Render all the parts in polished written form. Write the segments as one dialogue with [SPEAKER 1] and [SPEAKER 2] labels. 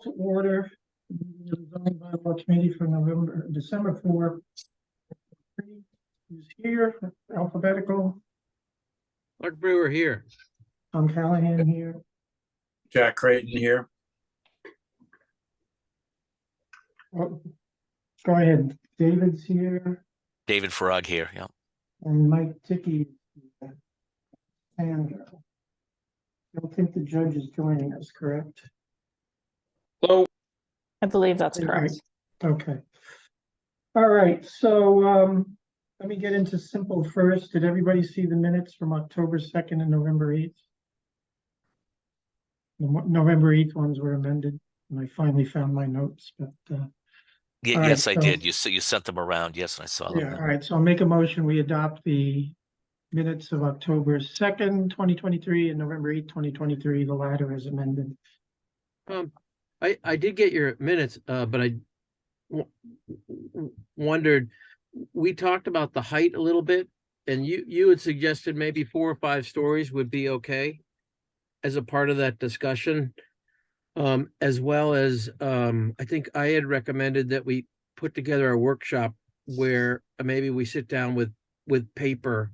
[SPEAKER 1] to order the zoning bylaw committee for December 4. Who's here? Alphabetical.
[SPEAKER 2] Clark Brewer here.
[SPEAKER 1] Tom Callahan here.
[SPEAKER 3] Jack Creighton here.
[SPEAKER 1] Oh, go ahead. David's here.
[SPEAKER 4] David Farag here. Yeah.
[SPEAKER 1] And Mike Ticky. And I don't think the judge is joining us, correct?
[SPEAKER 2] Hello.
[SPEAKER 5] I believe that's correct.
[SPEAKER 1] Okay. All right. So let me get into simple first. Did everybody see the minutes from October 2nd and November 8th? The November 8th ones were amended, and I finally found my notes. But
[SPEAKER 4] Yes,
[SPEAKER 1] right,
[SPEAKER 4] I did. You sent them around. Yes, I saw them.
[SPEAKER 1] yeah. All right. So I'll make a motion. We adopt the minutes of October 2nd, 2023, and November 8th, 2023. The latter is amended.
[SPEAKER 2] I did get your minutes, but I wondered, we talked about the height a little bit, and you had suggested maybe 4 or 5 stories would be okay as a part of that discussion. As well as I think I had recommended that we put together a workshop where maybe we sit down with paper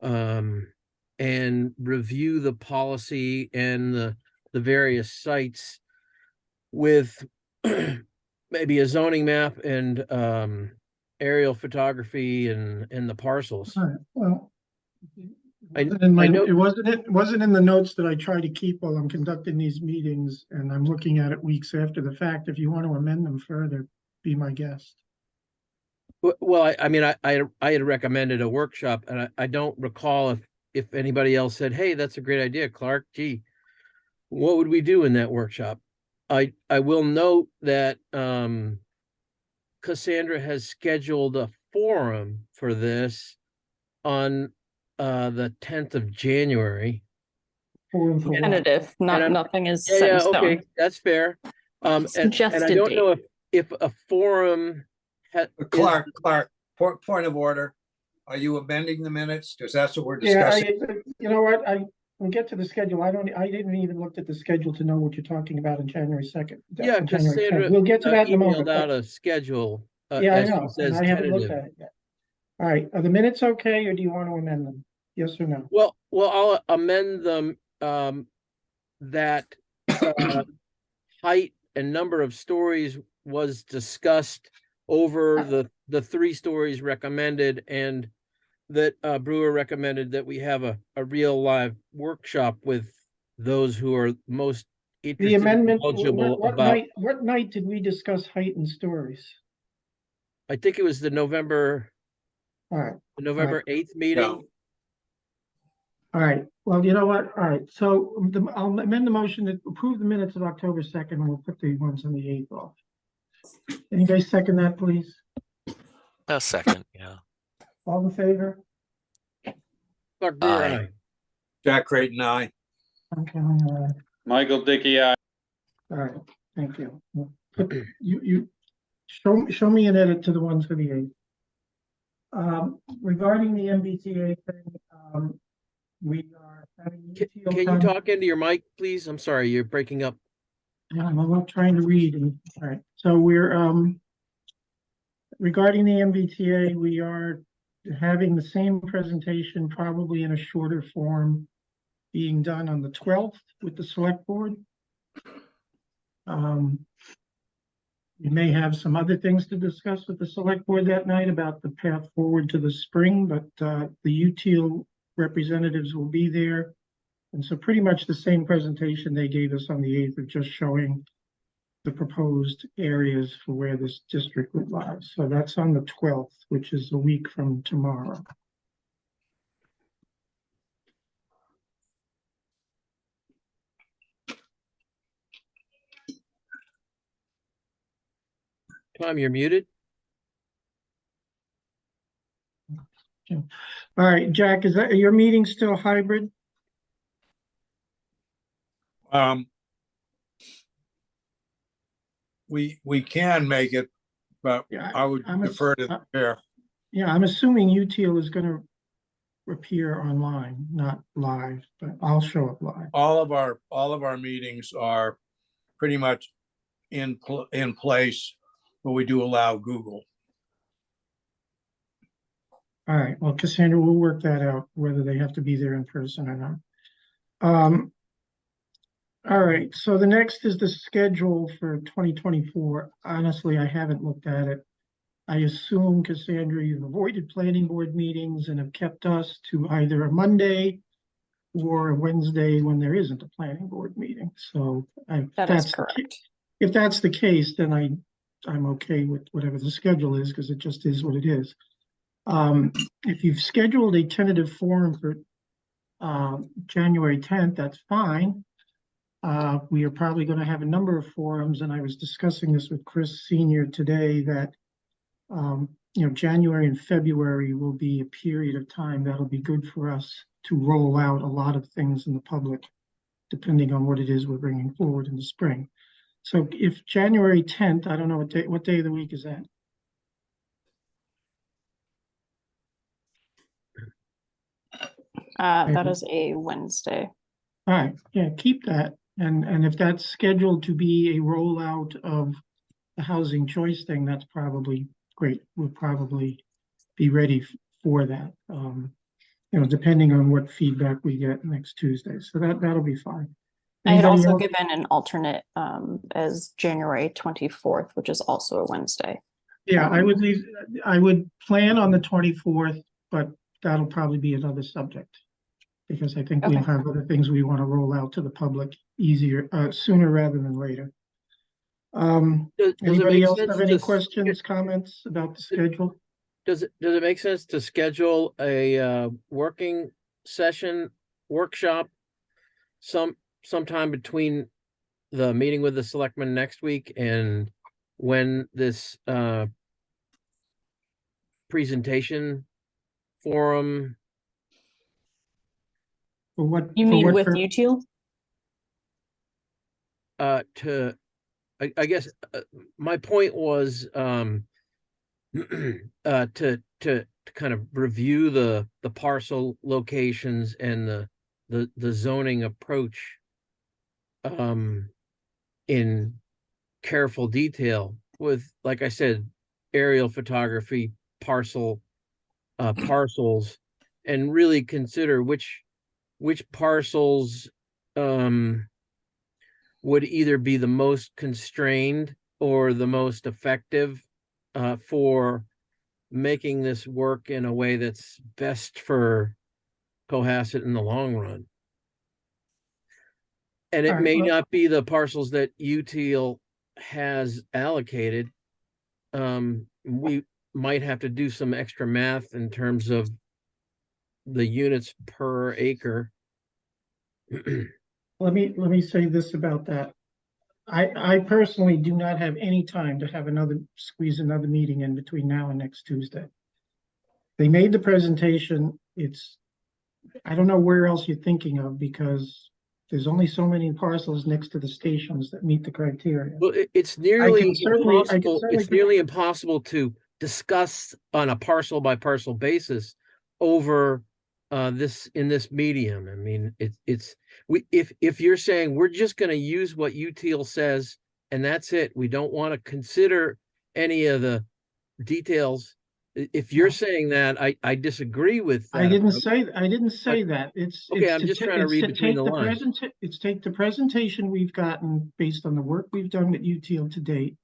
[SPEAKER 2] and review the policy and the various sites with maybe a zoning map and aerial photography and the parcels.
[SPEAKER 1] All right. Well,
[SPEAKER 2] I know
[SPEAKER 1] it wasn't in the notes that I try to keep while I'm conducting these meetings, and I'm looking at it weeks after the fact. If you want to amend them further, be my guest.
[SPEAKER 2] Well, I mean, I had recommended a workshop, and I don't recall if anybody else said, "Hey, that's a great idea, Clark. Gee, what would we do in that workshop?" I will note that Cassandra has scheduled a forum for this on the 10th of January.
[SPEAKER 5] Tentative, nothing is set in stone.
[SPEAKER 2] Okay, that's fair. And I don't know if a forum
[SPEAKER 3] Clark, point of order. Are you amending the minutes? Because that's what we're discussing.
[SPEAKER 1] Yeah, you know what? We'll get to the schedule. I didn't even look at the schedule to know what you're talking about on January 2nd.
[SPEAKER 2] Yeah, Cassandra,
[SPEAKER 1] we'll get to that in a moment.
[SPEAKER 2] Emailed out a schedule.
[SPEAKER 1] Yeah, I know. And I haven't looked at it yet. All right. Are the minutes okay, or do you want to amend them? Yes or no?
[SPEAKER 2] Well, I'll amend them that height and number of stories was discussed over the 3 stories recommended, and that Brewer recommended that we have a real live workshop with those who are most interested.
[SPEAKER 1] The amendment. What
[SPEAKER 2] about
[SPEAKER 1] night did we discuss height and stories?
[SPEAKER 2] I think it was the November.
[SPEAKER 1] All right.
[SPEAKER 2] The November 8th meeting.
[SPEAKER 3] No.
[SPEAKER 1] All right. Well, you know what? All right. So I'll amend the motion to approve the minutes of October 2nd, and we'll put the ones on the 8th off. Anybody second that, please?
[SPEAKER 4] A second. Yeah.
[SPEAKER 1] All in favor?
[SPEAKER 2] Clark Brewer,
[SPEAKER 4] Aye.
[SPEAKER 2] aye.
[SPEAKER 3] Jack Creighton, aye.
[SPEAKER 1] Okay.
[SPEAKER 6] Michael Dickey, aye.
[SPEAKER 1] All right. Thank you. You show me an edit to the ones for the 8th. Regarding the MBTA thing, we are having.
[SPEAKER 2] Can you talk into your mic, please? I'm sorry, you're breaking up.
[SPEAKER 1] Yeah, I'm not trying to read. All right. So we're regarding the MBTA, we are having the same presentation, probably in a shorter form, being done on the 12th with the select board. We may have some other things to discuss with the select board that night about the path forward to the spring, but the UTIL representatives will be there. And so pretty much the same presentation they gave us on the 8th of just showing the proposed areas for where this district would lie. So that's on the 12th, which is a week from tomorrow.
[SPEAKER 2] Tom, you're muted.
[SPEAKER 1] All right, Jack, is that your meeting still hybrid?
[SPEAKER 3] We can make it, but
[SPEAKER 1] Yeah,
[SPEAKER 3] I would defer to the chair.
[SPEAKER 1] Yeah, I'm assuming UTIL is going to appear online, not live, but I'll show up live.
[SPEAKER 3] All of our meetings are pretty much in place, but we do allow Google.
[SPEAKER 1] All right, well, Cassandra, we'll work that out, whether they have to be there in person or not. All right, so the next is the schedule for 2024. Honestly, I haven't looked at it. I assume, Cassandra, you've avoided planning board meetings and have kept us to either a Monday or a Wednesday when there isn't a planning board meeting. So
[SPEAKER 5] That is correct.
[SPEAKER 1] if that's the case, then I'm okay with whatever the schedule is, because it just is what it is. If you've scheduled a tentative forum for January 10th, that's fine. We are probably going to have a number of forums, and I was discussing this with Chris Senior today, that January and February will be a period of time that'll be good for us to roll out a lot of things in the public, depending on what it is we're bringing forward in the spring. So if January 10th, I don't know what day of the week is that?
[SPEAKER 5] That is a Wednesday.
[SPEAKER 1] All right, yeah, keep that. And if that's scheduled to be a rollout of the housing choice thing, that's probably great. We'll probably be ready for that. Depending on what feedback we get next Tuesday. So that'll be fine.
[SPEAKER 5] I had
[SPEAKER 1] Anybody
[SPEAKER 5] also
[SPEAKER 1] else?
[SPEAKER 5] given an alternate as January 24th, which is also a Wednesday.
[SPEAKER 1] Yeah, I would plan on the 24th, but that'll probably be another subject, because I think we'll
[SPEAKER 5] Okay.
[SPEAKER 1] have other things we want to roll out to the public sooner rather than later.
[SPEAKER 2] Does it
[SPEAKER 1] Anybody
[SPEAKER 2] make
[SPEAKER 1] else
[SPEAKER 2] sense
[SPEAKER 1] have any
[SPEAKER 2] to
[SPEAKER 1] questions, comments about the schedule?
[SPEAKER 2] Does it make sense to schedule a working session, workshop sometime between the meeting with the selectmen next week and when this presentation forum?
[SPEAKER 1] For what?
[SPEAKER 5] You
[SPEAKER 1] for
[SPEAKER 5] mean
[SPEAKER 1] what
[SPEAKER 5] with
[SPEAKER 1] pur-
[SPEAKER 5] UTIL?
[SPEAKER 2] I guess my point was to kind of review the parcel locations and the zoning approach in careful detail with, like I said, aerial photography, parcels, and really consider which parcels would either be the most constrained or the most effective for making this work in a way that's best for Cohasset in the long run. And it
[SPEAKER 1] All right,
[SPEAKER 2] may
[SPEAKER 1] well-
[SPEAKER 2] not be the parcels that UTIL has allocated. We might have to do some extra math in terms of the units per acre.
[SPEAKER 1] Let me say this about that. I personally do not have any time to squeeze another meeting in between now and next Tuesday. They made the presentation. I don't know where else you're thinking of, because there's only so many parcels next to the stations that meet the criteria.
[SPEAKER 2] Well, it's nearly
[SPEAKER 1] certainly- I can
[SPEAKER 2] impossible.
[SPEAKER 1] certainly
[SPEAKER 2] It's nearly impossible to discuss on a parcel by parcel basis over in this medium. I mean, if you're saying we're just going to use what UTIL says and that's it, we don't want to consider any of the details. If you're
[SPEAKER 1] No.
[SPEAKER 2] saying that, I disagree with that.
[SPEAKER 1] I didn't say that.
[SPEAKER 2] Okay, I'm just trying to read between the lines.
[SPEAKER 1] It's take the presentation we've gotten based on the work we've done with UTIL to date,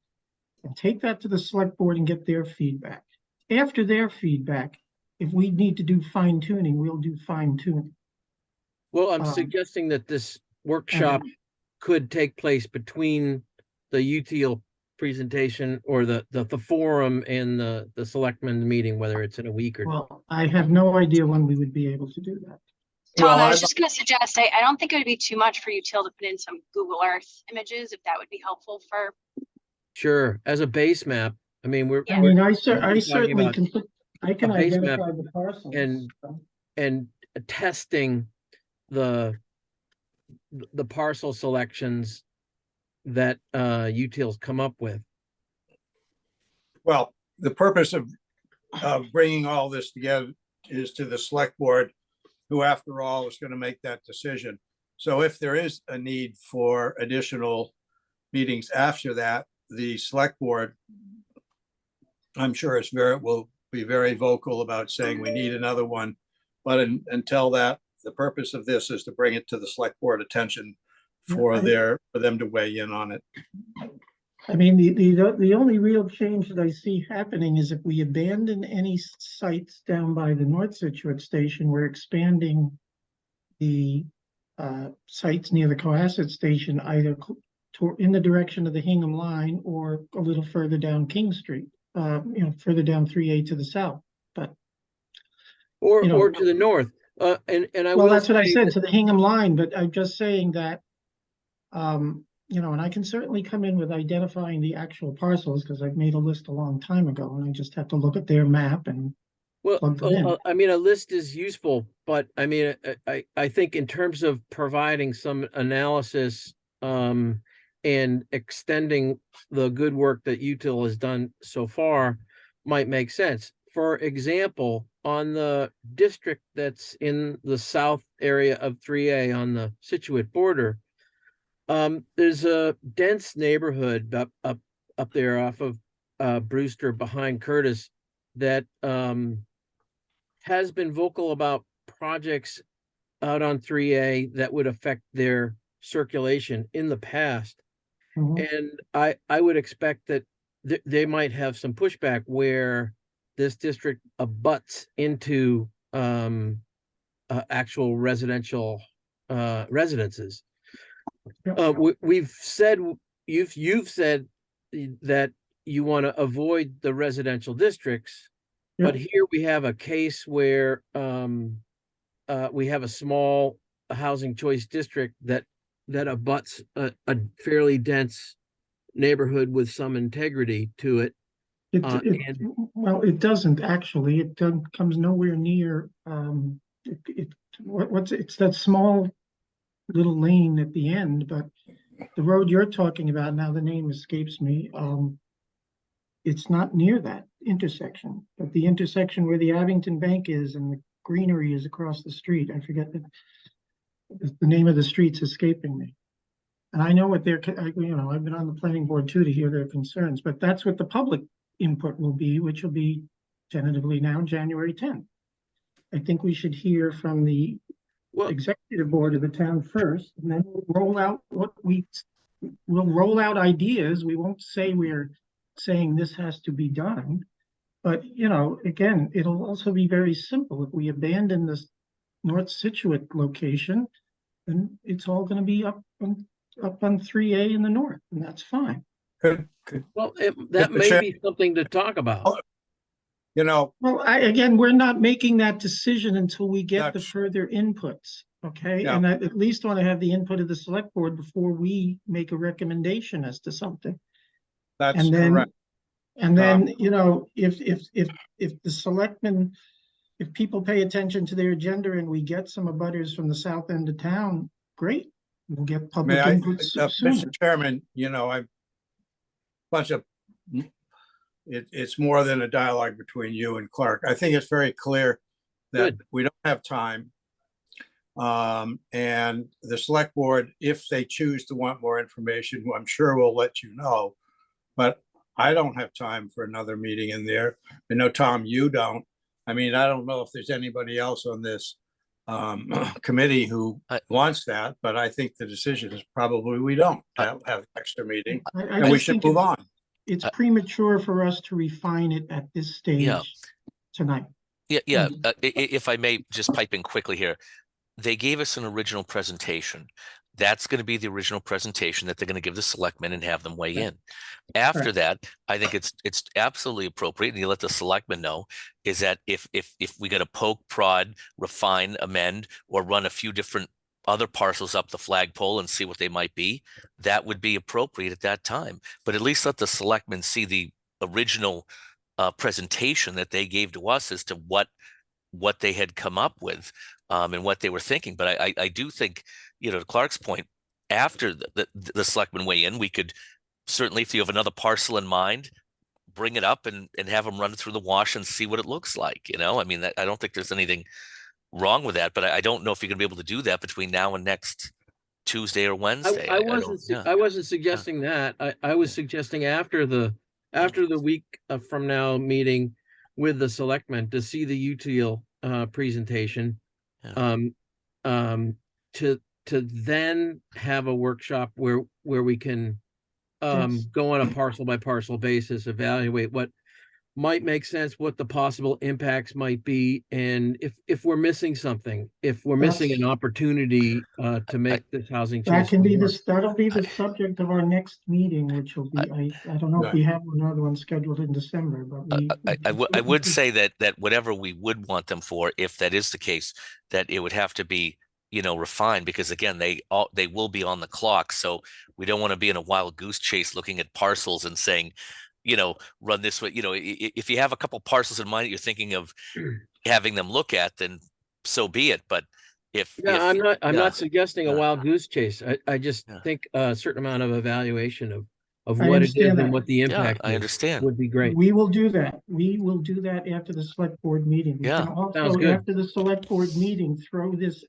[SPEAKER 1] and take that to the select board and get their feedback. After their feedback, if we need to do fine tuning, we'll do fine tuning.
[SPEAKER 2] Well, I'm
[SPEAKER 1] Um,
[SPEAKER 2] suggesting that this workshop could take place between the UTIL presentation or the forum and the selectmen meeting, whether it's in a week or.
[SPEAKER 1] Well, I have no idea when we would be able to do that.
[SPEAKER 7] Tom,
[SPEAKER 3] Well,
[SPEAKER 7] I was
[SPEAKER 3] I've-
[SPEAKER 7] just going to suggest, I don't think it would be too much for UTIL to put in some Google Earth images, if that would be helpful for.
[SPEAKER 2] Sure, as a base map. I mean, we're
[SPEAKER 7] Yeah.
[SPEAKER 1] I mean, I
[SPEAKER 2] talking
[SPEAKER 1] certainly
[SPEAKER 2] about
[SPEAKER 1] can I can
[SPEAKER 2] a base map
[SPEAKER 1] identify the parcels.
[SPEAKER 2] and- and testing the parcel selections that UTIL's come up with.
[SPEAKER 3] Well, the purpose of bringing all this together is to the select board, who after all is going to make that decision. So if there is a need for additional meetings after that, the select board, I'm sure will be very vocal about saying we need another one. But until that, the purpose of this is to bring it to the select board attention for them to weigh in on it.
[SPEAKER 1] I mean, the only real change that I see happening is if we abandon any sites down by the North Situate station, we're expanding the sites near the Cohasset station either in the direction of the Hingham line or a little further down King Street, further down 3A to the south. But
[SPEAKER 2] Or,
[SPEAKER 1] you know-
[SPEAKER 2] or to the north. And I
[SPEAKER 1] well,
[SPEAKER 2] will
[SPEAKER 1] that's what I
[SPEAKER 2] say
[SPEAKER 1] said,
[SPEAKER 2] that-
[SPEAKER 1] to the Hingham line, but I'm just saying that, and I can certainly come in with identifying the actual parcels because I've made a list a long time ago and I just have to look at their map and
[SPEAKER 2] Well,
[SPEAKER 1] plug them in.
[SPEAKER 2] I mean, a list is useful, but I mean, I think in terms of providing some analysis, and extending the good work that Util has done so far might make sense. For example, on the district that's in the south area of 3A on the Situate border, there's a dense neighborhood up there off of Brewster behind Curtis that has been vocal about projects out on 3A that would affect their circulation in the past.
[SPEAKER 1] Mhm.
[SPEAKER 2] And I would expect that they might have some pushback where this district abuts into actual residential residences.
[SPEAKER 1] Yep.
[SPEAKER 2] We've said, you've said that you want to avoid the residential districts. But
[SPEAKER 1] Yep.
[SPEAKER 2] here we have a case where we have a small housing choice district that abuts a fairly dense neighborhood with some integrity to it.
[SPEAKER 1] Well, it doesn't actually. It comes nowhere near. It's that small little lane at the end, but the road you're talking about now, the name escapes me. It's not near that intersection, but the intersection where the Abington Bank is and the greenery is across the street. I forget the name of the street's escaping me. And I know what I've been on the planning board too to hear their concerns, but that's what the public input will be, which will be tentatively now January 10th. I think we should hear from the executive board of the town first, and then we'll roll out we'll roll out ideas. We won't say we're saying this has to be done, but again, it'll also be very simple. If we abandon this North Situate location, then it's all going to be up on 3A in the north, and that's fine.
[SPEAKER 2] Well, that
[SPEAKER 3] Mr.
[SPEAKER 2] may
[SPEAKER 3] Chair-
[SPEAKER 2] be something to talk about.
[SPEAKER 1] Well, again, we're not making that decision until we get the
[SPEAKER 3] That's-
[SPEAKER 1] further inputs, okay?
[SPEAKER 3] Yeah.
[SPEAKER 1] And I at least want to have the input of the select board before we make a recommendation as to something.
[SPEAKER 3] That's
[SPEAKER 1] And then,
[SPEAKER 3] correct.
[SPEAKER 1] if the selectmen, if people pay attention to their agenda and we get some abutters from the south end of town, great. We'll get public
[SPEAKER 3] May I,
[SPEAKER 1] input sooner.
[SPEAKER 3] Mr. Chairman, it's more than a dialogue between you and Clark. I think it's very clear that
[SPEAKER 2] Good.
[SPEAKER 3] we don't have time. And the select board, if they choose to want more information, I'm sure will let you know. But I don't have time for another meeting in there. I know, Tom, you don't. I mean, I don't know if there's anybody else on this committee who wants that, but I think the decision is probably we don't have an extra meeting
[SPEAKER 1] I
[SPEAKER 3] and we
[SPEAKER 1] just
[SPEAKER 3] should
[SPEAKER 1] think
[SPEAKER 3] move on.
[SPEAKER 1] it's premature for us to refine it at this stage tonight.
[SPEAKER 4] Yeah. If I may just pipe in quickly here, they gave us an original presentation. That's going to be the original presentation that they're going to give the selectmen and have them weigh in. After that, I think it's absolutely appropriate, and you let the selectmen know, is that if we got to poke, prod, refine, amend, or run a few different other parcels up the flagpole and see what they might be, that would be appropriate at that time. But at least let the selectmen see the original presentation that they gave to us as to what they had come up with and what they were thinking. But I do think, to Clark's point, after the selectmen weigh in, we could certainly, if you have another parcel in mind, bring it up and have them run it through the wash and see what it looks like. I mean, I don't think there's anything wrong with that, but I don't know if you're gonna be able to do that between now and next Tuesday or Wednesday.
[SPEAKER 2] I
[SPEAKER 4] don't-
[SPEAKER 2] wasn't,
[SPEAKER 4] yeah.
[SPEAKER 2] I wasn't suggesting that. I was suggesting after the week from now meeting with the selectmen to see the UTIL presentation.
[SPEAKER 4] Yeah.
[SPEAKER 2] To then have a workshop where we can
[SPEAKER 1] Yes.
[SPEAKER 2] go on a parcel by parcel basis, evaluate what might make sense, what the possible impacts might be, and if we're missing something, if we're missing an
[SPEAKER 1] That's-
[SPEAKER 2] opportunity to make this housing.
[SPEAKER 1] That can be
[SPEAKER 2] work.
[SPEAKER 1] this, that'll be the subject of our next meeting, which will be, I don't know if we have another one scheduled in December, but we.
[SPEAKER 4] I would say that whatever we would want them for, if that is the case, that it would have to be, refined, because again, they will be on the clock. So we don't want to be in a wild goose chase looking at parcels and saying, run this way. If you have a couple parcels in mind that you're thinking of having them look at, then so be it. But
[SPEAKER 2] I'm
[SPEAKER 4] yeah,
[SPEAKER 2] not suggesting a
[SPEAKER 4] yeah.
[SPEAKER 2] wild goose chase. I just
[SPEAKER 4] Yeah.
[SPEAKER 2] think a certain amount of evaluation of
[SPEAKER 1] I
[SPEAKER 2] what it is
[SPEAKER 1] understand
[SPEAKER 2] and
[SPEAKER 1] that.
[SPEAKER 2] what the impact
[SPEAKER 4] I
[SPEAKER 2] is
[SPEAKER 4] understand.
[SPEAKER 2] would be great.
[SPEAKER 1] We will do that. We will do that after the select board meeting. We
[SPEAKER 4] Yeah.
[SPEAKER 1] can
[SPEAKER 2] Sounds
[SPEAKER 1] also,
[SPEAKER 2] good.
[SPEAKER 1] after the select board meeting, throw this,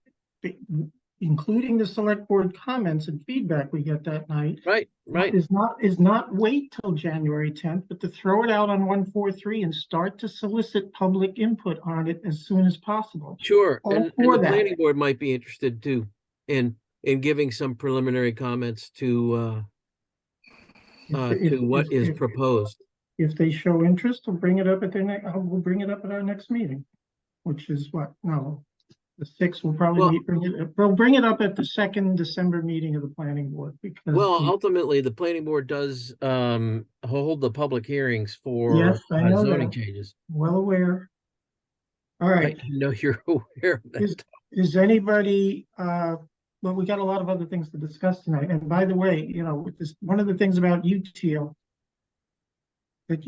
[SPEAKER 1] including the select board comments and feedback we get that night.
[SPEAKER 2] Right.
[SPEAKER 1] Is not wait till January 10th, but to throw it out on 143 and start to solicit public input on it as soon as possible.
[SPEAKER 2] Sure.
[SPEAKER 1] All
[SPEAKER 2] And
[SPEAKER 1] for
[SPEAKER 2] the
[SPEAKER 1] that.
[SPEAKER 2] planning board might be interested too in giving some preliminary comments to what is proposed.
[SPEAKER 1] If they show interest, we'll bring it up at their next, we'll bring it up at our next meeting, which is what, no, the 6th will probably
[SPEAKER 2] Well-
[SPEAKER 1] we'll bring it up at the second December meeting of the planning board because.
[SPEAKER 2] Well, ultimately, the planning board does hold the public hearings for
[SPEAKER 1] Yes, I know
[SPEAKER 2] zoning
[SPEAKER 1] that.
[SPEAKER 2] changes.
[SPEAKER 1] Well aware. All
[SPEAKER 2] I
[SPEAKER 1] right,
[SPEAKER 2] know you're aware of that.
[SPEAKER 1] is anybody, well, we got a lot of other things to discuss tonight. And by the way, with this, one of the things about UTL that,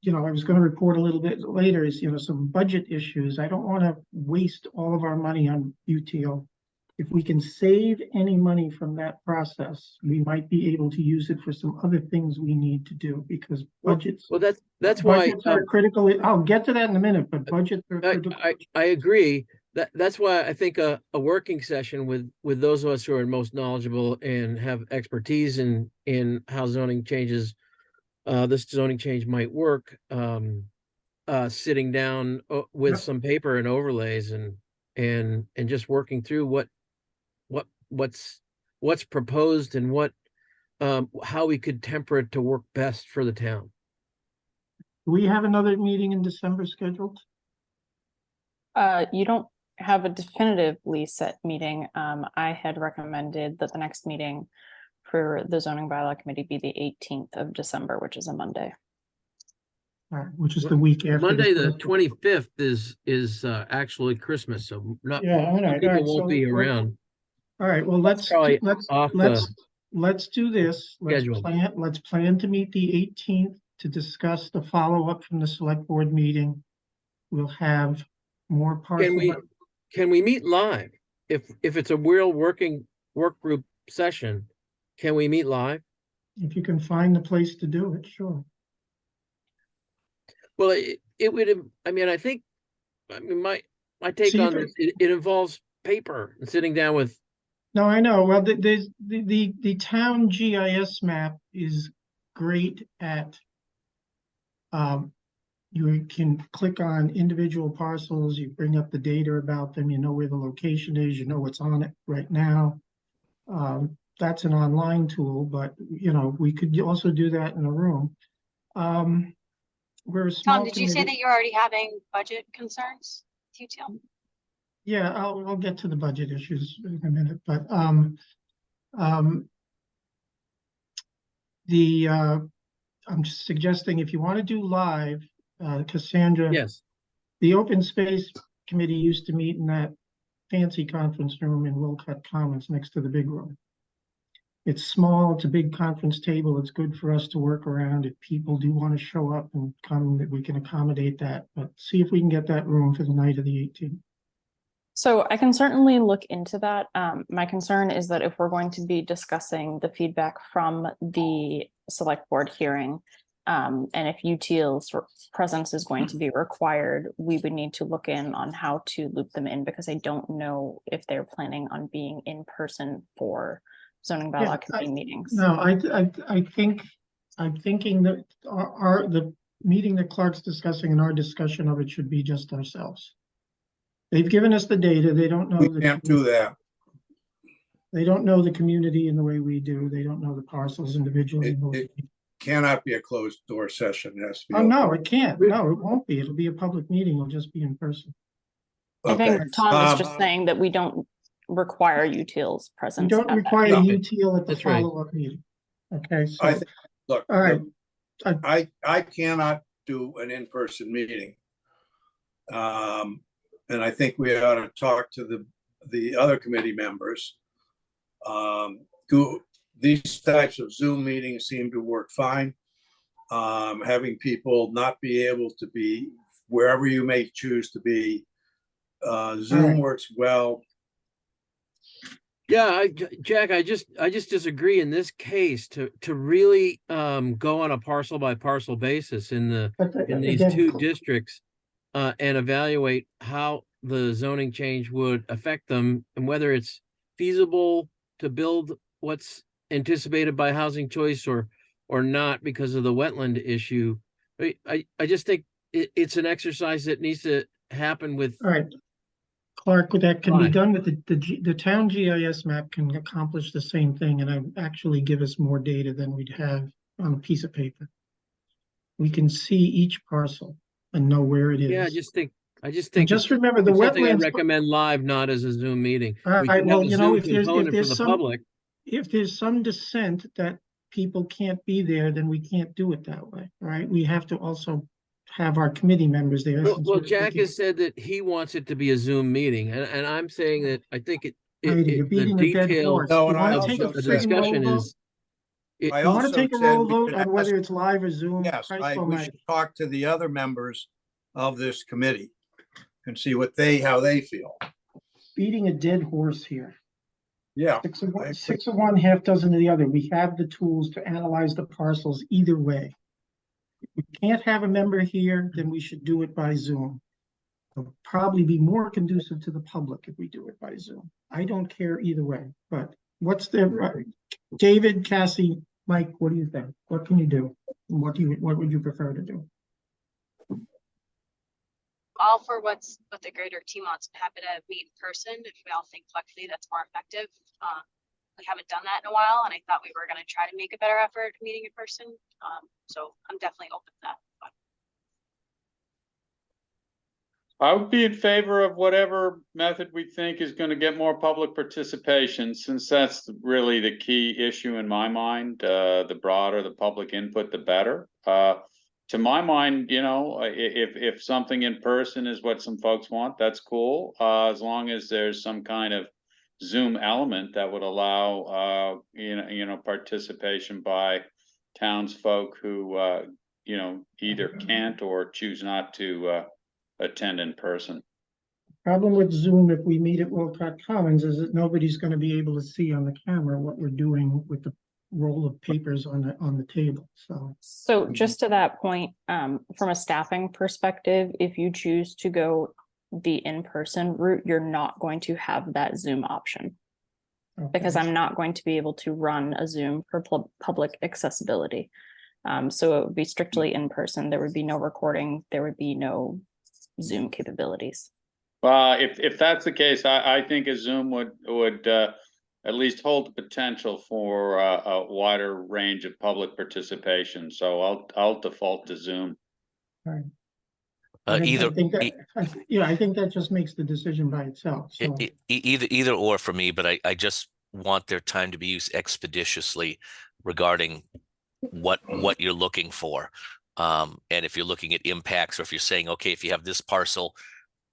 [SPEAKER 1] I was going to report a little bit later is, some budget issues. I don't want to waste all of our money on UTL. If we can save any money from that process, we might be able to use it for some other things we need to do because budgets.
[SPEAKER 2] Well, that's why
[SPEAKER 1] Budgets are critical. I'll get to that in a minute, but budgets are critical.
[SPEAKER 2] I agree. That's why I think a working session with those of us who are most knowledgeable and have expertise in how zoning changes, this zoning change might work, sitting down with
[SPEAKER 1] Yep.
[SPEAKER 2] some paper and overlays and just working through what's proposed and how we could temper it to work best for the town.
[SPEAKER 1] Do we have another meeting in December scheduled?
[SPEAKER 5] You don't have a definitively set meeting. I had recommended that the next meeting for the zoning bylaw committee be the 18th of December, which is a Monday.
[SPEAKER 1] All right, which is the week after.
[SPEAKER 2] Monday, the
[SPEAKER 1] first.
[SPEAKER 2] 25th is actually Christmas, so not
[SPEAKER 1] Yeah, all right.
[SPEAKER 2] people won't be around.
[SPEAKER 1] All right, well, let's
[SPEAKER 2] probably off the
[SPEAKER 1] do this.
[SPEAKER 2] schedule.
[SPEAKER 1] Let's plan to meet the 18th to discuss the follow-up from the select board meeting. We'll have more parcel.
[SPEAKER 2] Can we meet live? If it's a real work group session, can we meet live?
[SPEAKER 1] If you can find the place to do it, sure.
[SPEAKER 2] Well, it would, I mean, my take
[SPEAKER 1] See,
[SPEAKER 2] on this, it involves paper and sitting down with.
[SPEAKER 1] No, I know. Well, the town GIS map is great at, you can click on individual parcels, you bring up the data about them, you know where the location is, you know what's on it right now. That's an online tool, but we could also do that in a room. We're a small
[SPEAKER 7] Tom, did you say
[SPEAKER 1] committee.
[SPEAKER 7] that you're already having budget concerns with UTL?
[SPEAKER 1] Yeah, I'll get to the budget issues in a minute, but I'm just suggesting if you want to do live, Cassandra.
[SPEAKER 2] Yes.
[SPEAKER 1] The Open Space Committee used to meet in that fancy conference room in Wilcott Commons next to the big room. It's small, it's a big conference table, it's good for us to work around. If people do want to show up and come, that we can accommodate that, but see if we can get that room for the night of the 18th.
[SPEAKER 5] So I can certainly look into that. My concern is that if we're going to be discussing the feedback from the select board hearing, And if UTIL's presence is going to be required, we would need to look in on how to loop them in, because I don't know if they're planning on being in person for zoning
[SPEAKER 1] Yeah,
[SPEAKER 5] bylaw committee meetings.
[SPEAKER 1] No, I'm thinking that the meeting that Clark's discussing and our discussion of it should be just ourselves. They've given us the data. They don't know
[SPEAKER 3] We can't do that.
[SPEAKER 1] They don't know the community in the way we do. They don't know the parcels individually.
[SPEAKER 3] It cannot be a closed door session. It has to be.
[SPEAKER 1] Oh, no,
[SPEAKER 3] open.
[SPEAKER 1] it can't. No, it won't be. It'll be a public meeting. It'll just be in person.
[SPEAKER 5] I think
[SPEAKER 3] Okay.
[SPEAKER 5] Tom is just saying that we don't require UTIL's
[SPEAKER 1] We
[SPEAKER 5] presence.
[SPEAKER 1] don't
[SPEAKER 5] at that
[SPEAKER 1] require
[SPEAKER 5] meeting.
[SPEAKER 1] UTL at the
[SPEAKER 2] That's right.
[SPEAKER 1] follow-up meeting. Okay, so,
[SPEAKER 3] I think, look,
[SPEAKER 1] all right.
[SPEAKER 3] I cannot do an in-person meeting. And I think we ought to talk to the other committee members. These types of Zoom meetings seem to work fine. Having people not be able to be wherever you may choose to be. Zoom
[SPEAKER 1] right.
[SPEAKER 3] works well.
[SPEAKER 2] Yeah, Jack, I just disagree in this case to really go on a parcel by parcel basis in these
[SPEAKER 1] Again,
[SPEAKER 2] two districts and evaluate how the zoning change would affect them and whether it's feasible to build what's anticipated by housing choice or not because of the wetland issue. I just think it's an exercise that needs to happen with.
[SPEAKER 1] All right. Clark, that can be
[SPEAKER 2] Fine.
[SPEAKER 1] done with the town GIS map can accomplish the same thing and actually give us more data than we'd have on a piece of paper. We can see each parcel and know where it is.
[SPEAKER 2] Yeah, I just think
[SPEAKER 1] And just remember the
[SPEAKER 2] it's something I
[SPEAKER 1] wetlands.
[SPEAKER 2] recommend live, not as a Zoom meeting.
[SPEAKER 1] All
[SPEAKER 2] We
[SPEAKER 1] right,
[SPEAKER 2] can have
[SPEAKER 1] well,
[SPEAKER 2] a
[SPEAKER 1] you know,
[SPEAKER 2] Zoom
[SPEAKER 1] if there's
[SPEAKER 2] component for the
[SPEAKER 1] some,
[SPEAKER 2] public.
[SPEAKER 1] if there's some dissent that people can't be there, then we can't do it that way, right? We have to also have our committee members there. since
[SPEAKER 2] Well,
[SPEAKER 1] we're
[SPEAKER 2] Jack
[SPEAKER 1] looking-
[SPEAKER 2] has said that he wants it to be a Zoom meeting, and I'm saying that I think
[SPEAKER 1] Heidi, you're
[SPEAKER 2] the
[SPEAKER 1] beating a dead
[SPEAKER 2] detail
[SPEAKER 1] horse.
[SPEAKER 3] No,
[SPEAKER 1] You
[SPEAKER 3] and I
[SPEAKER 1] wanna take a
[SPEAKER 3] also
[SPEAKER 2] of the
[SPEAKER 3] said-
[SPEAKER 1] freaking roll
[SPEAKER 2] discussion
[SPEAKER 1] vote?
[SPEAKER 2] is.
[SPEAKER 1] You wanna
[SPEAKER 3] also
[SPEAKER 1] take a
[SPEAKER 3] said
[SPEAKER 1] roll
[SPEAKER 3] we
[SPEAKER 1] vote
[SPEAKER 3] should
[SPEAKER 1] on
[SPEAKER 3] ask-
[SPEAKER 1] whether it's live or Zoom?
[SPEAKER 3] Yes,
[SPEAKER 1] Christ
[SPEAKER 3] we
[SPEAKER 1] almighty.
[SPEAKER 3] should talk to the other members of this committee and see how they feel.
[SPEAKER 1] Beating a dead horse here.
[SPEAKER 3] Yeah.
[SPEAKER 1] Six of
[SPEAKER 3] I
[SPEAKER 1] one,
[SPEAKER 3] agree.
[SPEAKER 1] six of one, half dozen of the other. We have the tools to analyze the parcels either way. If we can't have a member here, then we should do it by Zoom. It'll probably be more conducive to the public if we do it by Zoom. I don't care either way, but what's David, Cassie, Mike, what do you think? What can you do? What would you prefer to do?
[SPEAKER 7] All for what the greater team wants. I'm happy to meet in person if we all think collectively that's more effective. We haven't done that in a while, and I thought we were going to try to make a better effort meeting in person. So I'm definitely open to that.
[SPEAKER 6] I would be in favor of whatever method we think is going to get more public participation, since that's really the key issue in my mind. The broader the public input, the better. To my mind, you know, if something in person is what some folks want, that's cool. As long as there's some kind of Zoom element that would allow, participation by townsfolk who, either can't or choose not to attend in person.
[SPEAKER 1] Problem with Zoom, if we meet at Wilcott Commons, is that nobody's going to be able to see on the camera what we're doing with the roll of papers on the table.
[SPEAKER 5] So just to that point, from a staffing perspective, if you choose to go the in-person route, you're not going to have that Zoom option, because I'm not going to be able to run a Zoom for public accessibility. So it would be strictly in person. There would be no recording. There would be no Zoom capabilities.
[SPEAKER 6] If that's the case, I think a Zoom would at least hold the potential for a wider range of public participation. So I'll default to Zoom.
[SPEAKER 1] Right.
[SPEAKER 4] Uh, either-
[SPEAKER 1] I think that just makes the decision by itself. So
[SPEAKER 4] Either or for me, but I just want their time to be used expeditiously regarding what you're looking for. And if you're looking at impacts, or if you're saying, okay, if you have this parcel,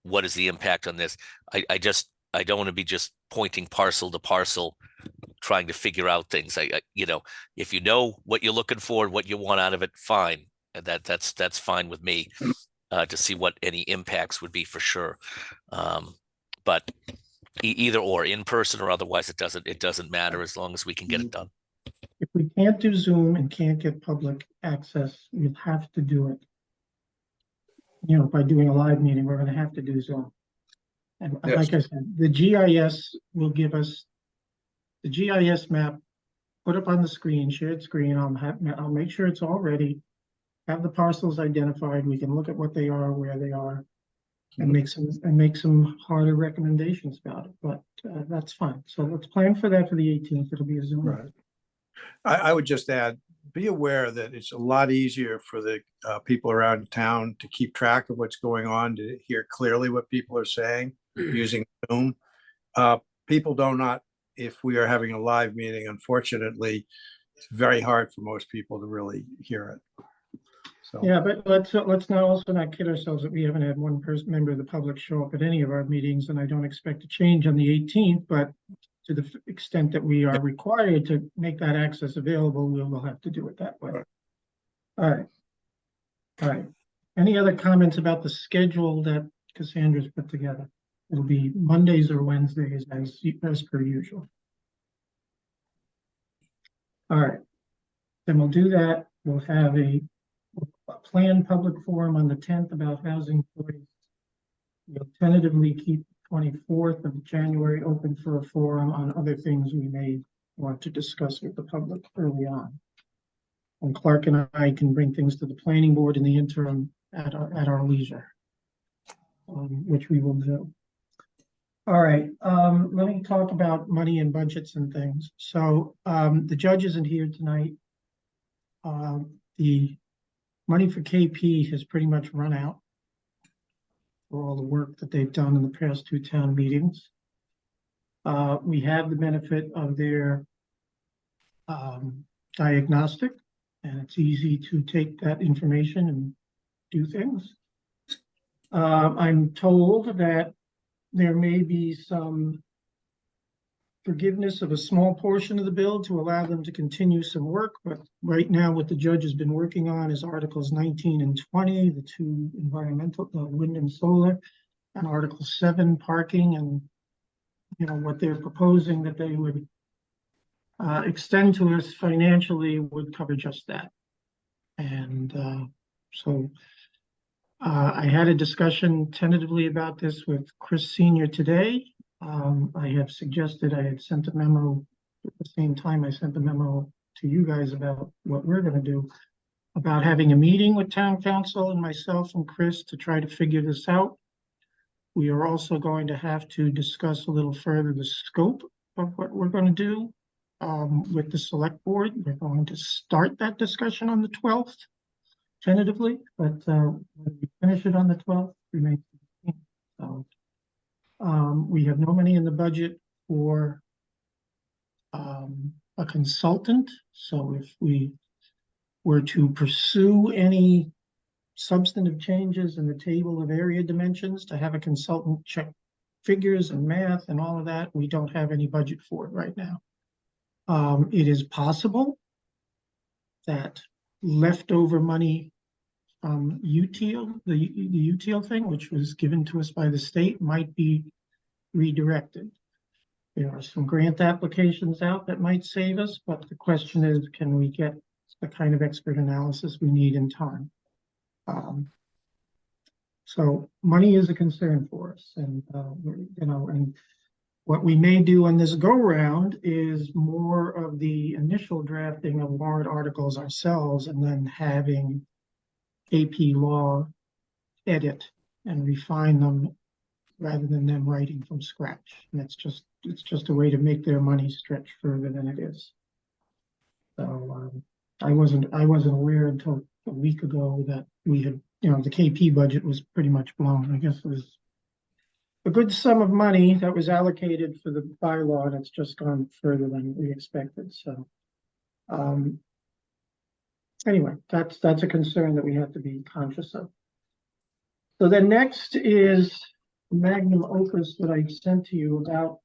[SPEAKER 4] what is the impact on this? I don't want to be just pointing parcel to parcel, trying to figure out things. If you know what you're looking for, what you want out of it, fine. And that's fine with me, to see what any impacts would be for sure. But either or, in person or otherwise, it doesn't matter as long as we can get it done.
[SPEAKER 1] if we can't do Zoom and can't get public access, we'll have to do it. You know, by doing a live meeting, we're gonna have to do Zoom. And
[SPEAKER 3] Yes.
[SPEAKER 1] like I said, the GIS will give us the GIS map, put up on the screen, shared screen. I'll make sure it's all ready. Have the parcels identified. We can look at what they are, where they are, and make some harder recommendations about it. But that's fine. So let's plan for that for the 18th. It'll be a Zoom.
[SPEAKER 3] Right. I would just add, be aware that it's a lot easier for the people around town to keep track of what's going on, to hear clearly what people are saying using Zoom. People do not, if we are having a live meeting, unfortunately, it's very hard for most people to really hear it. So,
[SPEAKER 1] Yeah, but let's not also not kid ourselves that we haven't had one member of the public show up at any of our meetings, and I don't expect a change on the 18th, but to the extent that we are required to make that access available, we will have to do it that way.
[SPEAKER 3] Right.
[SPEAKER 1] All right. All right. Any other comments about the schedule that Cassandra's put together? It'll be Mondays or Wednesdays as per usual. All right. Then we'll do that. We'll have a planned public forum on the 10th about housing choice. We'll tentatively keep 24th of January open for a forum on other things we may want to discuss with the public early on. And Clark and I can bring things to the planning board in the interim at our leisure, which we will do. All right, let me talk about money and budgets and things. So the judge isn't here tonight. The money for KP has pretty much run out for all the work that they've done in the past two town meetings. We have the benefit of their diagnostic, and it's easy to take that information and do things. I'm told that there may be some forgiveness of a small portion of the bill to allow them to continue some work, but right now what the judge has been working on is Articles 19 and 20, the two environmental, wind and solar, and Article 7, parking, and you know what they're proposing that they would extend to us financially would cover just that. And so I had a discussion tentatively about this with Chris Senior today. I have suggested, I had sent a memo at the same time I sent a memo to you guys about what we're going to do, about having a meeting with town council and myself and Chris to try to figure this out. We are also going to have to discuss a little further the scope of what we're going to do with the select board. We're going to start that discussion on the 12th, tentatively, but when we finish it on the 12th, remains to be seen. So we have no money in the budget for a consultant. So if we were to pursue any substantive changes in the table of area dimensions to have a consultant check figures and math and all of that, we don't have any budget for it right now. It is possible that leftover money from UTIL, the UTIL thing, which was given to us by the state, might be redirected. There are some grant applications out that might save us, but the question is, can we get the kind of expert analysis we need in time? So money is a concern for us, and you know, and what we may do on this go round is more of the initial drafting of warrant articles ourselves, and then having AP Law edit and refine them rather than them writing from scratch. And it's just a way to make their money stretch further than it is. So I wasn't aware until a week ago that we had, you know, the KP budget was pretty much blown. I guess it was a good sum of money that was allocated for the bylaw, and it's just gone further than we expected. So anyway, that's a concern that we have to be conscious of. So then next is magnum opus that I sent to you about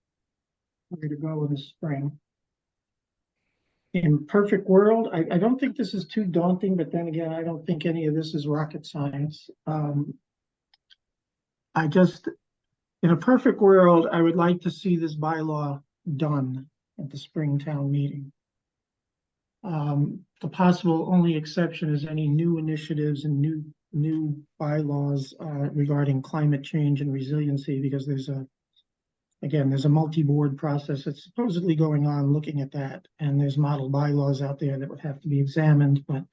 [SPEAKER 1] where to go in the spring. In perfect world, I don't think this is too daunting, but then again, I don't think any of this is rocket science. In a perfect world, I would like to see this bylaw done at the spring town meeting. The possible only exception is any new initiatives and new bylaws regarding climate change and resiliency, because there's a multi-board process that's supposedly going on looking at that, and there's model bylaws out there that would have to be examined, but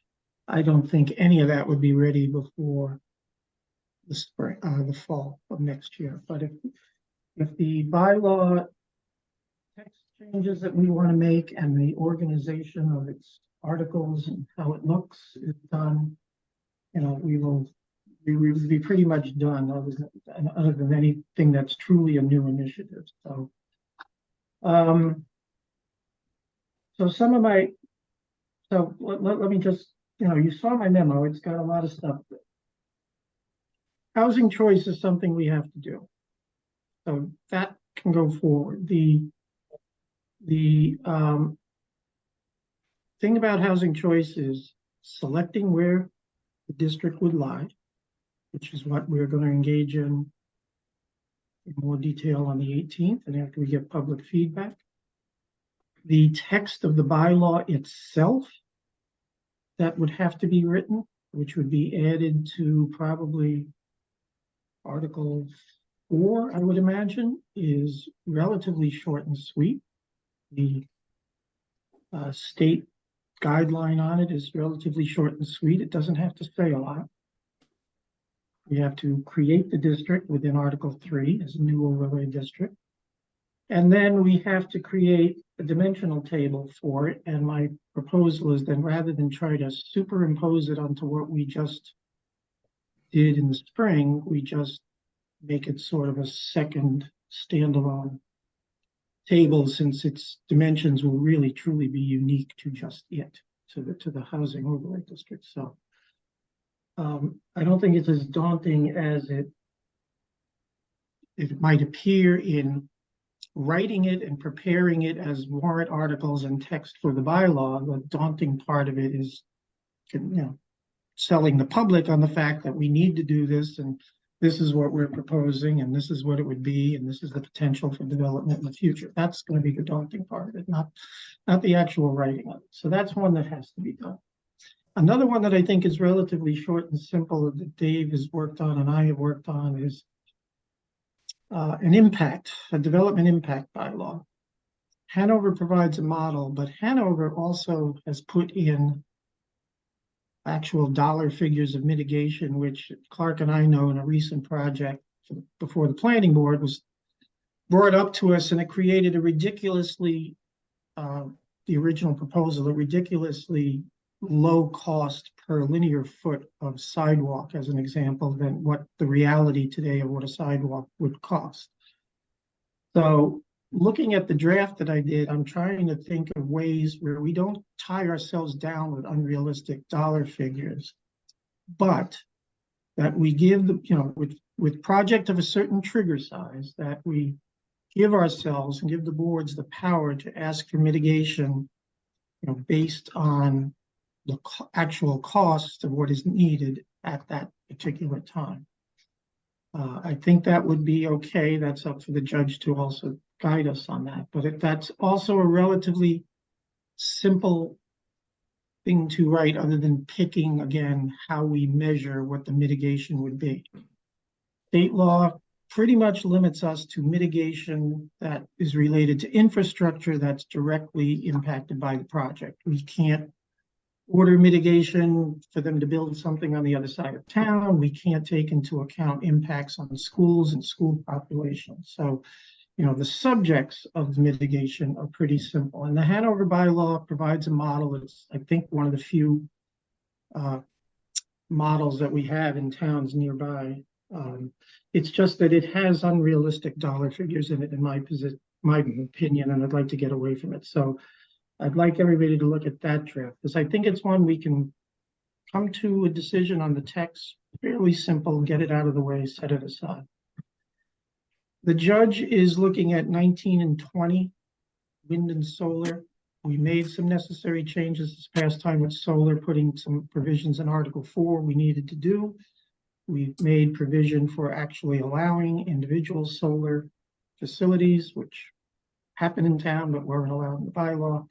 [SPEAKER 1] I don't think any of that would be ready before the spring, the fall of next year. But if the bylaw text changes that we want to make and the organization of its articles and how it looks is done, we will be pretty much done other than anything that's truly a new initiative. So, let me just, you saw my memo. It's got a lot of stuff. Housing choice is something we have to do. So that can go forward. The thing about housing choice is selecting where the district would lie, which is what we're going to engage in more detail on the 18th and after we get public feedback. The text of the bylaw itself that would have to be written, which would be added to probably Article 4, I would imagine, is relatively short and sweet. The state guideline on it is relatively short and sweet. It doesn't have to say a lot. We have to create the district within Article 3 as a new overlay district. And then we have to create a dimensional table for it. And my proposal is then, rather than try to superimpose it onto what we just did in the spring, we just make it sort of a second standalone table, since its dimensions will really truly be unique to just it, to the housing overlay district. So I don't think it's as daunting as it might appear in writing it and preparing it as warrant articles and text for the bylaw. The daunting part of it is, selling the public on the fact that we need to do this, and this is what we're proposing, and this is what it would be, and this is the potential for development in the future. That's going to be the daunting part of it, not the actual writing of it. So that's one that has to be done. Another one that I think is relatively short and simple that Dave has worked on and I have worked on is a development impact bylaw. Hanover provides a model, but Hanover also has put in actual dollar figures of mitigation, which Clark and I know in a recent project before the planning board was brought up to us, and it created a ridiculously, the original proposal, a ridiculously low cost per linear foot of sidewalk, as an example, than what the reality today of what a sidewalk would cost. So looking at the draft that I did, I'm trying to think of ways where we don't tie ourselves down with unrealistic dollar figures, but that we give with project of a certain trigger size, that we give ourselves and give the boards the power to ask for mitigation, based on the actual cost of what is needed at that particular time. I think that would be okay. That's up for the judge to also guide us on that. But that's also a relatively simple thing to write, other than picking, again, how we measure what the mitigation would be. State law pretty much limits us to mitigation that is related to infrastructure that's directly impacted by the project. We can't order mitigation for them to build something on the other side of town. We can't take into account impacts on schools and school populations. So, the subjects of the mitigation are pretty simple. And the Hanover bylaw provides a model. It's, I think, one of the few models that we have in towns nearby. It's just that it has unrealistic dollar figures in it, in my opinion, and I'd like to get away from it. So I'd like everybody to look at that draft, because I think it's one we can come to a decision on the text, fairly simple, get it out of the way, set it aside. The judge is looking at 19 and 20, wind and solar. We made some necessary changes this past time with solar, putting some provisions in Article 4 we needed to do. We've made provision for actually allowing individual solar facilities, which happen in town but weren't allowed in the bylaw.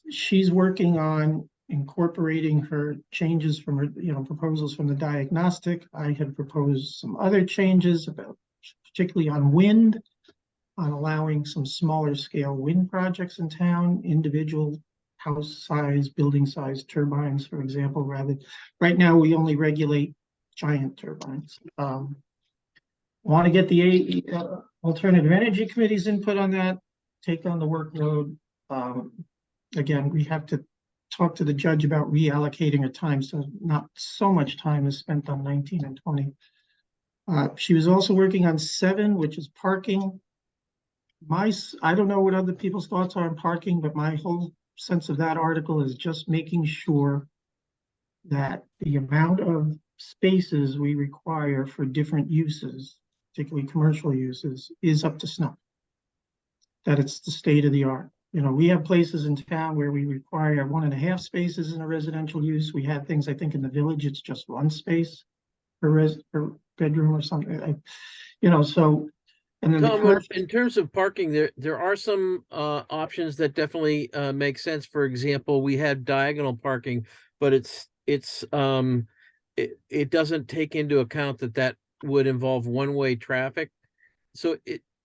[SPEAKER 1] she's working on incorporating her changes from her, proposals from the diagnostic. I had proposed some other changes about, particularly on wind, on allowing some smaller scale wind projects in town, individual house size, building size turbines, for example, right now we only regulate giant turbines. Want to get the alternative energy committee's input on that, take on the workload. Again, we have to talk to the judge about reallocating her time, so not so much time is spent on 19 and 20. She was also working on 7, which is parking. I don't know what other people's thoughts are on parking, but my whole sense of that article is just making sure that the amount of spaces we require for different uses, particularly commercial uses, is up to snuff. That it's the state of the art. We have places in town where we require 1.5 spaces in a residential use. We had things, I think, in the village, it's just 1 space per bedroom or something. So, and then
[SPEAKER 2] Tom, in terms of parking, there are some options that definitely make sense. For example, we had diagonal parking, but it doesn't take into account that would involve one-way traffic. So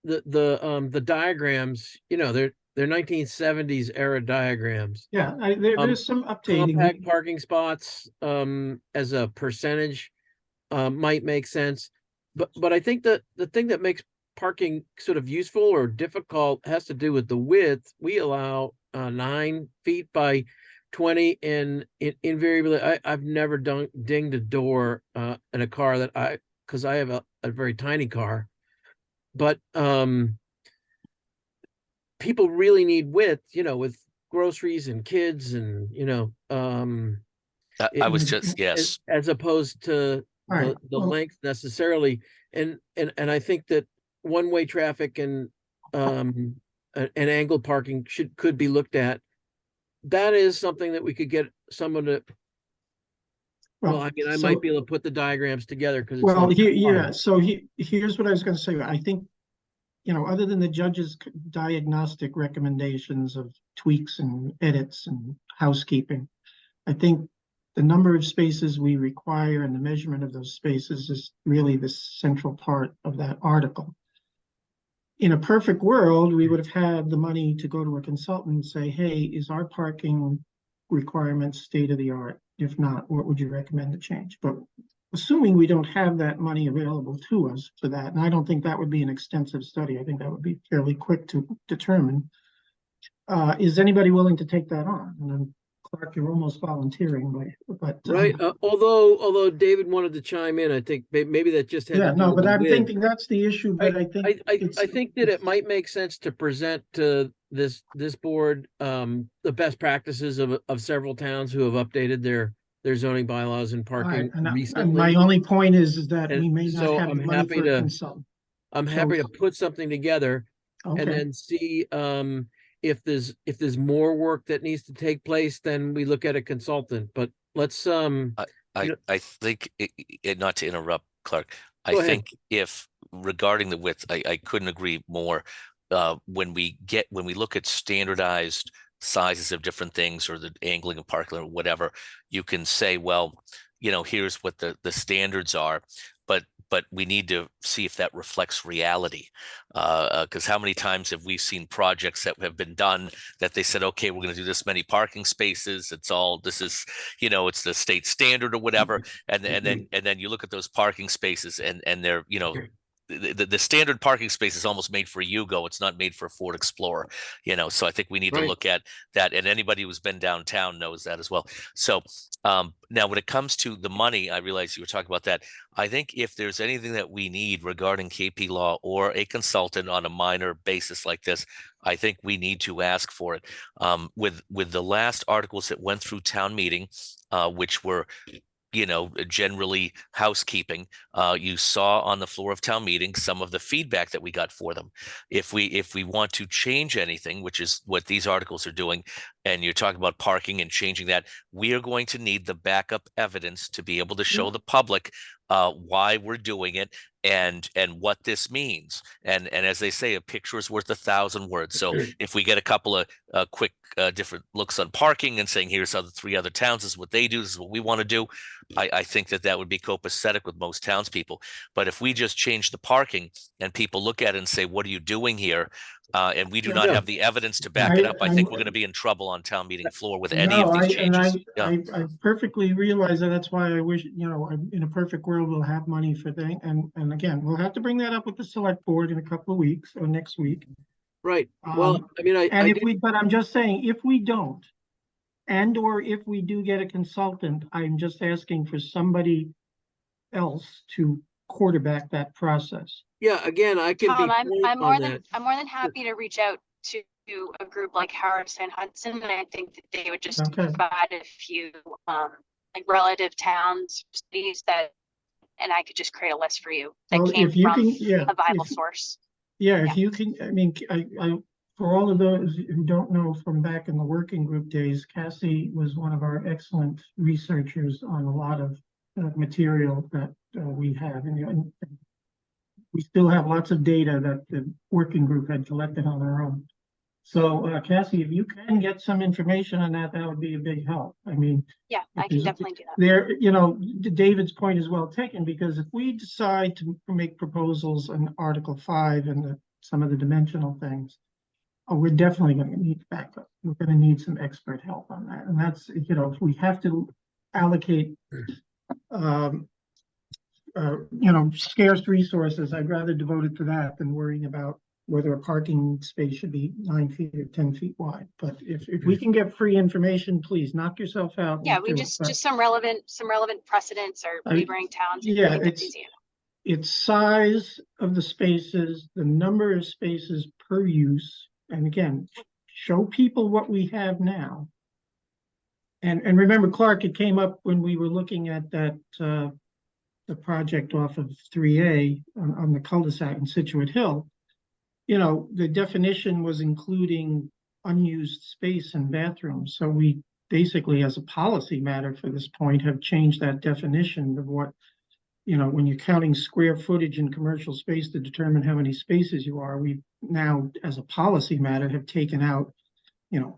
[SPEAKER 2] the diagrams, they're 1970s era diagrams.
[SPEAKER 1] Yeah, there's some updating.
[SPEAKER 2] Compact parking spots as a percentage might make sense. But I think that the thing that makes parking sort of useful or difficult has to do with the width. We allow 9 feet by 20, and invariably I've never dinged a door in a car because I have a very tiny car. But people really need width, with groceries and kids and,
[SPEAKER 4] I was just, yes.
[SPEAKER 2] as opposed to the length necessarily. And I think that one-way traffic and angled parking could be looked at. That is something that we could get someone to. Well, I mean, I might be able to put the diagrams together because
[SPEAKER 1] So here's what I was going to say. I think, other than the judge's diagnostic recommendations of tweaks and edits and housekeeping, I think the number of spaces we require and the measurement of those spaces is really the central part of that article. In a perfect world, we would have had the money to go to a consultant and say, hey, is our parking requirements state of the art? If not, what would you recommend to change? But assuming we don't have that money available to us for that, and I don't think that would be an extensive study, I think that would be fairly quick to determine. Is anybody willing to take that on? And then, Clark, you're almost volunteering, but
[SPEAKER 2] right. Although David wanted to chime in, I think maybe that just had to do with
[SPEAKER 1] but
[SPEAKER 2] the
[SPEAKER 1] I'm
[SPEAKER 2] width.
[SPEAKER 1] thinking that's the issue. But I
[SPEAKER 2] think that it might make sense to present to this board the best practices of several towns who have updated their zoning bylaws and parking recently.
[SPEAKER 1] And my only point is that we may not
[SPEAKER 2] so
[SPEAKER 1] have
[SPEAKER 2] I'm
[SPEAKER 1] the money
[SPEAKER 2] happy
[SPEAKER 1] for a
[SPEAKER 2] to-
[SPEAKER 1] consultant.
[SPEAKER 2] I'm happy to put something together and
[SPEAKER 1] Okay,
[SPEAKER 2] then see if there's more work that needs to take place, then we look at a consultant. But let's
[SPEAKER 4] I think, not to interrupt, Clark, I
[SPEAKER 2] Go ahead.
[SPEAKER 4] think if regarding the width, I couldn't agree more. When we look at standardized sizes of different things or the angling of parking or whatever, you can say, well, here's what the standards are, but we need to see if that reflects reality. Because how many times have we seen projects that have been done that they said, okay, we're going to do this many parking spaces. It's the state standard or whatever. And then you look at those parking spaces and they're, the standard parking space is almost made for a Yugo. It's not made for a Ford Explorer, so I think we need to look at that. And anybody who's been downtown knows that as well. So now when it comes to the money, I realize you were talking about that. I think if there's anything that we need regarding KP Law or a consultant on a minor basis like this, I think we need to ask for it. With the last articles that went through town meeting, which were generally housekeeping, you saw on the floor of town meeting some of the feedback that we got for them. If we want to change anything, which is what these articles are doing, and you're talking about parking and changing that, we are going to need the backup evidence to be able to show the public why we're doing it and what this means. And as they say, a picture is worth 1,000 words. So if we get a couple of quick different looks on parking and saying, here's how the 3 other towns, this is what they do, this is what we want to do, I think that would be copacetic with most townspeople. But if we just change the parking and people look at it and say, what are you doing here? And we do not have the evidence to back it up, I think we're going to be in trouble on town meeting floor with any of these changes.
[SPEAKER 1] I perfectly realize that. That's why I wish, in a perfect world, we'll have money for things. And again, we'll have to bring that up with the select board in a couple of weeks or next week.
[SPEAKER 2] Right. Well, I mean,
[SPEAKER 1] but I'm just saying, if we don't, and or if we do get a consultant, I'm just asking for somebody else to quarterback that process.
[SPEAKER 2] yeah, again, I can
[SPEAKER 7] Tom,
[SPEAKER 2] be
[SPEAKER 7] I'm
[SPEAKER 2] point
[SPEAKER 7] more
[SPEAKER 2] on
[SPEAKER 7] than
[SPEAKER 2] that.
[SPEAKER 7] I'm more than happy to reach out to a group like Harris and Hudson, and I think that they would just
[SPEAKER 1] Okay.
[SPEAKER 7] provide a few like relative towns, cities that, and I could just create a list for you that
[SPEAKER 1] Well,
[SPEAKER 7] came
[SPEAKER 1] if you
[SPEAKER 7] from
[SPEAKER 1] can, yeah,
[SPEAKER 7] a viable
[SPEAKER 1] if-
[SPEAKER 7] source.
[SPEAKER 1] Yeah, if
[SPEAKER 7] Yeah.
[SPEAKER 1] you can, I mean, I, for all of those who don't know from back in the working group days, Cassie was one of our excellent researchers on a lot of material that we have. And we still have lots of data that the working group had collected on their own. So Cassie, if you can get some information on that, that would be a big help. I mean,
[SPEAKER 7] Yeah, I can definitely do that.
[SPEAKER 1] there, David's point is well taken, because if we decide to make proposals on Article 5 and some of the dimensional things, we're definitely going to need backup. We're going to need some expert help on that. And that's, if we have to allocate, scarce resources, I'd rather devote it to that than worrying about whether a parking space should be 9 feet or 10 feet wide. But if we can get free information, please knock yourself out.
[SPEAKER 7] Yeah,
[SPEAKER 1] and
[SPEAKER 7] we
[SPEAKER 1] do it.
[SPEAKER 7] just
[SPEAKER 1] But
[SPEAKER 7] some relevant precedents or neighboring towns.
[SPEAKER 1] yeah,
[SPEAKER 7] I think that's easy.
[SPEAKER 1] it's size of the spaces, the number of spaces per use, and again, show people what we have now. And remember, Clark, it came up when we were looking at that the project off of 3A on the cul-de-sac in Situate Hill. The definition was including unused space and bathrooms. So we basically, as a policy matter for this point, have changed that definition of what, when you're counting square footage in commercial space to determine how many spaces you are, we now, as a policy matter, have taken out,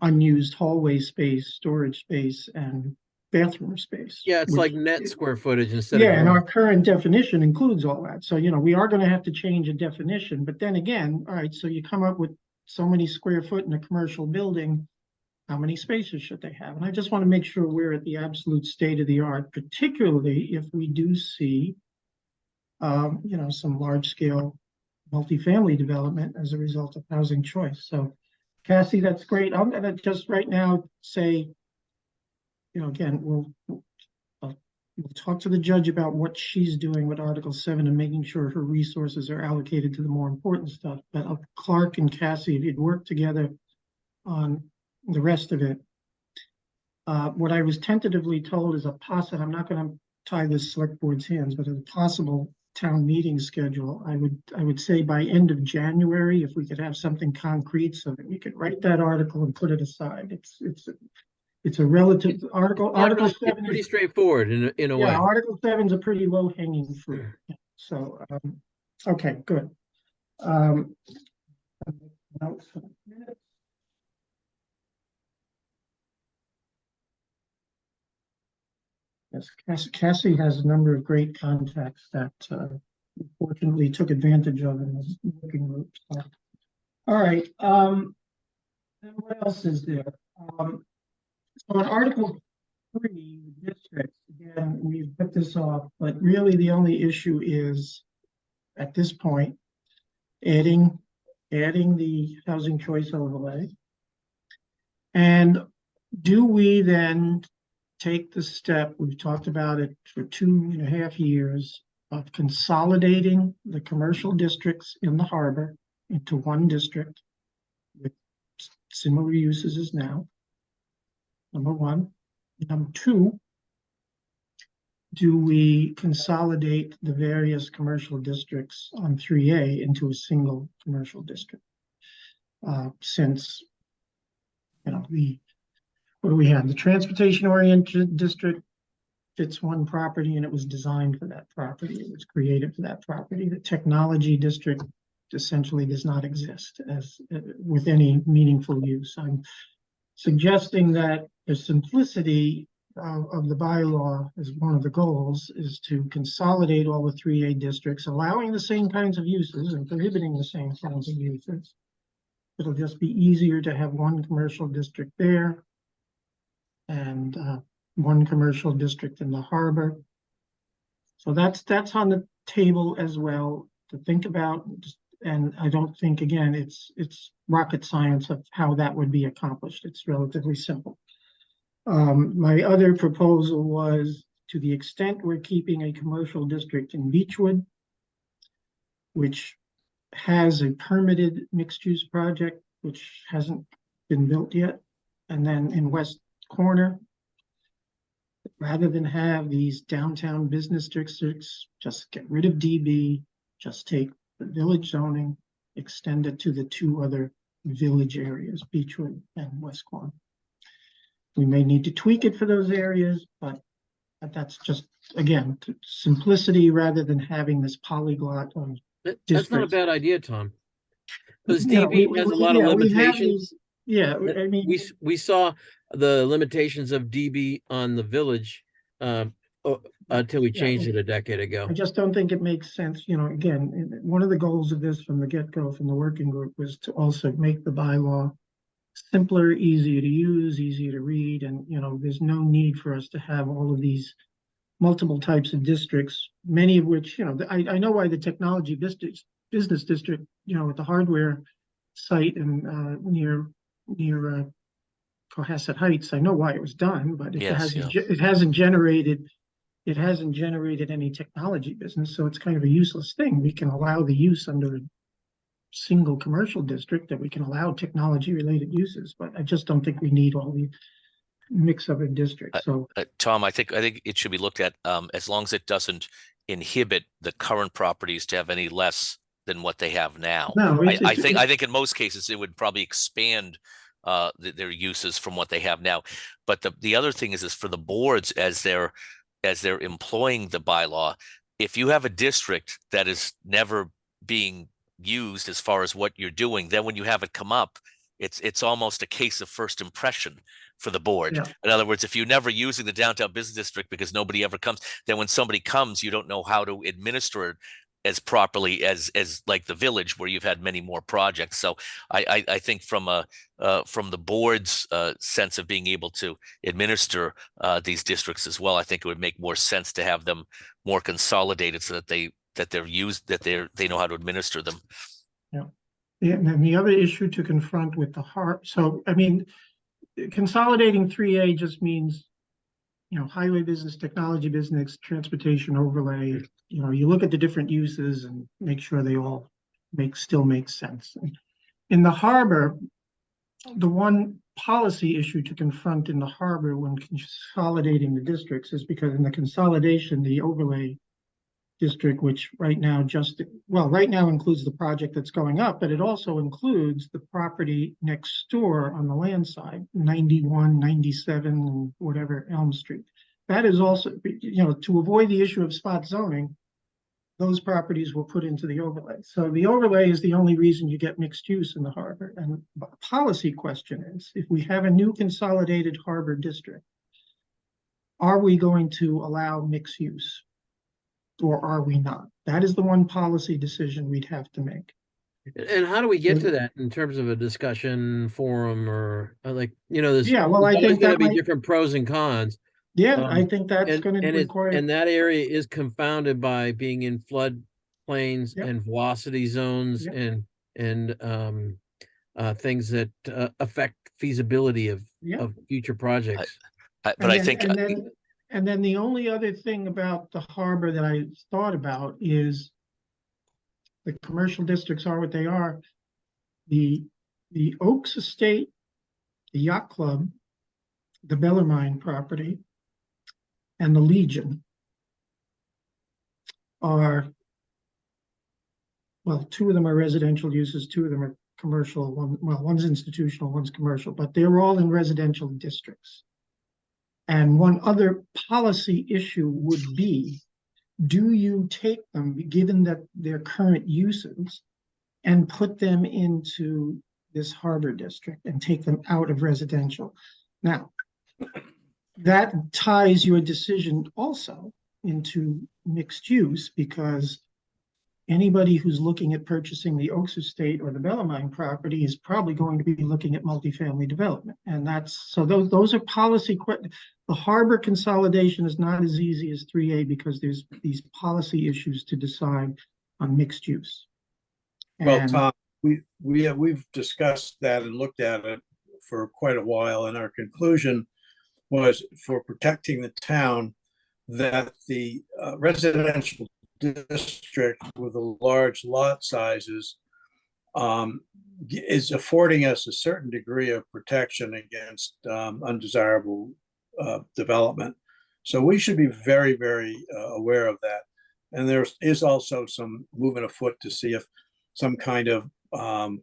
[SPEAKER 1] unused hallway space, storage space, and bathroom space.
[SPEAKER 2] Yeah, it's
[SPEAKER 1] which-
[SPEAKER 2] like net square footage instead
[SPEAKER 1] Yeah,
[SPEAKER 2] of.
[SPEAKER 1] and our current definition includes all that. So, we are going to have to change a definition. But then again, all right, so you come up with so many square foot in a commercial building, how many spaces should they have? And I just want to make sure we're at the absolute state of the art, particularly if we do see, some large scale multifamily development as a result of housing choice. So Cassie, that's great. I'm going to just right now say, again, we'll talk to the judge about what she's doing with Article 7 and making sure her resources are allocated to the more important stuff. But Clark and Cassie, if you'd work together on the rest of it. What I was tentatively told is I'm not going to tie this select board's hands, but as a possible town meeting schedule, I would say by end of January, if we could have something concrete so that we could write that article and put it aside. It's a relative article. Article 7
[SPEAKER 2] pretty
[SPEAKER 1] is
[SPEAKER 2] straightforward in a way.
[SPEAKER 1] Yeah, Article 7 is a pretty low hanging fruit. So, okay, good. Notes for the minutes. Yes, Cassie has a number of great contacts that fortunately took advantage of in this working group. So. All right. Then what else is there? So in Article 3, districts, again, we've put this off, but really the only issue is at this point, adding the housing choice overlay. And do we then take the step, we've talked about it for 2.5 years, of consolidating the commercial districts in the harbor into one district with similar uses as now? Number one. Number two, do we consolidate the various commercial districts on 3A into a single commercial district? Since, what do we have? The transportation oriented district, fits one property and it was designed for that property. It was created for that property. The technology district essentially does not exist as with any meaningful use. I'm suggesting that the simplicity of the bylaw as one of the goals is to consolidate all the 3A districts, allowing the same kinds of uses and prohibiting the same kinds of uses. It'll just be easier to have one commercial district there and one commercial district in the harbor. So that's on the table as well to think about. And I don't think, again, it's rocket science of how that would be accomplished. It's relatively simple. My other proposal was, to the extent we're keeping a commercial district in Beechwood, which has a permitted mixed-use project, which hasn't been built yet, and then in West Corner, rather than have these downtown business districts, just get rid of DB, just take the village zoning, extend it to the two other village areas, Beechwood and West Corner. We may need to tweak it for those areas, but that's just, again, simplicity rather than having this polyglot on
[SPEAKER 2] That's not a
[SPEAKER 1] districts.
[SPEAKER 2] bad idea, Tom. Because
[SPEAKER 1] Yeah,
[SPEAKER 2] DB has a lot of
[SPEAKER 1] we have
[SPEAKER 2] limitations.
[SPEAKER 1] Yeah, I mean,
[SPEAKER 2] We saw the limitations of DB on the village until we
[SPEAKER 1] Yeah,
[SPEAKER 2] changed it a decade ago.
[SPEAKER 1] I just don't think it makes sense, again, one of the goals of this from the get-go, from the working group, was to also make the bylaw simpler, easier to use, easier to read, and, there's no need for us to have all of these multiple types of districts, many of which, I know why the technology business district, with the hardware site and near Cohasset Heights, I know why it was done, but it hasn't generated any technology business, so it's kind of a useless thing. We can allow the use under a single commercial district, that we can allow technology related uses, but I just don't think we need all the mix of a district. So
[SPEAKER 4] Tom, I think it should be looked at as long as it doesn't inhibit the current properties to have any less than what they have now.
[SPEAKER 1] no,
[SPEAKER 4] I think in most cases it would probably expand their uses from what they have now. But the other thing is for the boards, as they're employing the bylaw, if you have a district that is never being used as far as what you're doing, then when you have it come up, it's almost a case of first impression for the board.
[SPEAKER 1] Yeah.
[SPEAKER 4] In other words, if you're never using the downtown business district because nobody ever comes, then when somebody comes, you don't know how to administer it as properly as like the village, where you've had many more projects. So I think from the board's sense of being able to administer these districts as well, I think it would make more sense to have them more consolidated so that they know how to administer them.
[SPEAKER 1] Yeah, and then the other issue to confront with the so I mean, consolidating 3A just means, highway business, technology business, transportation overlay. You look at the different uses and make sure they all still make sense. In the harbor, the one policy issue to confront in the harbor when consolidating the districts is because in the consolidation, the overlay district, which right now includes the project that's going up, but it also includes the property next door on the land side, 91, 97, and whatever Elm Street. That is also, to avoid the issue of spot zoning, those properties were put into the overlay. So the overlay is the only reason you get mixed use in the harbor. And the policy question is, if we have a new consolidated harbor district, are we going to allow mixed use? Or are we not? That is the one policy decision we'd have to make.
[SPEAKER 2] And how do we get to that in terms of a discussion forum or there's
[SPEAKER 1] I think
[SPEAKER 2] going to
[SPEAKER 1] that
[SPEAKER 2] be different pros and cons.
[SPEAKER 1] I think that's going to require.
[SPEAKER 2] And that area is confounded by being in flood plains and velocity zones and things that affect feasibility of future projects.
[SPEAKER 1] And then the only other thing about the harbor that I thought about is the commercial districts are what they are. The Oaks Estate, the Yacht Club, the Bellarmine property, and the Legion are, two of them are residential uses, two of them are commercial. One's institutional, one's commercial, but they're all in residential districts. And one other policy issue would be, do you take them, given that their current uses, and put them into this harbor district and take them out of residential? Now, that ties your decision also into mixed use, because anybody who's looking at purchasing the Oaks Estate or the Bellarmine property is probably going to be looking at multifamily development. And that's, so those are policy questions. The harbor consolidation is not as easy as 3A because there's these policy issues to decide on mixed use.
[SPEAKER 3] Well,
[SPEAKER 1] And
[SPEAKER 3] Tom, we've discussed that and looked at it for quite a while, and our conclusion was, for protecting the town, that the residential district with the large lot sizes is affording us a certain degree of protection against undesirable development. So we should be very, very aware of that. And there is also some movement afoot to see if some kind of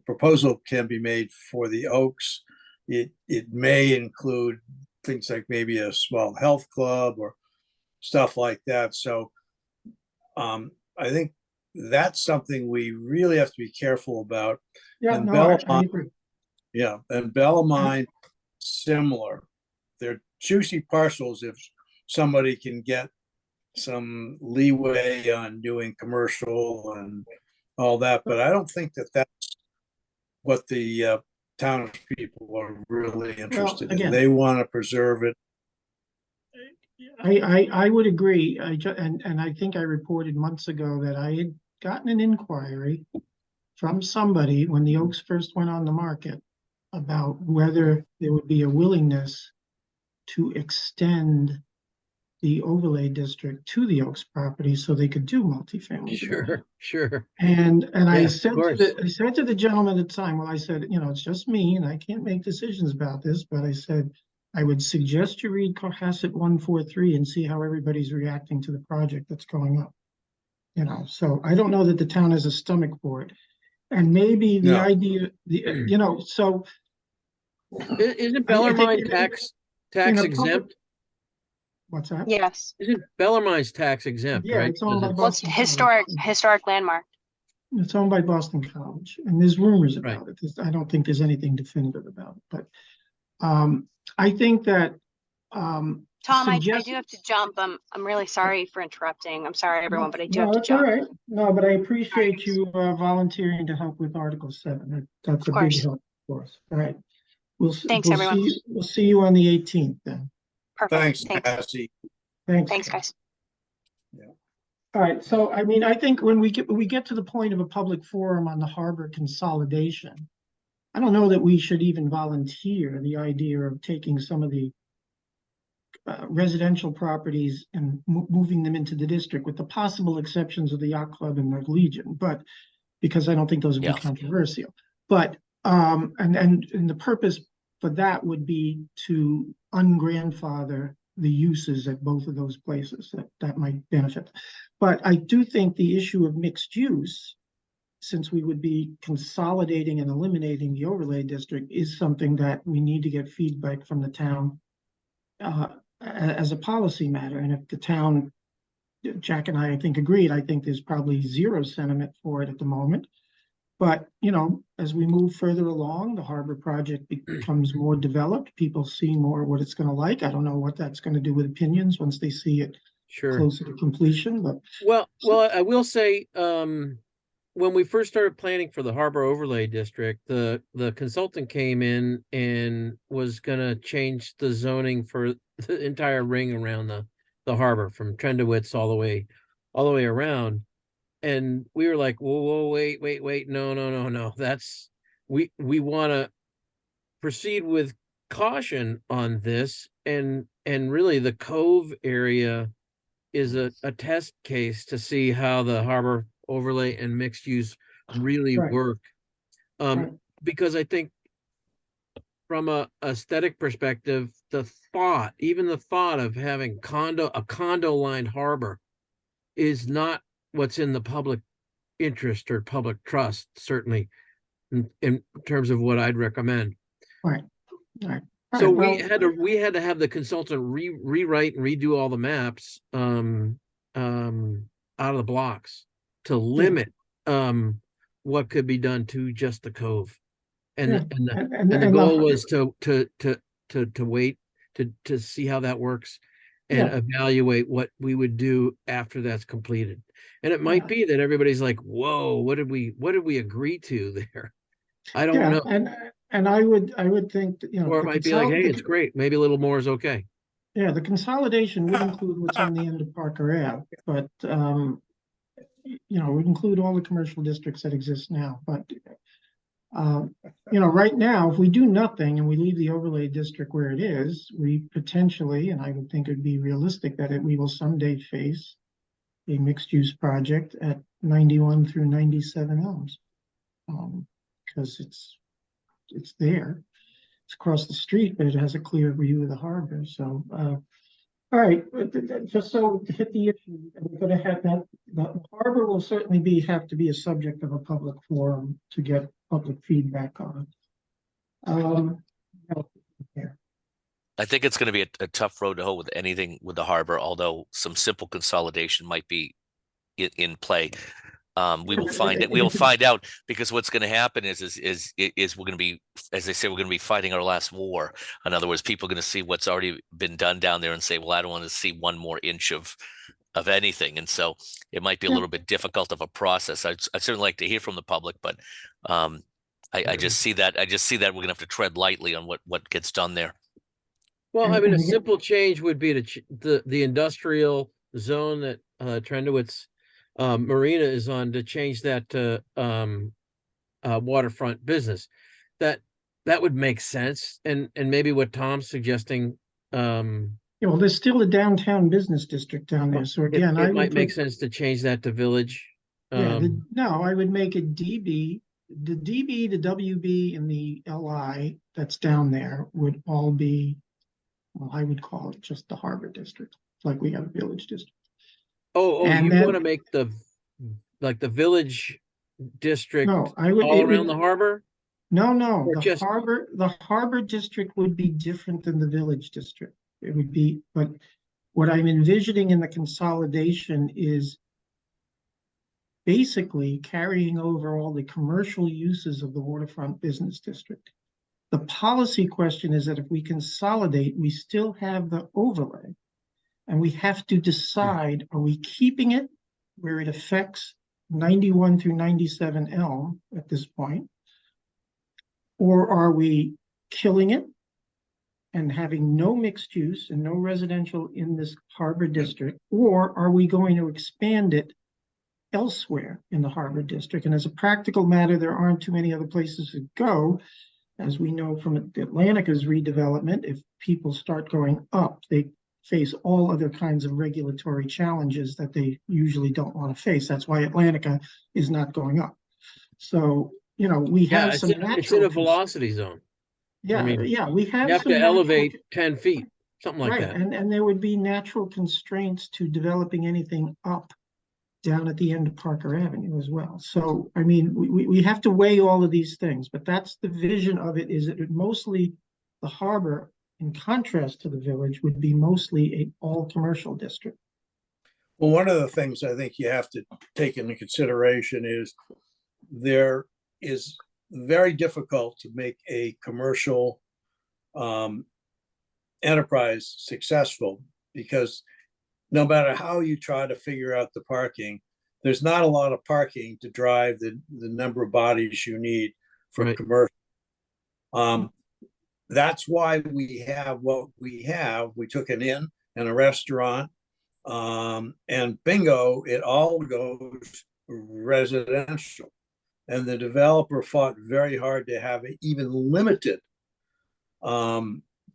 [SPEAKER 3] proposal can be made for the Oaks. It may include things like maybe a small health club or stuff like that. So I think that's something we really have to be careful about.
[SPEAKER 1] yeah,
[SPEAKER 3] And
[SPEAKER 1] no, I agree.
[SPEAKER 3] yeah, and Bellarmine, similar. They're juicy parcels if somebody can get some leeway on doing commercial and all that, but I don't think that that's what the townspeople are really interested in.
[SPEAKER 1] again,
[SPEAKER 3] They want to preserve it.
[SPEAKER 1] I would agree. And I think I reported months ago that I had gotten an inquiry from somebody when the Oaks first went on the market about whether there would be a willingness to extend the overlay district to the Oaks property so they could do multifamily development.
[SPEAKER 2] Sure.
[SPEAKER 1] And
[SPEAKER 2] Yeah,
[SPEAKER 1] I
[SPEAKER 2] of
[SPEAKER 1] said
[SPEAKER 2] course.
[SPEAKER 1] I said to the gentleman at the time, well, I said, you know, it's just me and I can't make decisions about this, but I said, I would suggest you read Cohasset 143 and see how everybody's reacting to the project that's going up. You know, so I don't know that the town has a stomach for it. And maybe the
[SPEAKER 3] No.
[SPEAKER 1] idea, you know, so
[SPEAKER 2] Isn't
[SPEAKER 1] I think
[SPEAKER 2] Bellarmine
[SPEAKER 1] in
[SPEAKER 2] tax
[SPEAKER 1] a public-
[SPEAKER 2] exempt?
[SPEAKER 1] what's that?
[SPEAKER 7] Yes.
[SPEAKER 2] Isn't Bellarmine's tax exempt,
[SPEAKER 1] Yeah,
[SPEAKER 2] right?
[SPEAKER 1] it's owned by
[SPEAKER 7] Well, it's
[SPEAKER 1] Boston
[SPEAKER 7] historic landmark.
[SPEAKER 1] It's owned by Boston College, and there's rumors
[SPEAKER 2] Right.
[SPEAKER 1] about it. I don't think there's anything definitive about it, but I think that
[SPEAKER 7] Tom, I
[SPEAKER 1] suggest-
[SPEAKER 7] do have to jump. I'm really sorry for interrupting. I'm sorry, everyone, but I do
[SPEAKER 1] No,
[SPEAKER 7] have to
[SPEAKER 1] that's all
[SPEAKER 7] jump.
[SPEAKER 1] right. No, but I appreciate you volunteering to help with Article 7. That's a big
[SPEAKER 7] course.
[SPEAKER 1] help for us. All right.
[SPEAKER 7] Thanks, everyone.
[SPEAKER 1] We'll see you on the 18th then.
[SPEAKER 7] Perfect.
[SPEAKER 3] Thanks,
[SPEAKER 7] Thanks.
[SPEAKER 3] Cassie.
[SPEAKER 7] Thanks, guys.
[SPEAKER 1] All right, so I mean, I think when we get to the point of a public forum on the harbor consolidation, I don't know that we should even volunteer the idea of taking some of the residential properties and moving them into the district, with the possible exceptions of the yacht club and the Legion, but because I don't think those would
[SPEAKER 4] Yeah.
[SPEAKER 1] be controversial. But and the purpose for that would be to ungrandfather the uses at both of those places that might benefit. But I do think the issue of mixed use, since we would be consolidating and eliminating the overlay district, is something that we need to get feedback from the town as a policy matter. And if the town, Jack and I think agreed, I think there's probably zero sentiment for it at the moment. But, you know, as we move further along, the harbor project becomes more developed. People see more what it's going to like. I don't know what that's going to do with opinions once they see it
[SPEAKER 2] Sure.
[SPEAKER 1] closer to completion, but
[SPEAKER 2] Well, I will say, when we first started planning for the Harbor Overlay District, the consultant came in and was gonna change the zoning for the entire ring around the harbor, from Trendowitz all the way around. And we were like, whoa, wait, no. That's, we want to proceed with caution on this. And really the Cove area is a test case to see how the harbor overlay and mixed use really
[SPEAKER 1] Right.
[SPEAKER 2] work.
[SPEAKER 1] Right.
[SPEAKER 2] Because I think from a aesthetic perspective, even the thought of having a condo lined harbor is not what's in the public interest or public trust, certainly in terms of what I'd recommend.
[SPEAKER 1] right. All
[SPEAKER 2] So
[SPEAKER 1] Right, well,
[SPEAKER 2] we had to have the consultant rewrite and redo all the maps, out of the blocks to limit, what could be done to just the cove. And,
[SPEAKER 1] Yeah,
[SPEAKER 2] and the,
[SPEAKER 1] and
[SPEAKER 2] and the
[SPEAKER 1] and
[SPEAKER 2] goal
[SPEAKER 1] the,
[SPEAKER 2] was to wait, to see how that works and
[SPEAKER 1] Yeah.
[SPEAKER 2] evaluate what we would do after that's completed. And it might
[SPEAKER 1] Yeah.
[SPEAKER 2] be that everybody's like, whoa, what did we agree to there? I don't
[SPEAKER 1] yeah,
[SPEAKER 2] know.
[SPEAKER 1] and I would think that,
[SPEAKER 2] Or it might be like, hey, it's great. Maybe a little more is okay.
[SPEAKER 1] Yeah, the consolidation would include what's on the end of Parker Ave, but, would include all the commercial districts that exist now, but, right now, if we do nothing and we leave the overlay district where it is, we potentially, and I would think it'd be realistic that we will someday face a mixed-use project at 91 through 97 Elms. Because it's there. It's across the street, but it has a clear view of the harbor. So, all right, just so to hit the issue, we're going to have that. The harbor will certainly have to be a subject of a public forum to get public feedback on. Here.
[SPEAKER 4] I think it's going to be a tough road to hoe with anything with the harbor, although some simple consolidation might be in play. We will find it. We'll find out, because what's going to happen is we're going to be, as they say, we're going to be fighting our last war. In other words, people are going to see what's already been done down there and say, well, I don't want to see one more inch of anything. And so it might be a little bit difficult of a process. I'd certainly like to hear from the public, but I just see that we're going to have to tread lightly on what gets done there.
[SPEAKER 2] Well, I mean, a
[SPEAKER 1] And again-
[SPEAKER 2] simple change would be the industrial zone that Trendowitz Marina is on, to change that to waterfront business. That would make sense, and maybe what Tom's suggesting,
[SPEAKER 1] Well, there's still a downtown business district down there. So again,
[SPEAKER 2] it might make sense to change that to village.
[SPEAKER 1] Yeah, no, I would make it DB, the DB, the WB, and the LI that's down there would all be, well, I would call it just the harbor district, like we have a village district. And
[SPEAKER 2] You
[SPEAKER 1] then-
[SPEAKER 2] want to make the village district
[SPEAKER 1] No,
[SPEAKER 2] all around the harbor?
[SPEAKER 1] No,
[SPEAKER 2] Or
[SPEAKER 1] the
[SPEAKER 2] just-
[SPEAKER 1] harbor district would be different than the village district. It would be, but what I'm envisioning in the consolidation is basically carrying over all the commercial uses of the waterfront business district. The policy question is that if we consolidate, we still have the overlay. And we have to decide, are we keeping it where it affects 91 through 97 Elm at this point? Or are we killing it and having no mixed use and no residential in this harbor district? Or are we going to expand it elsewhere in the harbor district? And as a practical matter, there aren't too many other places to go. As we know from Atlantica's redevelopment, if people start going up, they face all other kinds of regulatory challenges that they usually don't want to face. That's why Atlantica is not going up. So, we have some natural.
[SPEAKER 2] It's in a velocity zone.
[SPEAKER 1] Yeah,
[SPEAKER 2] I mean,
[SPEAKER 1] yeah, we have.
[SPEAKER 2] You have
[SPEAKER 1] some
[SPEAKER 2] to
[SPEAKER 1] natural-
[SPEAKER 2] elevate 10 feet, something like
[SPEAKER 1] Right,
[SPEAKER 2] that.
[SPEAKER 1] and there would be natural constraints to developing anything up down at the end of Parker Avenue as well. So, I mean, we have to weigh all of these things, but that's the vision of it, is that it mostly the harbor, in contrast to the village, would be mostly a all commercial district.
[SPEAKER 3] Well, one of the things I think you have to take into consideration is there is very difficult to make a commercial enterprise successful, because no matter how you try to figure out the parking, there's not a lot of parking to drive the number of bodies you need for
[SPEAKER 2] Right.
[SPEAKER 3] commercial. That's why we have what we have. We took an inn and a restaurant, and bingo, it all goes residential. And the developer fought very hard to have it even limited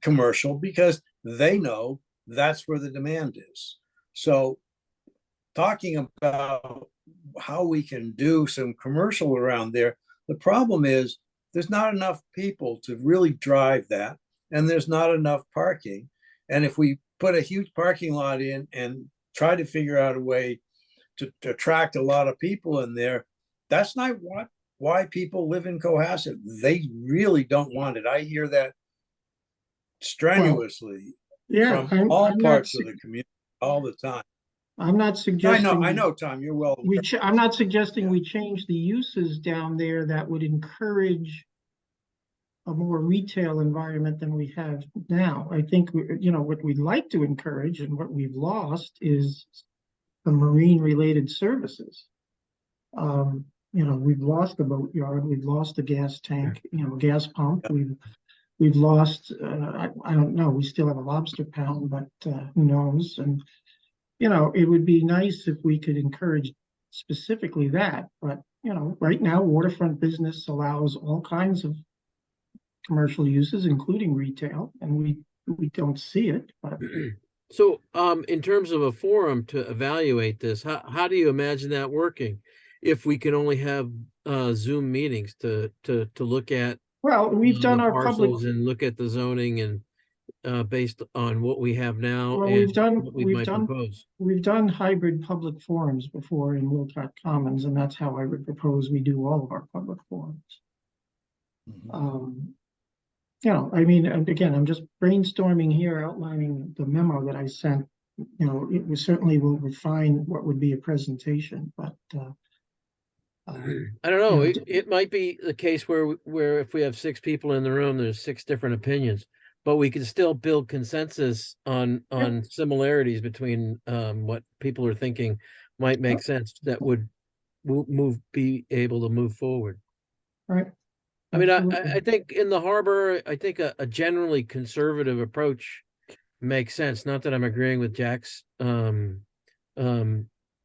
[SPEAKER 3] commercial, because they know that's where the demand is. So talking about how we can do some commercial around there, the problem is there's not enough people to really drive that, and there's not enough parking. And if we put a huge parking lot in and try to figure out a way to attract a lot of people in there, that's not why people live in Cohasset. They really don't want it. I hear that strenuously
[SPEAKER 1] Yeah,
[SPEAKER 3] from all
[SPEAKER 1] I'm not,
[SPEAKER 3] parts of the community all the time.
[SPEAKER 1] I'm not suggesting.
[SPEAKER 3] I know, Tom, you're well.
[SPEAKER 1] We, I'm not suggesting
[SPEAKER 3] Yeah.
[SPEAKER 1] we change the uses down there that would encourage a more retail environment than we have now. I think, you know, what we'd like to encourage and what we've lost is the marine-related services. You know, we've lost the boatyard, we've lost the gas tank, you know, gas pump, we've lost, I don't know, we still have a lobster pound, but who knows? And, you know, it would be nice if we could encourage specifically that, but, you know, right now, waterfront business allows all kinds of commercial uses, including retail, and we don't see it, but
[SPEAKER 2] So, in terms of a forum to evaluate this, how do you imagine that working? If we can only have Zoom meetings to look at
[SPEAKER 1] well, we've done
[SPEAKER 2] the
[SPEAKER 1] our public,
[SPEAKER 2] parcels and look at the zoning and based on what we have now
[SPEAKER 1] well,
[SPEAKER 2] and what we might propose.
[SPEAKER 1] we've done hybrid public forums before in Wilcott Commons, and that's how I would propose we do all of our public forums. You know, I mean, and again, I'm just brainstorming here, outlining the memo that I sent. You know, it was certainly will refine what would be a presentation, but
[SPEAKER 2] I don't know,
[SPEAKER 1] yeah.
[SPEAKER 2] it might be the case where if we have 6 people in the room, there's 6 different opinions, but we can still build consensus on similarities between what people are thinking might make sense that would be able to move forward.
[SPEAKER 1] Right.
[SPEAKER 2] I mean,
[SPEAKER 1] Absolutely.
[SPEAKER 2] I think in the harbor, I think a generally conservative approach makes sense. Not that I'm agreeing with Jack's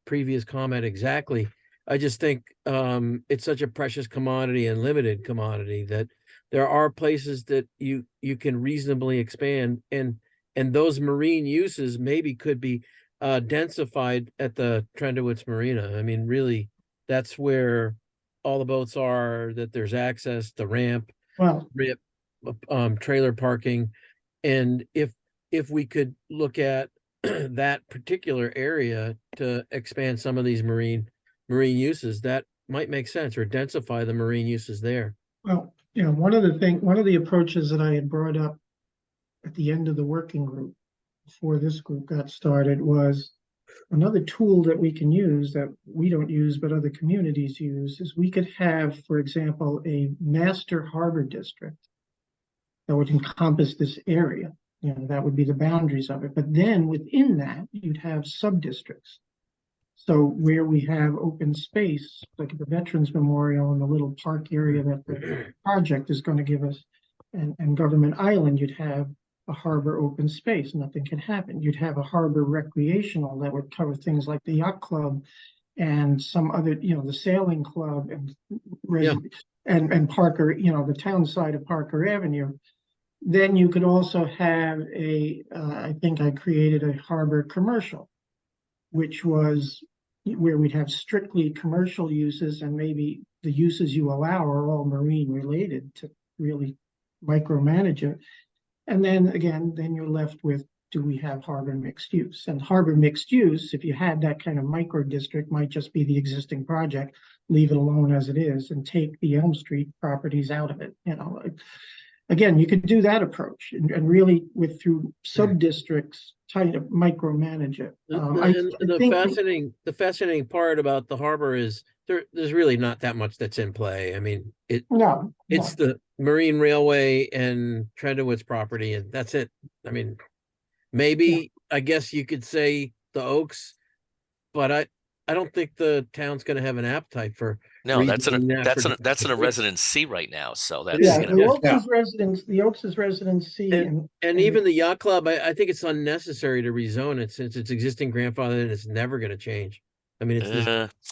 [SPEAKER 2] previous comment exactly. I just think it's such a precious commodity and limited commodity that there are places that you can reasonably expand, and those marine uses maybe could be densified at the Trendowitz Marina. I mean, really, that's where all the boats are, that there's access, the ramp,
[SPEAKER 1] Well,
[SPEAKER 2] trailer parking. And if we could look at that particular area to expand some of these marine uses, that might make sense, or densify the marine uses there.
[SPEAKER 1] well, you know, one of the approaches that I had brought up at the end of the working group before this group got started was another tool that we can use that we don't use but other communities use is we could have, for example, a master harbor district that would encompass this area. You know, that would be the boundaries of it. But then within that, you'd have sub-districts. So where we have open space, like at the Veterans Memorial and the little park area that the project is going to give us, and Government Island, you'd have a harbor open space, nothing can happen. You'd have a harbor recreational that would cover things like the yacht club and some other, you know, the sailing club and and Parker, you know, the town side of Parker Avenue. Then you could also have I think I created a harbor commercial, which was where we'd have strictly commercial uses, and maybe the uses you allow are all marine related to really micromanage it. And then again, then you're left with, do we have harbor mixed use? And harbor mixed use, if you had that kind of micro district, might just be the existing project, leave it alone as it is, and take the Elm Street properties out of it. You know, again, you could do that approach and really through sub-districts, trying to micromanage it.
[SPEAKER 2] The fascinating part about the harbor is there's really not that much that's in play. I mean, it's the Marine Railway and Trendowitz property, and that's it. I mean, maybe I guess you could say the Oaks, but I don't think the town's going to have an appetite for.
[SPEAKER 4] No, that's in a residence C right now. So that's
[SPEAKER 1] the Oaks' residence C,
[SPEAKER 2] and even the yacht club. I think it's unnecessary to rezone it since it's existing grandfather and it's never going to change. I mean, it's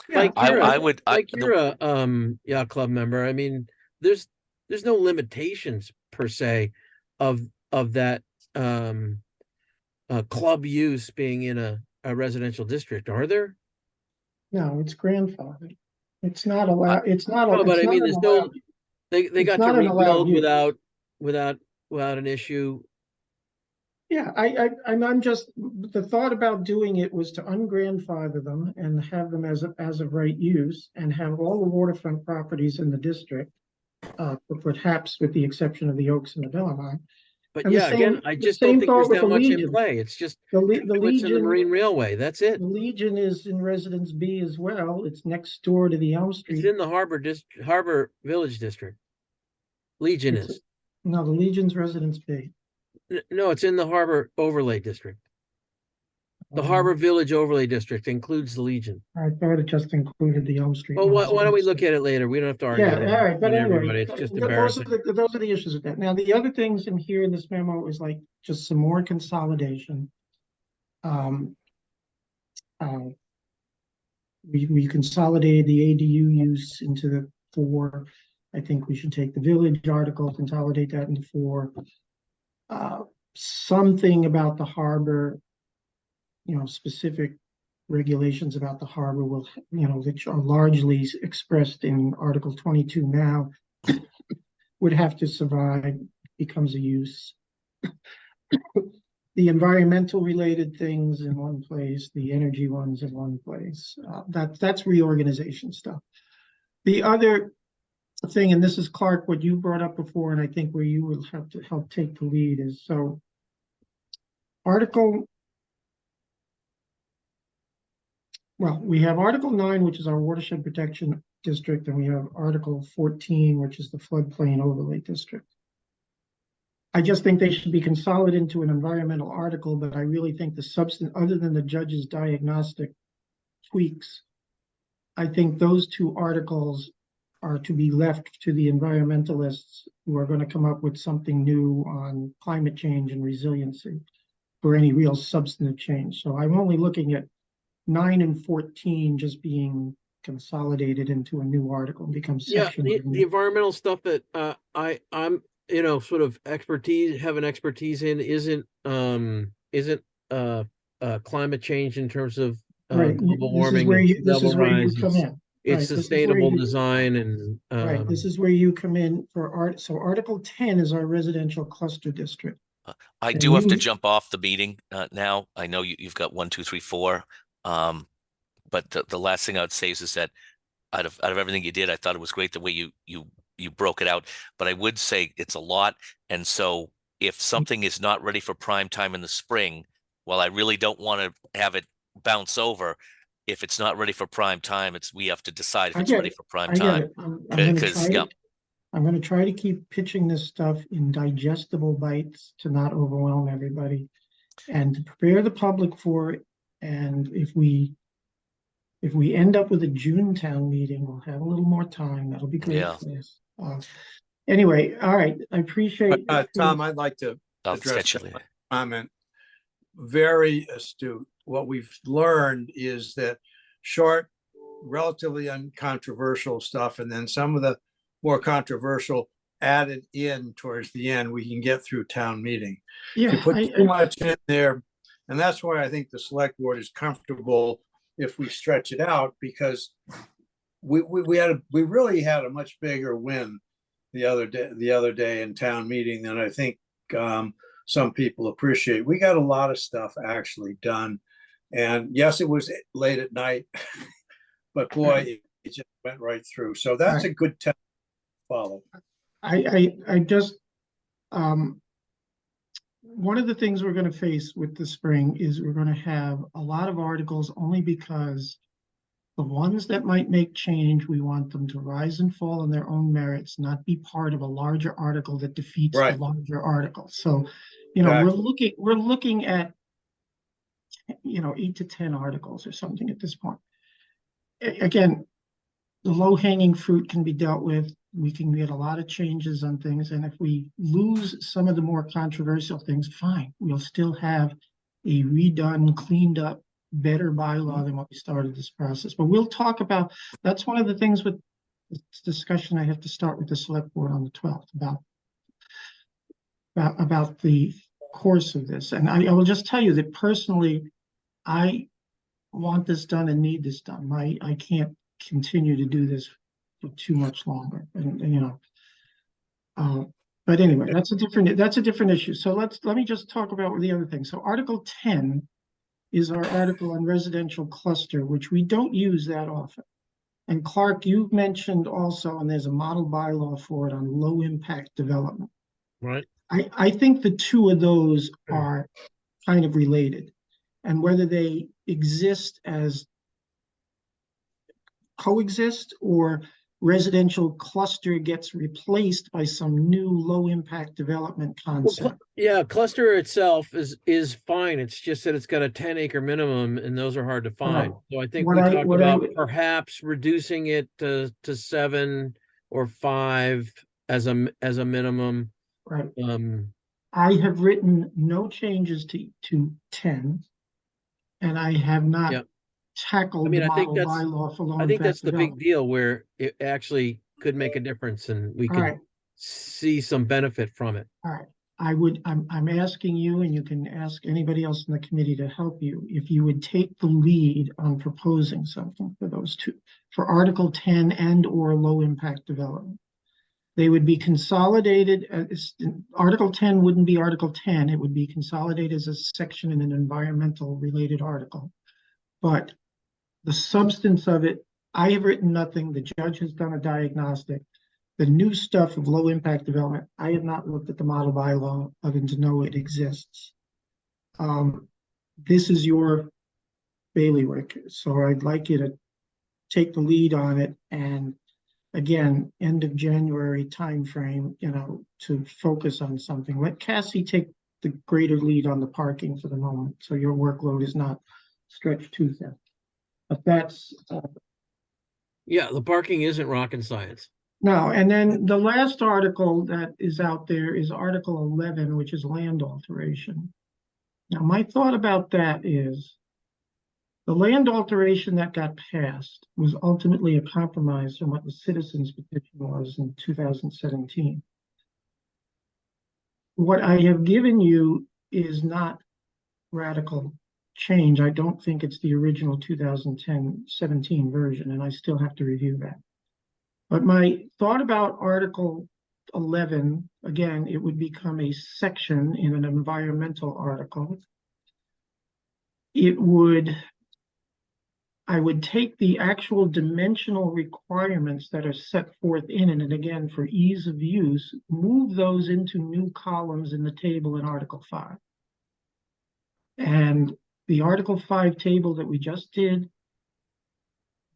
[SPEAKER 2] you're a yacht club member. I mean, there's no limitations per se of that club use being in a residential district, are there?
[SPEAKER 1] No, it's grandfathered. It's not allowed. It's not.
[SPEAKER 2] No, but I mean, there's no. They got to rebuild without an issue.
[SPEAKER 1] Yeah, I'm just, the thought about doing it was to ungrandfather them and have them as of right use, and have all the waterfront properties in the district, perhaps with the exception of the Oaks and the Bellarmine,
[SPEAKER 2] But
[SPEAKER 1] And the
[SPEAKER 2] yeah, again,
[SPEAKER 1] same-
[SPEAKER 2] I
[SPEAKER 1] the
[SPEAKER 2] just don't
[SPEAKER 1] same
[SPEAKER 2] think there's
[SPEAKER 1] thought with
[SPEAKER 2] that
[SPEAKER 1] the
[SPEAKER 2] much in
[SPEAKER 1] Legion.
[SPEAKER 2] play. It's just
[SPEAKER 1] The
[SPEAKER 2] what's in the Marine Railway. That's it.
[SPEAKER 1] the Legion is in Residence B as well. It's next door to the Elm
[SPEAKER 2] It's
[SPEAKER 1] Street.
[SPEAKER 2] in the Harbor Village District. Legion
[SPEAKER 1] It's-
[SPEAKER 2] is.
[SPEAKER 1] No, the Legion's Residence B.
[SPEAKER 2] No, it's in the Harbor Overlay District. The Harbor Village Overlay District includes the Legion.
[SPEAKER 1] I thought it just included the Elm Street.
[SPEAKER 2] Well,
[SPEAKER 1] ones.
[SPEAKER 2] why don't we look at it later? We don't have to argue.
[SPEAKER 1] Yeah,
[SPEAKER 2] about
[SPEAKER 1] all
[SPEAKER 2] it
[SPEAKER 1] right, but
[SPEAKER 2] with
[SPEAKER 1] anyway,
[SPEAKER 2] everybody. It's just
[SPEAKER 1] those
[SPEAKER 2] embarrassing.
[SPEAKER 1] are the issues with that. Now, the other things in here in this memo is like just some more consolidation. We consolidated the ADU use into the 4. I think we should take the village article, consolidate that into 4. Something about the harbor, specific regulations about the harbor will, which are largely expressed in Article 22 now, would have to survive, becomes a use. The environmental related things in one place, the energy ones in one place. That's reorganization stuff. The other thing, and this is Clark, what you brought up before, and I think where you will have to help take the lead is, so we have Article 9, which is our watershed protection district, and we have Article 14, which is the floodplain overlay district. I just think they should be consolidated into an environmental article, but I really think the substance, other than the judge's diagnostic tweaks, I think those 2 articles are to be left to the environmentalists who are going to come up with something new on climate change and resiliency for any real substantive change. So I'm only looking at 9 and 14 just being consolidated into a new article and become section.
[SPEAKER 2] The environmental stuff that I'm sort of have an expertise in isn't climate change in terms of
[SPEAKER 1] Right.
[SPEAKER 2] global
[SPEAKER 1] This is
[SPEAKER 2] warming.
[SPEAKER 1] where
[SPEAKER 2] and
[SPEAKER 1] you, this
[SPEAKER 2] sea
[SPEAKER 1] is
[SPEAKER 2] level
[SPEAKER 1] where you
[SPEAKER 2] rise.
[SPEAKER 1] come in.
[SPEAKER 2] It's
[SPEAKER 1] Right, this is where
[SPEAKER 2] sustainable
[SPEAKER 1] you-
[SPEAKER 2] design and
[SPEAKER 1] Right, this is where you come in for so Article 10 is our residential cluster district.
[SPEAKER 4] I
[SPEAKER 1] And
[SPEAKER 4] do have to
[SPEAKER 1] you-
[SPEAKER 4] jump off the meeting now. I know you've got 1, 2, 3, 4. But the last thing I would say is that out of everything you did, I thought it was great the way you broke it out. But I would say it's a lot. And so if something is not ready for prime time in the spring, well, I really don't want to have it bounce over. If it's not ready for prime time, we have to decide if
[SPEAKER 1] I
[SPEAKER 4] it's
[SPEAKER 1] get
[SPEAKER 4] ready
[SPEAKER 1] it.
[SPEAKER 4] for prime
[SPEAKER 1] I get
[SPEAKER 4] time.
[SPEAKER 1] it. I'm gonna
[SPEAKER 4] Because
[SPEAKER 1] try I'm gonna try to keep pitching this stuff in digestible bites to not overwhelm everybody and to prepare the public for it. And if we end up with a June town meeting, we'll have a little more time. That'll be great
[SPEAKER 4] Yeah.
[SPEAKER 1] for us. Anyway, all right, I appreciate.
[SPEAKER 3] Tom, I'd like to
[SPEAKER 4] I'll
[SPEAKER 3] address
[SPEAKER 4] sketch it
[SPEAKER 3] that
[SPEAKER 4] later.
[SPEAKER 3] comment. Very astute. What we've learned is that short, relatively uncontroversial stuff, and then some of the more controversial added in towards the end, we can get through town meeting. If you
[SPEAKER 1] Yeah,
[SPEAKER 3] put too much in there, and that's why I think the select board is comfortable if we stretch it out, because we really had a much bigger win the other day in town meeting than I think some people appreciate. We got a lot of stuff actually done, and yes, it was late at night, but boy, it just went right through. So that's a good test to follow.
[SPEAKER 1] I just one of the things we're going to face with the spring is we're going to have a lot of articles only because the ones that might make change, we want them to rise and fall on their own merits, not be part of a larger article that defeats the larger article. So, we're looking at 8 to 10 articles or something at this point. Again, the low-hanging fruit can be dealt with. We can get a lot of changes on things, and if we lose some of the more controversial things, fine. We'll still have a redone, cleaned up, better bylaw than what we started this process. But we'll talk about, that's one of the things with this discussion I have to start with the select board on the 12th about the course of this. And I will just tell you that personally, I want this done and need this done. I can't continue to do this for too much longer. But anyway, that's a different issue. So let me just talk about the other thing. So Article 10 is our article on residential cluster, which we don't use that often. And Clark, you mentioned also, and there's a model bylaw for it on low impact development.
[SPEAKER 2] Right.
[SPEAKER 1] I think the two of those are kind of related. And whether they exist as coexist or residential cluster gets replaced by some new low impact development
[SPEAKER 2] Well,
[SPEAKER 1] concept.
[SPEAKER 2] yeah, cluster itself is fine. It's just that it's got a 10-acre minimum and those are hard to find.
[SPEAKER 1] Oh,
[SPEAKER 2] So I think
[SPEAKER 1] what
[SPEAKER 2] we
[SPEAKER 1] I-
[SPEAKER 2] talked
[SPEAKER 1] what I
[SPEAKER 2] about
[SPEAKER 1] would-
[SPEAKER 2] perhaps reducing it to 7 or 5 as a minimum.
[SPEAKER 1] Right.
[SPEAKER 2] Um,
[SPEAKER 1] I have written no changes to 10. And I have not
[SPEAKER 2] Yeah.
[SPEAKER 1] tackled
[SPEAKER 2] I mean,
[SPEAKER 1] the
[SPEAKER 2] I think
[SPEAKER 1] model
[SPEAKER 2] that's-
[SPEAKER 1] bylaw for low
[SPEAKER 2] I think
[SPEAKER 1] impact
[SPEAKER 2] that's the big
[SPEAKER 1] development.
[SPEAKER 2] deal where it actually could make a difference and we
[SPEAKER 1] All
[SPEAKER 2] could
[SPEAKER 1] right,
[SPEAKER 2] see some benefit from it.
[SPEAKER 1] all right. I'm asking you, and you can ask anybody else in the committee to help you, if you would take the lead on proposing something for those two, for Article 10 and or low impact development. They would be consolidated, Article 10 wouldn't be Article 10, it would be consolidated as a section in an environmental related article. But the substance of it, I have written nothing, the judge has done a diagnostic. The new stuff of low impact development, I have not looked at the model bylaw other than to know it exists. This is your bailiwick, so I'd like you to take the lead on it, and again, end of January timeframe, to focus on something. Let Cassie take the greater lead on the parking for the moment, so your workload is not stretched too thin. But that's
[SPEAKER 2] Yeah, the parking isn't rocket science.
[SPEAKER 1] no, and then the last article that is out there is Article 11, which is land alteration. Now, my thought about that is the land alteration that got passed was ultimately a compromise from what the citizens petition was in 2017. What I have given you is not radical change. I don't think it's the original 2017 version, and I still have to review that. But my thought about Article 11, again, it would become a section in an environmental article. I would take the actual dimensional requirements that are set forth in it, and again, for ease of use, move those into new columns in the table in Article 5. And the Article 5 table that we just did,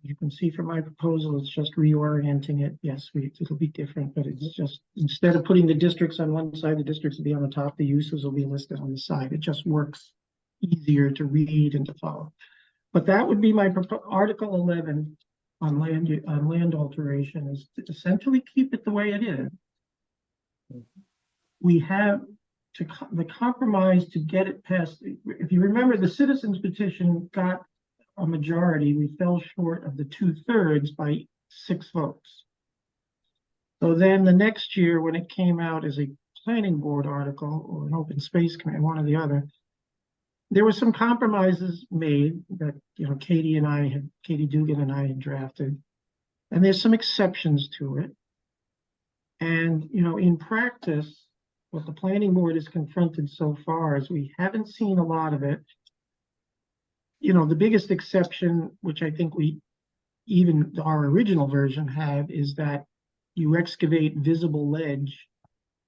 [SPEAKER 1] you can see from my proposal, it's just reorienting it. Yes, it'll be different, but it's just, instead of putting the districts on one side, the districts will be on the top, the uses will be listed on the side. It just works easier to read and to follow. But that would be my Article 11 on land alteration, is to essentially keep it the way it is. We have the compromise to get it passed. If you remember, the citizens petition got a majority. We fell short of the 2/3 by 6 votes. So then the next year, when it came out as a planning board article or an open space committee, one or the other, there were some compromises made that Katie Dugan and I had drafted, and there's some exceptions to it. And in practice, what the planning board has confronted so far is we haven't seen a lot of it. The biggest exception, which I think our original version had, is that you excavate visible ledge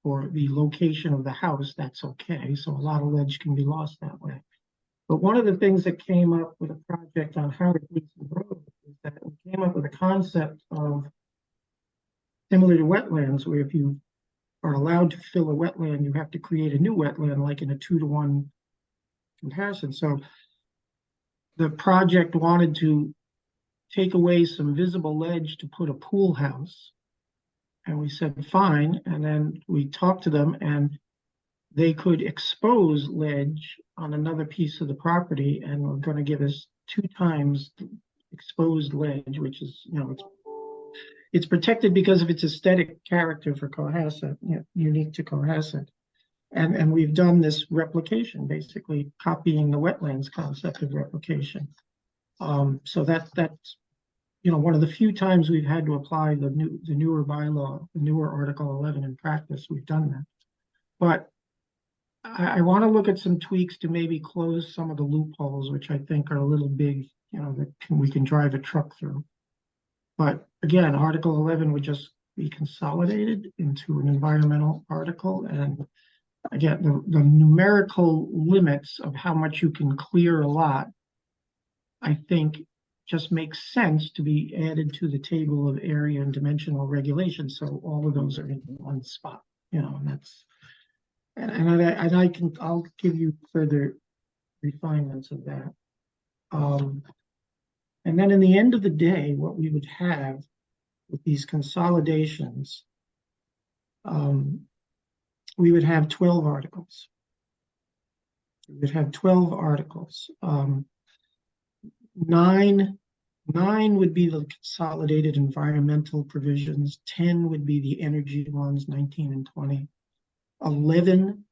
[SPEAKER 1] for the location of the house. That's okay. So a lot of ledge can be lost that way. But one of the things that came up with a project on Howard Gleason Road is that we came up with a concept of, similar to wetlands, where if you are allowed to fill a wetland, you have to create a new wetland, like in a 2-to-1 comparison. So the project wanted to take away some visible ledge to put a pool house. And we said, fine. And then we talked to them, and they could expose ledge on another piece of the property, and were going to give us 2 times exposed ledge, which is, it's protected because of its aesthetic character for Cohasset, unique to Cohasset. And we've done this replication, basically copying the wetlands concept of replication. So that's one of the few times we've had to apply the newer bylaw, the newer Article 11 in practice. We've done that. But I want to look at some tweaks to maybe close some of the loopholes, which I think are a little big, that we can drive a truck through. But again, Article 11 would just be consolidated into an environmental article, and again, the numerical limits of how much you can clear a lot, I think just makes sense to be added to the table of area and dimensional regulations. So all of those are in one spot, you know, and that's, I'll give you further refinements of that. And then in the end of the day, what we would have with these consolidations, we would have 12 articles. We would have 12 articles. Nine would be the consolidated environmental provisions. 10 would be the energy ones, 19 and 20. 11,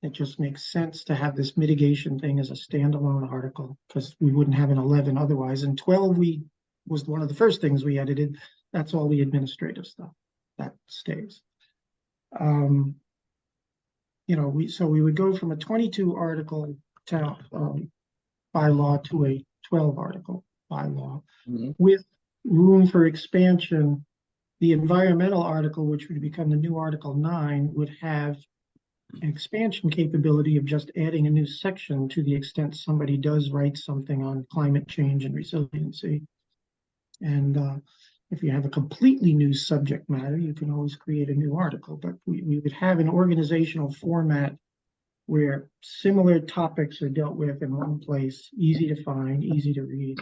[SPEAKER 1] it just makes sense to have this mitigation thing as a standalone article because we wouldn't have an 11 otherwise. And 12 was one of the first things we edited. That's all the administrative stuff that stays. You know, we would go from a 22 article town bylaw to a 12 article bylaw with room for expansion. The environmental article, which would become the new Article 9, would have an expansion capability of just adding a new section to the extent somebody does write something on climate change and resiliency. And if you have a completely new subject matter, you can always create a new article, but we would have an organizational format where similar topics are dealt with in one place, easy to find, easy to read.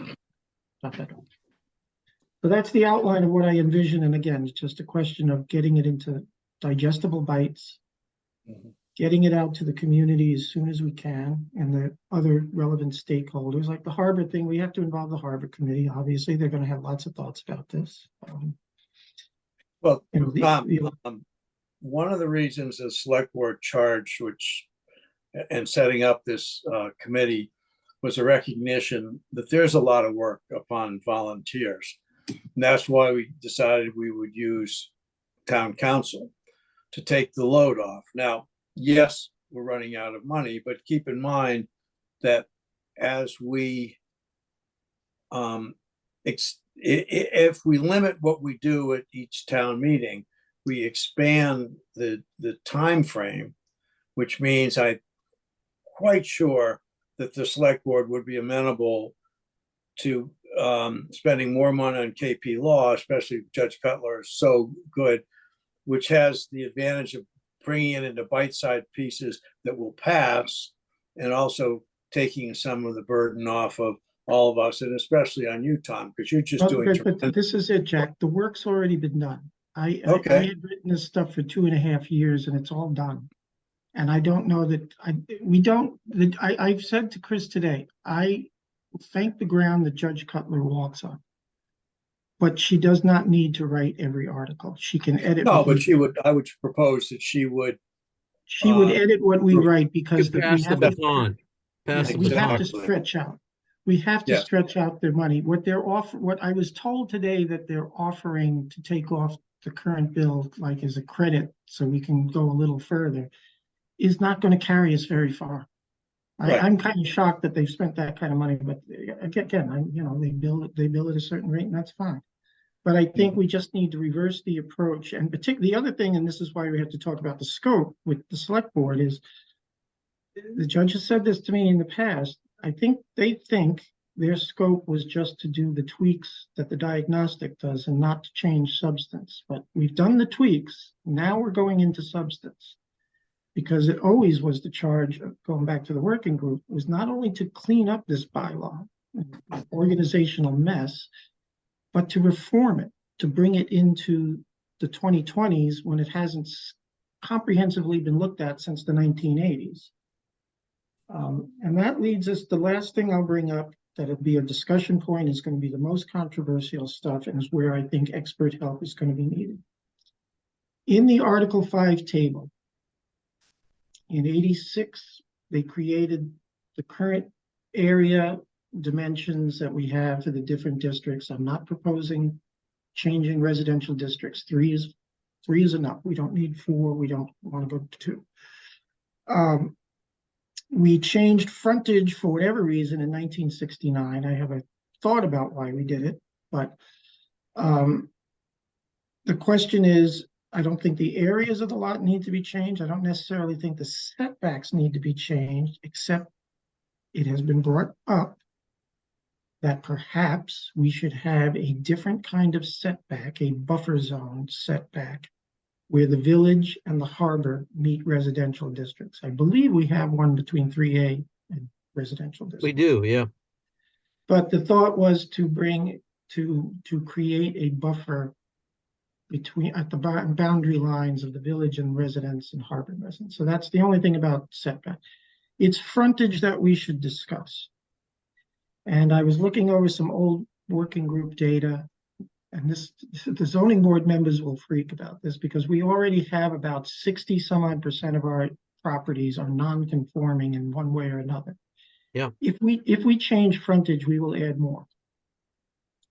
[SPEAKER 1] So that's the outline of what I envision. And again, it's just a question of getting it into digestible bites, getting it out to the community as soon as we can, and the other relevant stakeholders, like the harbor thing. We have to involve the harbor committee. Obviously, they're going to have lots of thoughts about this.
[SPEAKER 3] Well,
[SPEAKER 1] you know,
[SPEAKER 3] Tom, one of the reasons the select board charged, and setting up this committee, was a recognition that there's a lot of work upon volunteers. And that's why we decided we would use town council to take the load off. Now, yes, we're running out of money, but keep in mind that as we, if we limit what we do at each town meeting, we expand the time frame, which means I'm quite sure that the select board would be amenable to spending more money on KP Law, especially Judge Cutler is so good, which has the advantage of bringing it into bite-sized pieces that will pass, and also taking some of the burden off of all of us, and especially on you, Tom, because you're just doing.
[SPEAKER 1] But this is it, Jack. The work's already been done. I had written this stuff for 2.5 years, and it's all done. And I don't know that I've said to Chris today, I thank the ground that Judge Cutler walks on. But she does not need to write every article. She can edit.
[SPEAKER 3] No, but I would propose that she would.
[SPEAKER 1] She would edit what we write because we have to stretch out. We have to stretch out their money. What I was told today that they're offering to take off the current bill, like as a credit, so we can go a little further, is not going to carry us very far. Right. I'm kind of shocked that they've spent that kind of money, but again, they bill at a certain rate, and that's fine. But I think we just need to reverse the approach. And particularly the other thing, and this is why we have to talk about the scope with the select board, is the judge has said this to me in the past. I think they think their scope was just to do the tweaks that the diagnostic does and not to change substance. But we've done the tweaks. Now we're going into substance. Because it always was the charge of going back to the working group, was not only to clean up this bylaw, organizational mess, but to reform it, to bring it into the 2020s when it hasn't comprehensively been looked at since the 1980s. And that leads us, the last thing I'll bring up that'll be a discussion point is going to be the most controversial stuff, and is where I think expert help is going to be needed. In the Article 5 table, in 86, they created the current area dimensions that we have for the different districts. I'm not proposing changing residential districts. Three is enough. We don't need 4. We don't want to go to 2. We changed frontage for whatever reason in 1969. I have a thought about why we did it, but the question is, I don't think the areas of the lot need to be changed. I don't necessarily think the setbacks need to be changed, except it has been brought up that perhaps we should have a different kind of setback, a buffer zone setback, where the village and the harbor meet residential districts. I believe we have one between 3A and residential
[SPEAKER 2] We
[SPEAKER 1] districts.
[SPEAKER 2] do, yeah.
[SPEAKER 1] But the thought was to create a buffer between, at the boundary lines of the village and residents and harbor residents. So that's the only thing about setback. It's frontage that we should discuss. And I was looking over some old working group data, and the zoning board members will freak about this because we already have about 60 some odd % of our properties are non-conforming in one way or another.
[SPEAKER 2] Yeah.
[SPEAKER 1] If we change frontage, we will add more.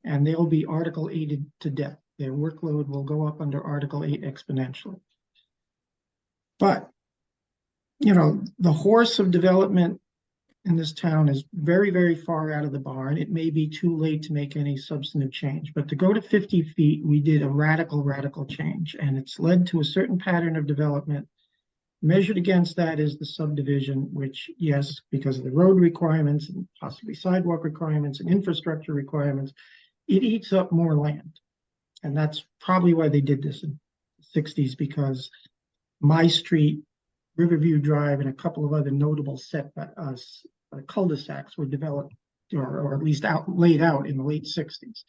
[SPEAKER 1] And they'll be Article 8 to death. Their workload will go up under Article 8 exponentially. But, you know, the horse of development in this town is very, very far out of the barn. It may be too late to make any substantive change, but to go to 50 feet, we did a radical change, and it's led to a certain pattern of development. Measured against that is the subdivision, which, yes, because of the road requirements and possibly sidewalk requirements and infrastructure requirements, it eats up more land. And that's probably why they did this in the 60s, because my street, Riverview Drive, and a couple of other notable cul-de-sacs were developed, or at least laid out in the late 60s.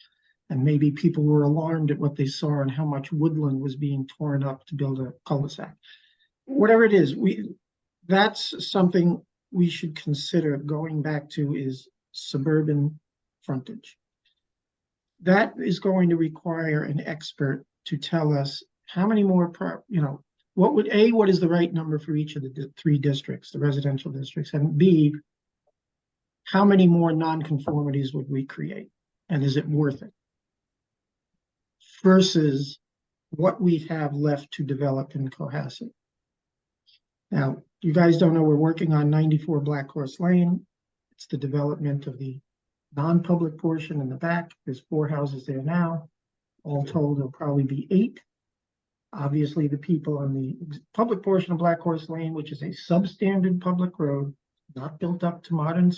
[SPEAKER 1] And maybe people were alarmed at what they saw and how much woodland was being torn up to build a cul-de-sac. Whatever it is, that's something we should consider going back to, is suburban frontage. That is going to require an expert to tell us how many more, what is the right number for each of the 3 districts, the residential districts, and B, how many more nonconformities would we create? And is it worth it? Versus what we have left to develop in Cohasset. Now, you guys don't know, we're working on 94 Black Horse Lane. It's the development of the non-public portion in the back. There's 4 houses there now. All told, there'll probably be 8. Obviously, the people on the public portion of Black Horse Lane, which is a substandard public road, not built up to modern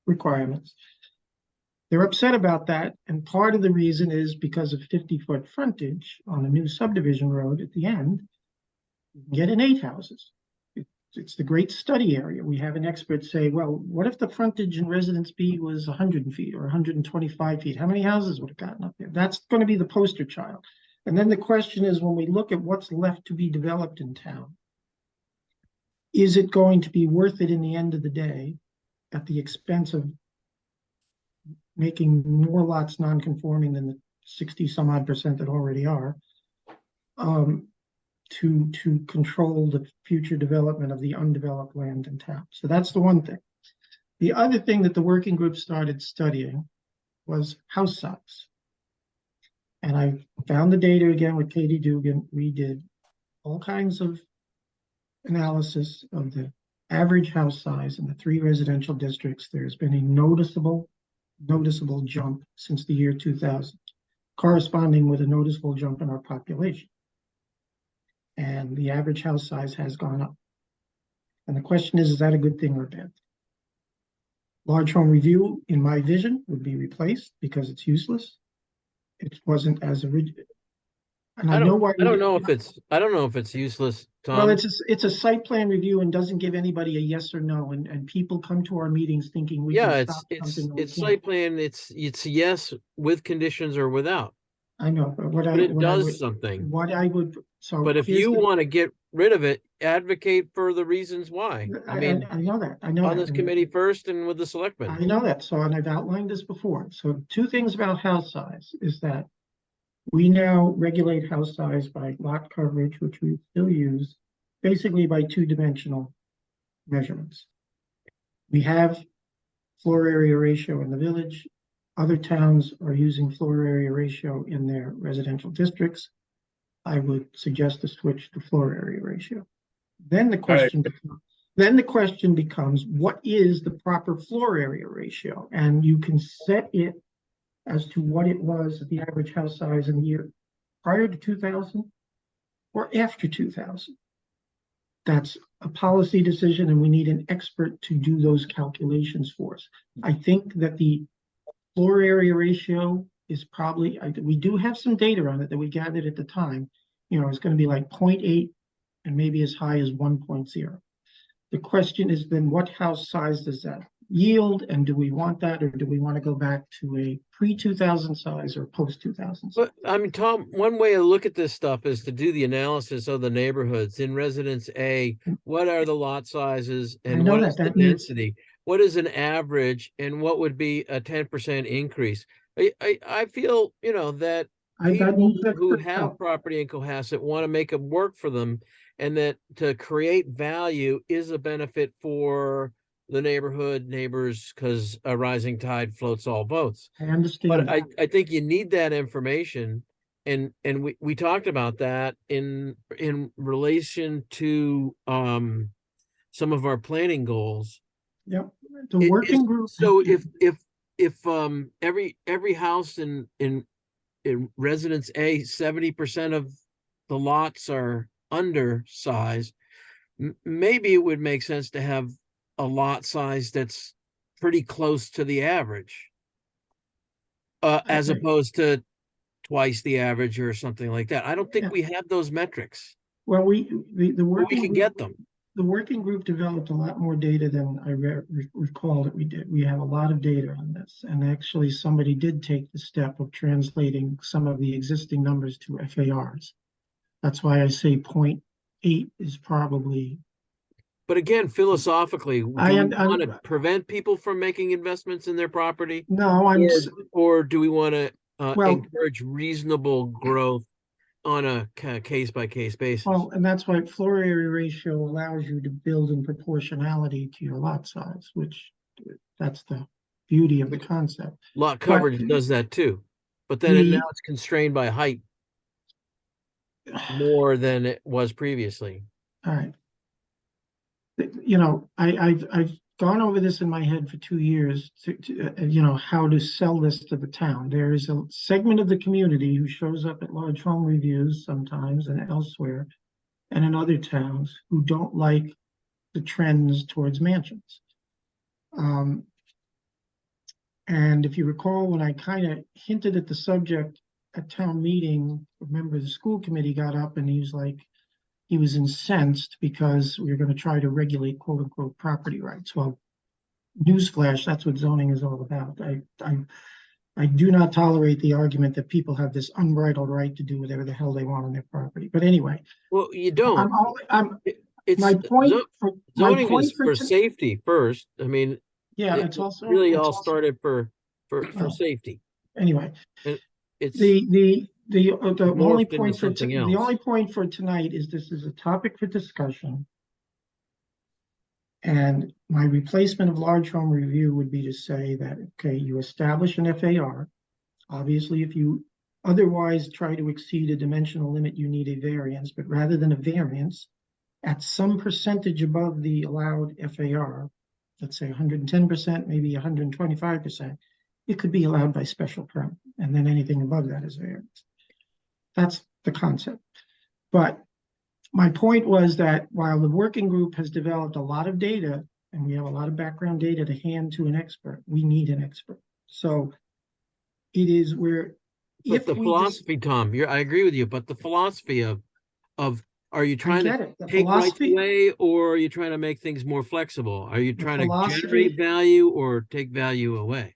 [SPEAKER 1] requirements, they're upset about that. And part of the reason is because of 50-foot frontage on a new subdivision road at the end, you can get in 8 houses. It's the great study area. We have an expert say, well, what if the frontage in Residence B was 100 feet or 125 feet? How many houses would have gotten up there? That's going to be the poster child. And then the question is, when we look at what's left to be developed in town, is it going to be worth it in the end of the day at the expense of making more lots non-conforming than the 60 some odd % that already are? To control the future development of the undeveloped land in town. So that's the one thing. The other thing that the working group started studying was house size. And I found the data again with Katie Dugan. We did all kinds of analysis of the average house size in the 3 residential districts. There's been a noticeable jump since the year 2000, corresponding with a noticeable jump in our population. And the average house size has gone up. And the question is that a good thing or a bad thing? Large home review, in my vision, would be replaced because it's useless. It wasn't as original. And I know why.
[SPEAKER 2] I don't know if it's useless, Tom.
[SPEAKER 1] Well, it's a site plan review and doesn't give anybody a yes or no, and people come to our meetings thinking we can stop something.
[SPEAKER 2] It's site plan. It's yes with conditions or without.
[SPEAKER 1] I know, but
[SPEAKER 2] it does something.
[SPEAKER 1] What I would, so.
[SPEAKER 2] But if you want to get rid of it, advocate for the reasons why. I mean,
[SPEAKER 1] I know that. I know
[SPEAKER 2] on
[SPEAKER 1] that.
[SPEAKER 2] this committee first and with the selectmen.
[SPEAKER 1] I know that. So, and I've outlined this before. So 2 things about house size is that we now regulate house size by lot coverage, which we still use, basically by 2-dimensional measurements. We have floor area ratio in the village. Other towns are using floor area ratio in their residential districts. I would suggest to switch to floor area ratio. Then the question becomes, what is the proper floor area ratio? And you can set it as to what it was at the average house size in the year prior to 2000 or after 2000. That's a policy decision, and we need an expert to do those calculations for us. I think that the floor area ratio is probably, we do have some data on it that we gathered at the time. You know, it's going to be like 0.8 and maybe as high as 1.0. The question is then, what house size does that yield? And do we want that, or do we want to go back to a pre-2000 size or post-2000 size?
[SPEAKER 2] But I mean, Tom, one way to look at this stuff is to do the analysis of the neighborhoods in Residence A. What are the lot sizes
[SPEAKER 1] I
[SPEAKER 2] and
[SPEAKER 1] know
[SPEAKER 2] what is the
[SPEAKER 1] that needs-
[SPEAKER 2] density? What is an average and what would be a 10% increase? I feel, you know, that people
[SPEAKER 1] needs
[SPEAKER 2] who
[SPEAKER 1] expert
[SPEAKER 2] have
[SPEAKER 1] help.
[SPEAKER 2] property in Cohasset want to make it work for them, and that to create value is a benefit for the neighborhood neighbors, because a rising tide floats all boats.
[SPEAKER 1] I understand.
[SPEAKER 2] But I think you need that information, and we talked about that in relation to some of our planning goals.
[SPEAKER 1] Yep. The working group.
[SPEAKER 2] So if every house in Residence A, 70% of the lots are undersized, maybe it would make sense to have a lot size that's pretty close to the average, as
[SPEAKER 1] agree.
[SPEAKER 2] opposed to twice the average or something like that. I don't think
[SPEAKER 1] Yeah.
[SPEAKER 2] we have those metrics,
[SPEAKER 1] Well, the
[SPEAKER 2] but we
[SPEAKER 1] working
[SPEAKER 2] can
[SPEAKER 1] group,
[SPEAKER 2] get them.
[SPEAKER 1] the working group developed a lot more data than I recall that we did. We have a lot of data on this, and actually somebody did take the step of translating some of the existing numbers to FARs. That's why I say 0.8 is probably.
[SPEAKER 2] But again, philosophically, do we
[SPEAKER 1] I'm-
[SPEAKER 2] want to prevent people from making investments in their property,
[SPEAKER 1] No,
[SPEAKER 2] or do we want to
[SPEAKER 1] Well-
[SPEAKER 2] encourage reasonable growth on a case by case basis?
[SPEAKER 1] well, and that's why floor area ratio allows you to build in proportionality to your lot size, which that's the beauty of the concept.
[SPEAKER 2] Lot coverage does that too, but then
[SPEAKER 1] The-
[SPEAKER 2] now it's constrained by height more than it was previously.
[SPEAKER 1] All right. You know, I've gone over this in my head for 2 years you know, how to sell this to the town. There is a segment of the community who shows up at large home reviews sometimes and elsewhere and in other towns who don't like the trends towards mansions. And if you recall, when I kind of hinted at the subject at town meeting, a member of the school committee got up and he was like, he was incensed because we were going to try to regulate quote unquote property rights. Well, newsflash, that's what zoning is all about. I do not tolerate the argument that people have this unbridled right to do whatever the hell they want on their property. But anyway,
[SPEAKER 2] Well, you don't.
[SPEAKER 1] It's my point.
[SPEAKER 2] Zoning is for safety first. I mean,
[SPEAKER 1] yeah,
[SPEAKER 2] it
[SPEAKER 1] it's also
[SPEAKER 2] really
[SPEAKER 1] it's
[SPEAKER 2] all
[SPEAKER 1] also-
[SPEAKER 2] started for
[SPEAKER 1] Well,
[SPEAKER 2] safety.
[SPEAKER 1] Anyway,
[SPEAKER 2] It's
[SPEAKER 1] the only
[SPEAKER 2] morphed into
[SPEAKER 1] point for
[SPEAKER 2] something
[SPEAKER 1] the
[SPEAKER 2] else.
[SPEAKER 1] only point for tonight is this is a topic for discussion. And my replacement of large home review would be to say that, okay, you establish an FAR. Obviously, if you otherwise try to exceed a dimensional limit, you need a variance, but rather than a variance, at some percentage above the allowed FAR, let's say 110%, maybe 125%, it could be allowed by special permit, and then anything above that is variance. That's the concept. But my point was that while the working group has developed a lot of data, and we have a lot of background data to hand to an expert, we need an expert. So it is where
[SPEAKER 2] But
[SPEAKER 1] if
[SPEAKER 2] the
[SPEAKER 1] we
[SPEAKER 2] philosophy, Tom, I agree with you, but the philosophy of are you trying
[SPEAKER 1] get
[SPEAKER 2] to
[SPEAKER 1] it. The
[SPEAKER 2] take rights
[SPEAKER 1] philosophy,
[SPEAKER 2] away, or are you trying to make things more flexible? Are you trying to
[SPEAKER 1] philosophy-
[SPEAKER 2] generate value or take value away?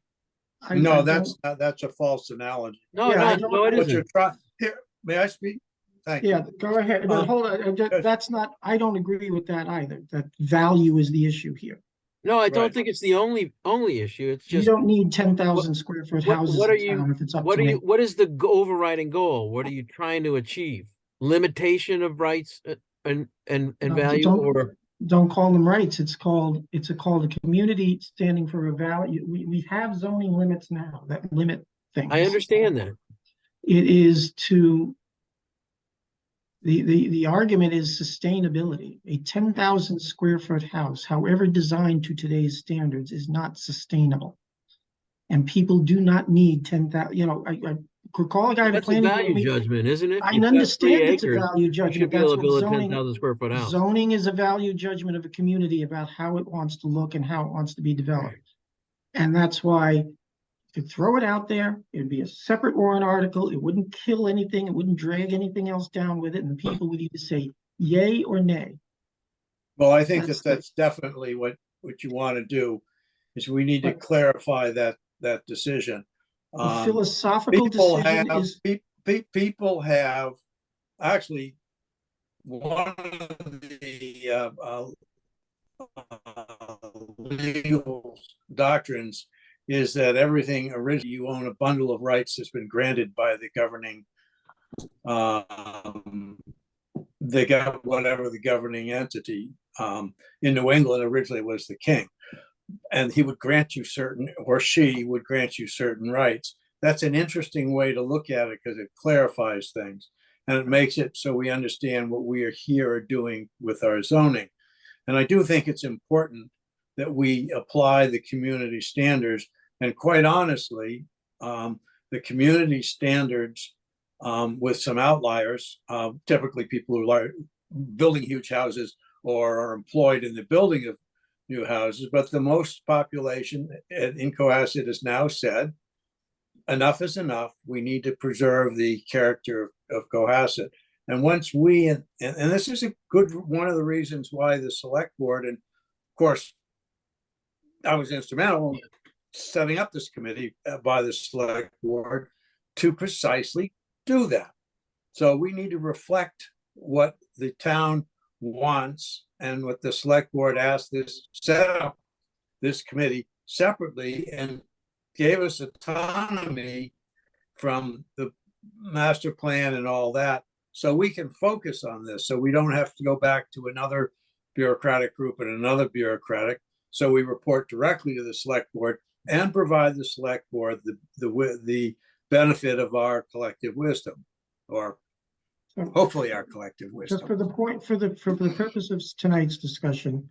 [SPEAKER 1] I
[SPEAKER 3] No,
[SPEAKER 1] don't-
[SPEAKER 3] that's a false analogy.
[SPEAKER 2] No,
[SPEAKER 1] Yeah, I
[SPEAKER 2] no,
[SPEAKER 1] don't-
[SPEAKER 2] no, it
[SPEAKER 3] What you're
[SPEAKER 2] isn't.
[SPEAKER 3] trying, here, may I speak? Thank you.
[SPEAKER 1] Yeah, go ahead. But hold on, that's not, I don't agree with that either, that value is the issue here.
[SPEAKER 2] No, I don't
[SPEAKER 3] Right.
[SPEAKER 2] think it's the only issue. It's
[SPEAKER 1] You
[SPEAKER 2] just
[SPEAKER 1] don't need 10,000 square foot houses
[SPEAKER 2] what are
[SPEAKER 1] in town if it's up
[SPEAKER 2] what
[SPEAKER 1] to
[SPEAKER 2] are
[SPEAKER 1] me.
[SPEAKER 2] you what is the overriding goal? What are you trying to achieve? Limitation of rights and
[SPEAKER 1] No,
[SPEAKER 2] value, or
[SPEAKER 1] Don't call them rights. It's called a community standing for a value. We have zoning limits now that limit things.
[SPEAKER 2] I understand that.
[SPEAKER 1] It is to, the argument is sustainability. A 10,000 square foot house, however designed to today's standards, is not sustainable. And people do not need 10,000, you know, could call a guy to
[SPEAKER 2] That's a
[SPEAKER 1] planning board
[SPEAKER 2] value
[SPEAKER 1] meeting.
[SPEAKER 2] judgment, isn't it?
[SPEAKER 1] I
[SPEAKER 2] You've got 3
[SPEAKER 1] understand it's a
[SPEAKER 2] acres,
[SPEAKER 1] value
[SPEAKER 2] you
[SPEAKER 1] judgment.
[SPEAKER 2] should be able
[SPEAKER 1] That's
[SPEAKER 2] to
[SPEAKER 1] what
[SPEAKER 2] build a
[SPEAKER 1] zoning,
[SPEAKER 2] 10,000 square foot house.
[SPEAKER 1] zoning is a value judgment of a community about how it wants to look and how it wants to be developed. And that's why to throw it out there, it'd be a separate warrant article. It wouldn't kill anything. It wouldn't drag anything else down with it. And the people would either say yay or nay.
[SPEAKER 3] Well, I think
[SPEAKER 1] That's
[SPEAKER 3] that's definitely what you want to do, is we need to
[SPEAKER 1] But-
[SPEAKER 3] clarify that decision.
[SPEAKER 1] The philosophical
[SPEAKER 3] People
[SPEAKER 1] decision
[SPEAKER 3] have,
[SPEAKER 1] is,
[SPEAKER 3] people have, actually, one of the legal doctrines is that everything originally, you own a bundle of rights that's been granted by the governing, they got whatever the governing entity. In New England originally was the king, and he would grant you certain, or she would grant you certain rights. That's an interesting way to look at it because it clarifies things and it makes it so we understand what we are here are doing with our zoning. And I do think it's important that we apply the community standards. And quite honestly, the community standards, with some outliers, typically people who are building huge houses or are employed in the building of new houses, but the most population in Cohasset has now said, enough is enough. We need to preserve the character of Cohasset. And once we, and this is a good, one of the reasons why the select board, and of course, I was instrumental in setting up this committee by the select board to precisely do that. So we need to reflect what the town wants and what the select board asked this, set up this committee separately and gave us autonomy from the master plan and all that, so we can focus on this, so we don't have to go back to another bureaucratic group and another bureaucratic. So we report directly to the select board and provide the select board the benefit of our collective wisdom, or hopefully our collective wisdom.
[SPEAKER 1] just for the point, for the purpose of tonight's discussion,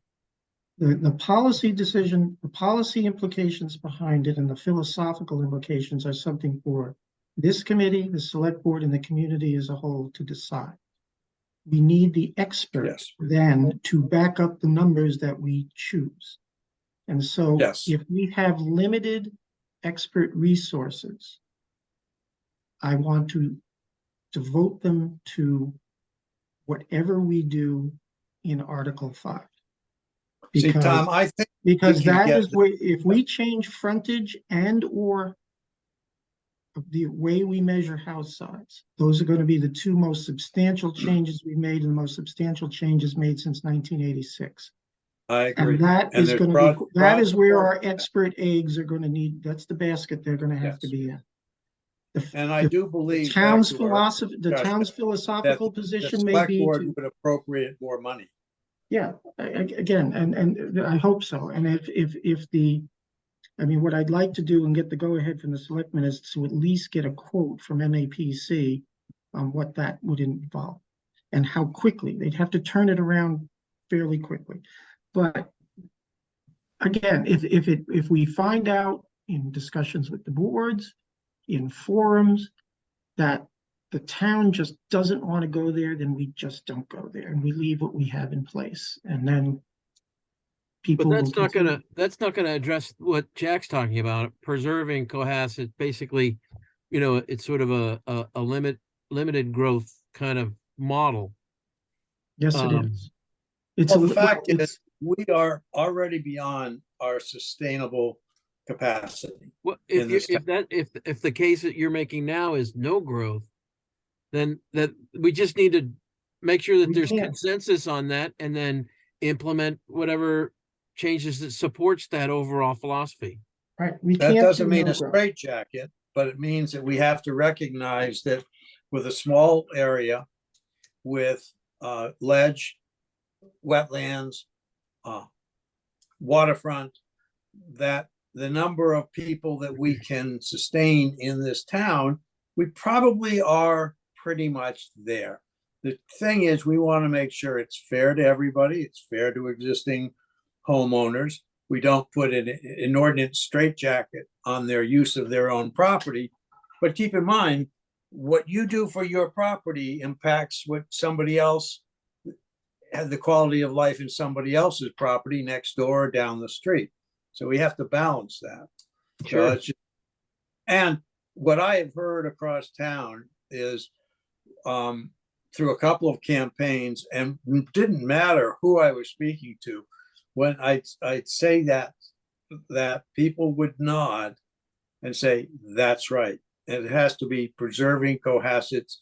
[SPEAKER 1] the policy decision, the policy implications behind it and the philosophical implications are something for this committee, the select board, and the community as a whole to decide. We need the experts then to back up the numbers that we choose. And so if we have limited expert resources, I want to devote them to whatever we do in Article 5.
[SPEAKER 3] See,
[SPEAKER 1] Because,
[SPEAKER 3] Tom, I think
[SPEAKER 1] because
[SPEAKER 3] can
[SPEAKER 1] that
[SPEAKER 3] get
[SPEAKER 1] is where, if we change frontage and or the way we measure house size, those are going to be the two most substantial changes we made and the most substantial changes made since 1986.
[SPEAKER 3] I agree.
[SPEAKER 1] And that
[SPEAKER 3] And
[SPEAKER 1] is
[SPEAKER 3] there's
[SPEAKER 1] going to
[SPEAKER 3] broad-
[SPEAKER 1] be, that is where
[SPEAKER 3] broad
[SPEAKER 1] our
[SPEAKER 3] support.
[SPEAKER 1] expert eggs are going to need, that's the basket they're going to have to be in.
[SPEAKER 3] And I do believe
[SPEAKER 1] Town's
[SPEAKER 3] back to our
[SPEAKER 1] philosophy, the
[SPEAKER 3] discussion,
[SPEAKER 1] town's philosophical
[SPEAKER 3] the
[SPEAKER 1] position may
[SPEAKER 3] select
[SPEAKER 1] be
[SPEAKER 3] board
[SPEAKER 1] to,
[SPEAKER 3] would appropriate more money.
[SPEAKER 1] yeah, again, and I hope so. And if the, I mean, what I'd like to do and get the go-ahead from the selectmen is to at least get a quote from MAPC on what that would involve and how quickly. They'd have to turn it around fairly quickly. But again, if we find out in discussions with the boards, in forums, that the town just doesn't want to go there, then we just don't go there and we leave what we have in place. And then people
[SPEAKER 2] But
[SPEAKER 1] will continue.
[SPEAKER 2] that's not gonna address what Jack's talking about, preserving Cohasset. Basically, you know, it's sort of a limited growth kind of model.
[SPEAKER 1] Yes, it
[SPEAKER 2] Um,
[SPEAKER 1] is. It's
[SPEAKER 3] Well,
[SPEAKER 1] a
[SPEAKER 3] the
[SPEAKER 1] li-
[SPEAKER 3] fact
[SPEAKER 1] it's-
[SPEAKER 3] is, we are already beyond our sustainable capacity.
[SPEAKER 2] Well,
[SPEAKER 3] in this
[SPEAKER 2] if the case that you're making now is no growth, then that we just need to make sure that
[SPEAKER 1] We
[SPEAKER 2] there's
[SPEAKER 1] can't.
[SPEAKER 2] consensus on that and then implement whatever changes that supports that overall philosophy.
[SPEAKER 1] right, we
[SPEAKER 3] That
[SPEAKER 1] can't
[SPEAKER 3] doesn't
[SPEAKER 1] do
[SPEAKER 3] mean
[SPEAKER 1] no
[SPEAKER 3] a
[SPEAKER 1] growth.
[SPEAKER 3] straitjacket, but it means that we have to recognize that with a small area with ledge, wetlands, waterfront, that the number of people that we can sustain in this town, we probably are pretty much there. The thing is, we want to make sure it's fair to everybody. It's fair to existing homeowners. We don't put an inordinate straitjacket on their use of their own property But keep in mind, what you do for your property impacts what somebody else had the quality of life in somebody else's property next door or down the street. So we have to balance that. So
[SPEAKER 2] Sure.
[SPEAKER 3] it's just, and what I have heard across town is through a couple of campaigns, and it didn't matter who I was speaking to, when I'd say that people would nod and say, that's right. And it has to be preserving Cohasset's,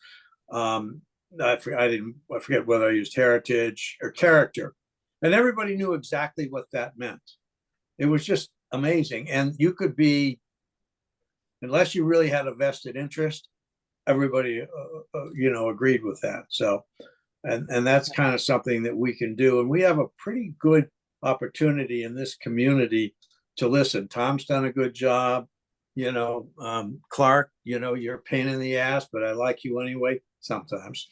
[SPEAKER 3] I forget whether I used heritage or character. And everybody knew exactly what that meant. It was just amazing. And you could be, unless you really had a vested interest, everybody, agreed with that. So, and that's kind of something that we can do. And we have a pretty good opportunity in this community to listen. Tom's done a good job. Clark, you're a pain in the ass, but I like you anyway sometimes.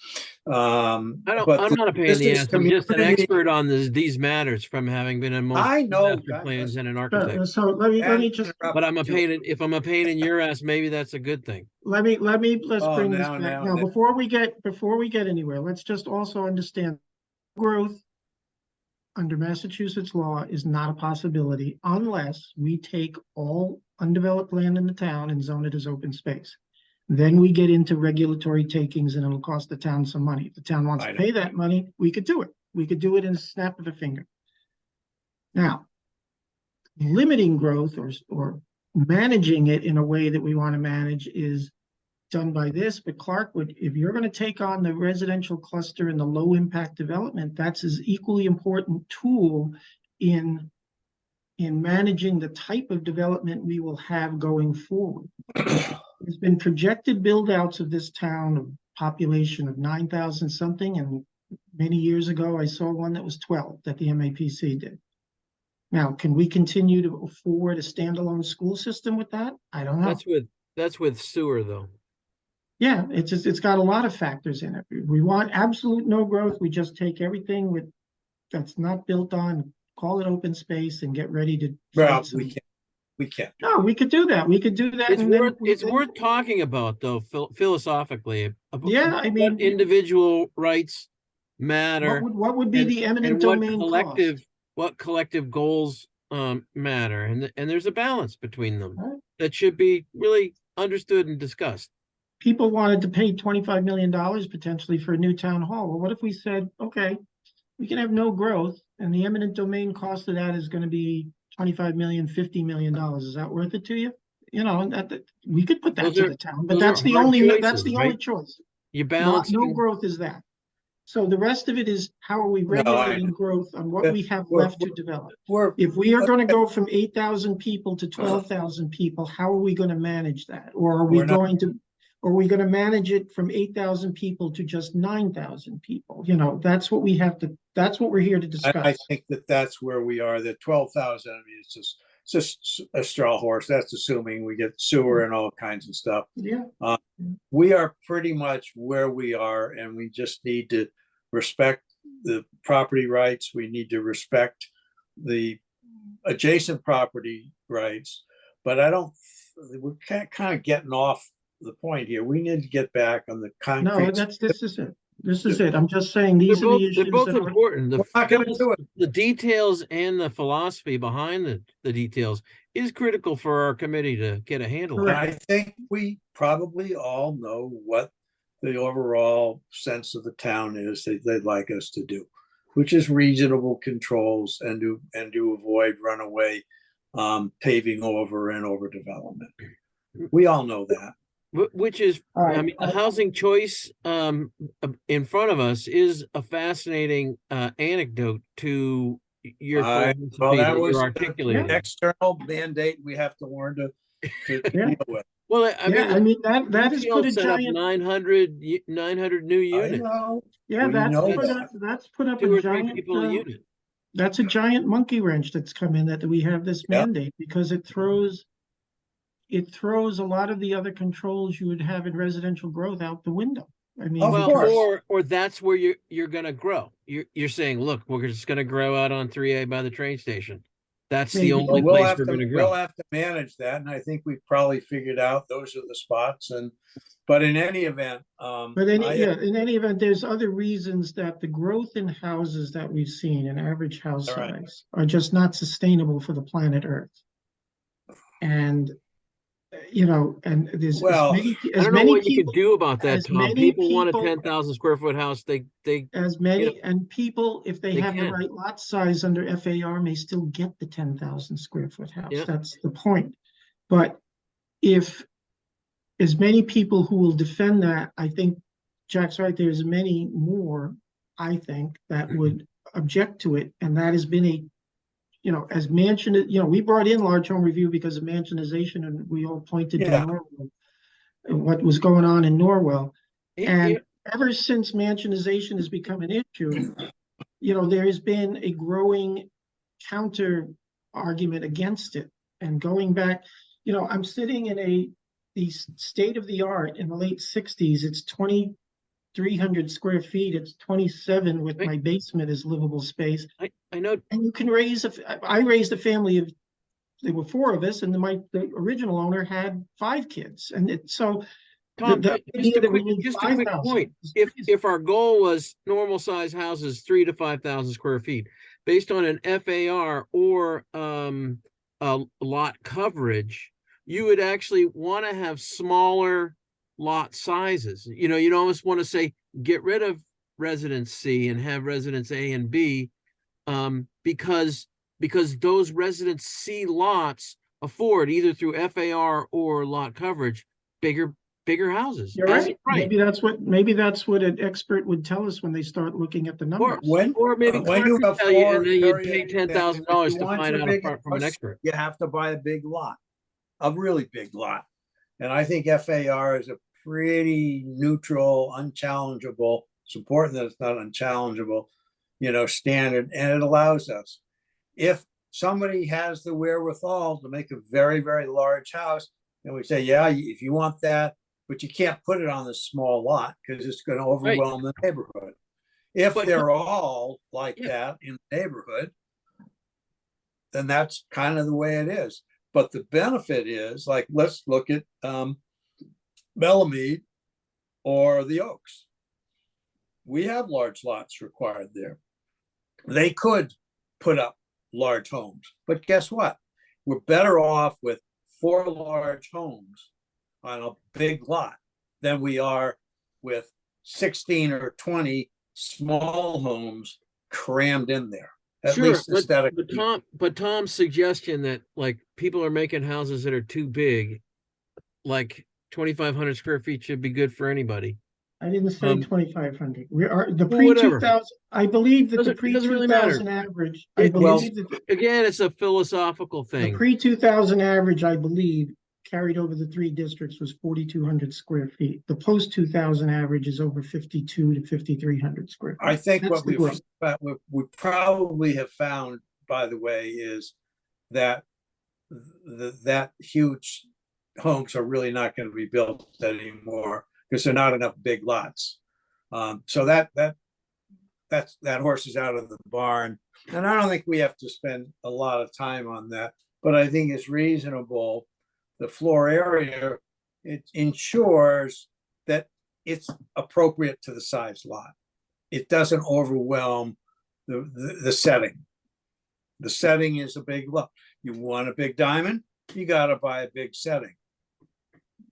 [SPEAKER 2] I'm not a pain in the ass. I'm just an expert on these matters from having been in most
[SPEAKER 3] I know.
[SPEAKER 2] master plans and an architect.
[SPEAKER 1] So let me just,
[SPEAKER 2] But if I'm a pain in your ass, maybe that's a good thing.
[SPEAKER 1] let's bring this
[SPEAKER 3] now,
[SPEAKER 1] back.
[SPEAKER 3] now.
[SPEAKER 1] Now, before we get anywhere, let's just also understand growth under Massachusetts law is not a possibility unless we take all undeveloped land in the town and zone it as open space. Then we get into regulatory takings and it'll cost the town some money. If the town wants to pay that money, we could do it. We could do it in a snap of a finger. Now, limiting growth or managing it in a way that we want to manage is done by this, but Clark if you're going to take on the residential cluster and the low impact development, that's an equally important tool in managing the type of development we will have going forward. There's been projected build outs of this town of population of 9,000 something, and many years ago I saw one that was 12 that the MAPC did. Now, can we continue to afford a standalone school system with that? I don't know.
[SPEAKER 2] That's with sewer though.
[SPEAKER 1] Yeah, it's got a lot of factors in it. We want absolute no growth. We just take everything that's not built on, call it open space, and get ready to.
[SPEAKER 3] Well, we can't.
[SPEAKER 1] No, we could do that. We could do that.
[SPEAKER 2] It's worth talking about though, philosophically.
[SPEAKER 1] Yeah, I mean,
[SPEAKER 2] what individual rights matter.
[SPEAKER 1] What would be the eminent domain cost?
[SPEAKER 2] What collective goals matter, and there's a balance between them
[SPEAKER 1] Right.
[SPEAKER 2] that should be really understood and discussed.
[SPEAKER 1] People wanted to pay $25 million potentially for a new town hall. Well, what if we said, okay, we can have no growth and the eminent domain cost of that is going to be 25 million, $50 million. Is that worth it to you? We could put that to the town, but that's the only choice.
[SPEAKER 2] You balance
[SPEAKER 1] no growth is that. So the rest of it is how are we regulating growth on what we have left to develop? If we are going to go from 8,000 people to 12,000 people, how are we going to manage that? Or are we going to manage it from 8,000 people to just 9,000 people? That's what we're here to discuss.
[SPEAKER 3] I think that's where we are. The 12,000, I mean, it's just a straw horse. That's assuming we get sewer and all kinds of stuff.
[SPEAKER 1] Yeah.
[SPEAKER 3] We are pretty much where we are, and we just need to respect the property rights. We need to respect the adjacent property rights, but we're kind of getting off the point here. We need to get back on the concrete.
[SPEAKER 1] No, this is it. This is it. I'm just saying these are the issues.
[SPEAKER 2] They're both important.
[SPEAKER 3] We're not going to do it.
[SPEAKER 2] The details and the philosophy behind the details is critical for our committee to get a handle on.
[SPEAKER 3] I think we probably all know what the overall sense of the town is that they'd like us to do, which is reasonable controls and to avoid runaway paving over and overdevelopment. We all know that.
[SPEAKER 2] Which is, I mean, the housing choice in front of us is a fascinating anecdote to your philosophy that you're articulating.
[SPEAKER 3] External mandate we have to learn to deal with.
[SPEAKER 2] Well, I mean
[SPEAKER 1] that is put a giant
[SPEAKER 2] 900 new units.
[SPEAKER 1] Yeah, that's put up
[SPEAKER 2] 2
[SPEAKER 1] a
[SPEAKER 2] or 3
[SPEAKER 1] giant
[SPEAKER 2] people a unit.
[SPEAKER 1] That's a giant monkey wrench that's come in that we have this mandate because it throws a lot of the other controls you would have in residential growth out the window. I mean,
[SPEAKER 2] or that's where you're going to grow. You're saying, look, we're just going to grow out on 3A by the train station. that's the
[SPEAKER 1] Maybe.
[SPEAKER 2] only
[SPEAKER 3] Well, we'll
[SPEAKER 2] place
[SPEAKER 3] have
[SPEAKER 2] we're
[SPEAKER 3] to,
[SPEAKER 2] gonna
[SPEAKER 3] we'll
[SPEAKER 2] grow.
[SPEAKER 3] have to manage that, and I think we've probably figured out those are the spots, but in any event,
[SPEAKER 1] But in any event, there's other reasons that the growth in houses that we've seen in average house
[SPEAKER 3] All right.
[SPEAKER 1] size are just not sustainable for the planet Earth. And, and there's
[SPEAKER 3] Well,
[SPEAKER 2] I don't know what you could do about that,
[SPEAKER 1] as
[SPEAKER 2] Tom.
[SPEAKER 1] many
[SPEAKER 2] People want a
[SPEAKER 1] people-
[SPEAKER 2] 10,000 square foot house. They,
[SPEAKER 1] as
[SPEAKER 2] you
[SPEAKER 1] many,
[SPEAKER 2] know,
[SPEAKER 1] and people, if they
[SPEAKER 2] they
[SPEAKER 1] have the
[SPEAKER 2] can.
[SPEAKER 1] right lot size under FAR, may still get the 10,000 square foot house.
[SPEAKER 2] Yeah.
[SPEAKER 1] That's the point. But if as many people who will defend that, I think Jack's right, there's many more, I think, that would object to it. And that has been as we brought in large home review because of mansionization, and we all pointed to
[SPEAKER 3] Yeah.
[SPEAKER 1] Norwell and what was going on in Norwell. And
[SPEAKER 2] Yeah.
[SPEAKER 1] ever since mansionization has become an issue, there has been a growing counter argument against it. And going back, I'm sitting in the state of the art in the late 60s. It's 2,300 square feet. It's 27 with
[SPEAKER 2] Right.
[SPEAKER 1] my basement as livable space.
[SPEAKER 2] I know.
[SPEAKER 1] And you can I raised a family of, there were 4 of us, and the original owner had 5 kids. And so
[SPEAKER 2] Tom,
[SPEAKER 1] the idea that we need
[SPEAKER 2] just a quick
[SPEAKER 1] 5,000
[SPEAKER 2] point.
[SPEAKER 1] is
[SPEAKER 2] If
[SPEAKER 1] crazy.
[SPEAKER 2] our goal was normal size houses, 3 to 5,000 square feet, based on an FAR or a lot coverage, you would actually want to have smaller lot sizes. You'd almost want to say get rid of residence C and have residence A and B, because those residence C lots afford, either through FAR or lot coverage, bigger houses.
[SPEAKER 1] You're right. Maybe that's what an expert would tell us when they start looking at the numbers.
[SPEAKER 2] Or maybe
[SPEAKER 3] when
[SPEAKER 2] Clark
[SPEAKER 3] you
[SPEAKER 2] could
[SPEAKER 3] have
[SPEAKER 2] tell you,
[SPEAKER 3] 4
[SPEAKER 2] and then you'd
[SPEAKER 3] area,
[SPEAKER 2] pay
[SPEAKER 3] if
[SPEAKER 2] $10,000
[SPEAKER 3] you
[SPEAKER 2] to
[SPEAKER 3] want
[SPEAKER 2] find
[SPEAKER 3] your
[SPEAKER 2] out
[SPEAKER 3] big
[SPEAKER 2] from an
[SPEAKER 3] house,
[SPEAKER 2] expert.
[SPEAKER 3] you have to buy a big lot, a really big lot. And I think FAR is a pretty neutral, unchallengeable, it's important that it's not unchallengeable, standard, and it allows us. If somebody has the wherewithal to make a very, very large house, and we say, yeah, if you want that, but you can't put it on this small lot because it's going to overwhelm the neighborhood. If they're all like that in the neighborhood, then that's kind of the way it is. But the benefit is, like, let's look at Bellemeade or the Oaks. We have large lots required there. They could put up large homes, but guess what? We're better off with 4 large homes on a big lot than we are with 16 or 20 small homes crammed in there. At least aesthetically.
[SPEAKER 2] But Tom's suggestion that, like, people are making houses that are too big, like 2,500 square feet should be good for anybody.
[SPEAKER 1] I didn't say 2,500. We are the
[SPEAKER 2] Well,
[SPEAKER 1] pre-2000. I believe that the
[SPEAKER 2] Doesn't really matter.
[SPEAKER 1] pre-2000 average.
[SPEAKER 2] Again, it's a philosophical
[SPEAKER 1] The
[SPEAKER 2] thing.
[SPEAKER 1] pre-2000 average, I believe, carried over the 3 districts was 4,200 square feet. The post-2000 average is over 52 to 5,300 square feet.
[SPEAKER 3] I think
[SPEAKER 1] That's
[SPEAKER 3] what we probably have found, by the way, is that that huge homes are really not going to be built anymore because there are not enough big lots. So that horse is out of the barn, and I don't think we have to spend a lot of time on that. But I think it's reasonable. The floor area, it ensures that it's appropriate to the size lot. It doesn't overwhelm the setting. The setting is a big lot. You want a big diamond, you got to buy a big setting.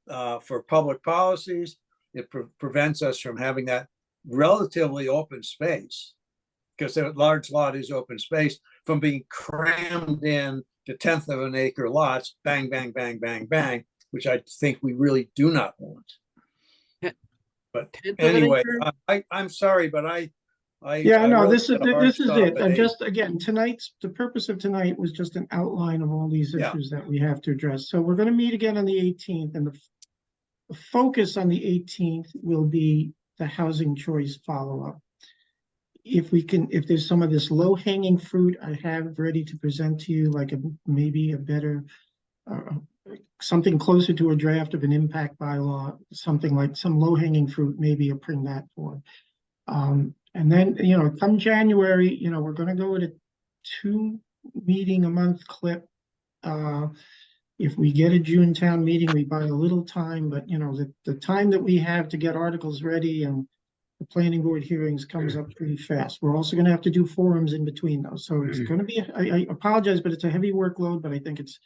[SPEAKER 3] For public policies, it prevents us from having that relatively open space, because a large lot is open space, from being crammed in to 1/10 of an acre lots, bang, bang, bang, bang, bang, which I think we really do not want. But anyway, I'm sorry, but
[SPEAKER 1] this is it. Just again, the purpose of tonight was just an outline of all these issues that we have to address. So we're going to meet again on the 18th, and the focus on the 18th will be the housing choice follow-up. If there's some of this low-hanging fruit I have ready to present to you, like maybe a better, something closer to a draft of an impact bylaw, something like some low-hanging fruit, maybe I'll bring that forward. And then, come January, we're going to go at it 2 meeting a month clip. If we get a June town meeting, we buy a little time, but you know, the time that we have to get articles ready and the planning board hearings comes up pretty fast. We're also gonna have to do forums in between those, so it's gonna be, I apologize, but it's a heavy workload, but I think it's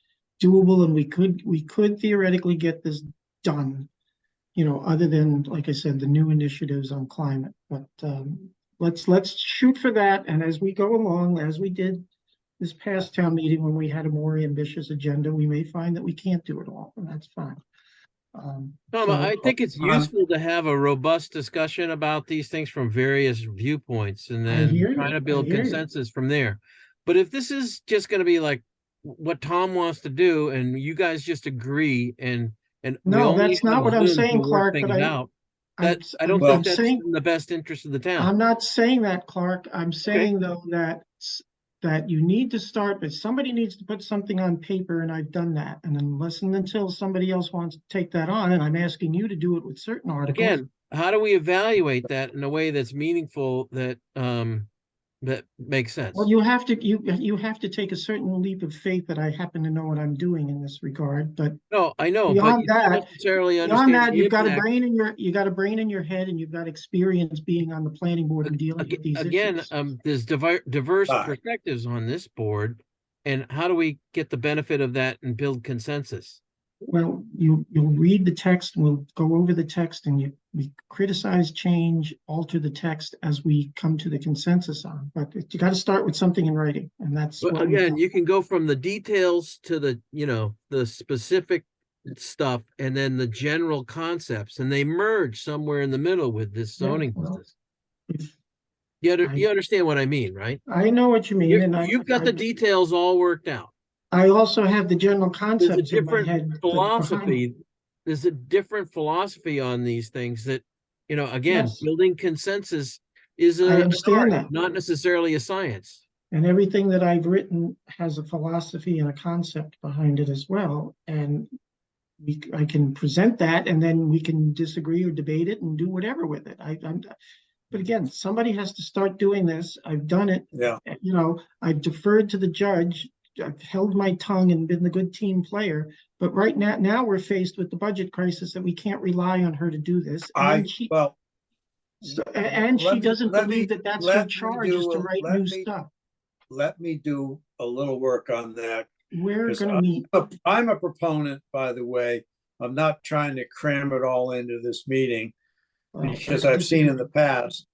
[SPEAKER 1] doable, and we could theoretically get this done. You know, other than, like I said, the new initiatives on climate, but let's shoot for that, and as we go along, as we did this past town meeting, when we had a more ambitious agenda, we may find that we can't do it all, and that's fine.
[SPEAKER 2] Tom,
[SPEAKER 1] So-
[SPEAKER 2] I think it's useful to have a robust discussion about these things from various viewpoints and
[SPEAKER 1] I
[SPEAKER 2] then
[SPEAKER 1] hear you.
[SPEAKER 2] try to
[SPEAKER 1] I
[SPEAKER 2] build
[SPEAKER 1] hear you.
[SPEAKER 2] consensus from there. But if this is just gonna be like what Tom wants to do and you guys just agree and we
[SPEAKER 1] No,
[SPEAKER 2] only
[SPEAKER 1] that's
[SPEAKER 2] have
[SPEAKER 1] not what I'm
[SPEAKER 2] Zoom to
[SPEAKER 1] saying,
[SPEAKER 2] work
[SPEAKER 1] Clark,
[SPEAKER 2] things
[SPEAKER 1] but
[SPEAKER 2] out,
[SPEAKER 1] I'm,
[SPEAKER 2] that I don't
[SPEAKER 1] I'm
[SPEAKER 2] think that's
[SPEAKER 1] saying,
[SPEAKER 2] in the best interest of the town.
[SPEAKER 1] I'm not saying that, Clark. I'm saying though that you need to start, but somebody needs to put something on paper, and I've done that. And unless and until somebody else wants to take that on, and I'm asking you to do it with certain articles.
[SPEAKER 2] Again, how do we evaluate that in a way that's meaningful, that makes sense?
[SPEAKER 1] Well, you have to take a certain leap of faith that I happen to know what I'm doing in this regard, but
[SPEAKER 2] No, I know, but
[SPEAKER 1] beyond
[SPEAKER 2] you don't
[SPEAKER 1] that,
[SPEAKER 2] necessarily
[SPEAKER 1] beyond
[SPEAKER 2] understand
[SPEAKER 1] that,
[SPEAKER 2] the
[SPEAKER 1] you've got a
[SPEAKER 2] impact.
[SPEAKER 1] brain in your head, and you've got experience being on the planning board and dealing with these
[SPEAKER 2] Again,
[SPEAKER 1] issues.
[SPEAKER 2] there's diverse
[SPEAKER 3] Right.
[SPEAKER 2] perspectives on this board, and how do we get the benefit of that and build consensus?
[SPEAKER 1] Well, you'll read the text, we'll go over the text, and we criticize, change, alter the text as we come to the consensus on, but you gotta start with something in writing, and that's
[SPEAKER 2] But
[SPEAKER 1] what we've
[SPEAKER 2] again,
[SPEAKER 1] done.
[SPEAKER 2] you can go from the details to the, the specific stuff and then the general concepts, and they merge somewhere in the middle with this
[SPEAKER 1] Yeah,
[SPEAKER 2] zoning
[SPEAKER 1] well,
[SPEAKER 2] business.
[SPEAKER 1] If-
[SPEAKER 2] You understand what I mean, right?
[SPEAKER 1] I know what you mean, and
[SPEAKER 2] You've got the details all worked out.
[SPEAKER 1] I also have the general
[SPEAKER 2] There's a
[SPEAKER 1] concepts in my
[SPEAKER 2] different
[SPEAKER 1] head. behind it.
[SPEAKER 2] philosophy. There's a different philosophy on these things that, again,
[SPEAKER 1] Yes.
[SPEAKER 2] building consensus is
[SPEAKER 1] I
[SPEAKER 2] an
[SPEAKER 1] understand
[SPEAKER 2] art,
[SPEAKER 1] that.
[SPEAKER 2] not necessarily a science.
[SPEAKER 1] And everything that I've written has a philosophy and a concept behind it as well. And I can present that, and then we can disagree or debate it and do whatever with it. But again, somebody has to start doing this. I've done it.
[SPEAKER 3] Yeah.
[SPEAKER 1] I've deferred to the judge. I've held my tongue and been the good team player. But right now we're faced with the budget crisis that we can't rely on her to do this. And she doesn't believe that that's her charge, is to write new stuff.
[SPEAKER 3] Let me do a little work on that.
[SPEAKER 1] We're
[SPEAKER 3] 'Cause
[SPEAKER 1] gonna meet.
[SPEAKER 3] I'm a proponent, by the way. I'm not trying to cram it all into this meeting, because I've seen in the past,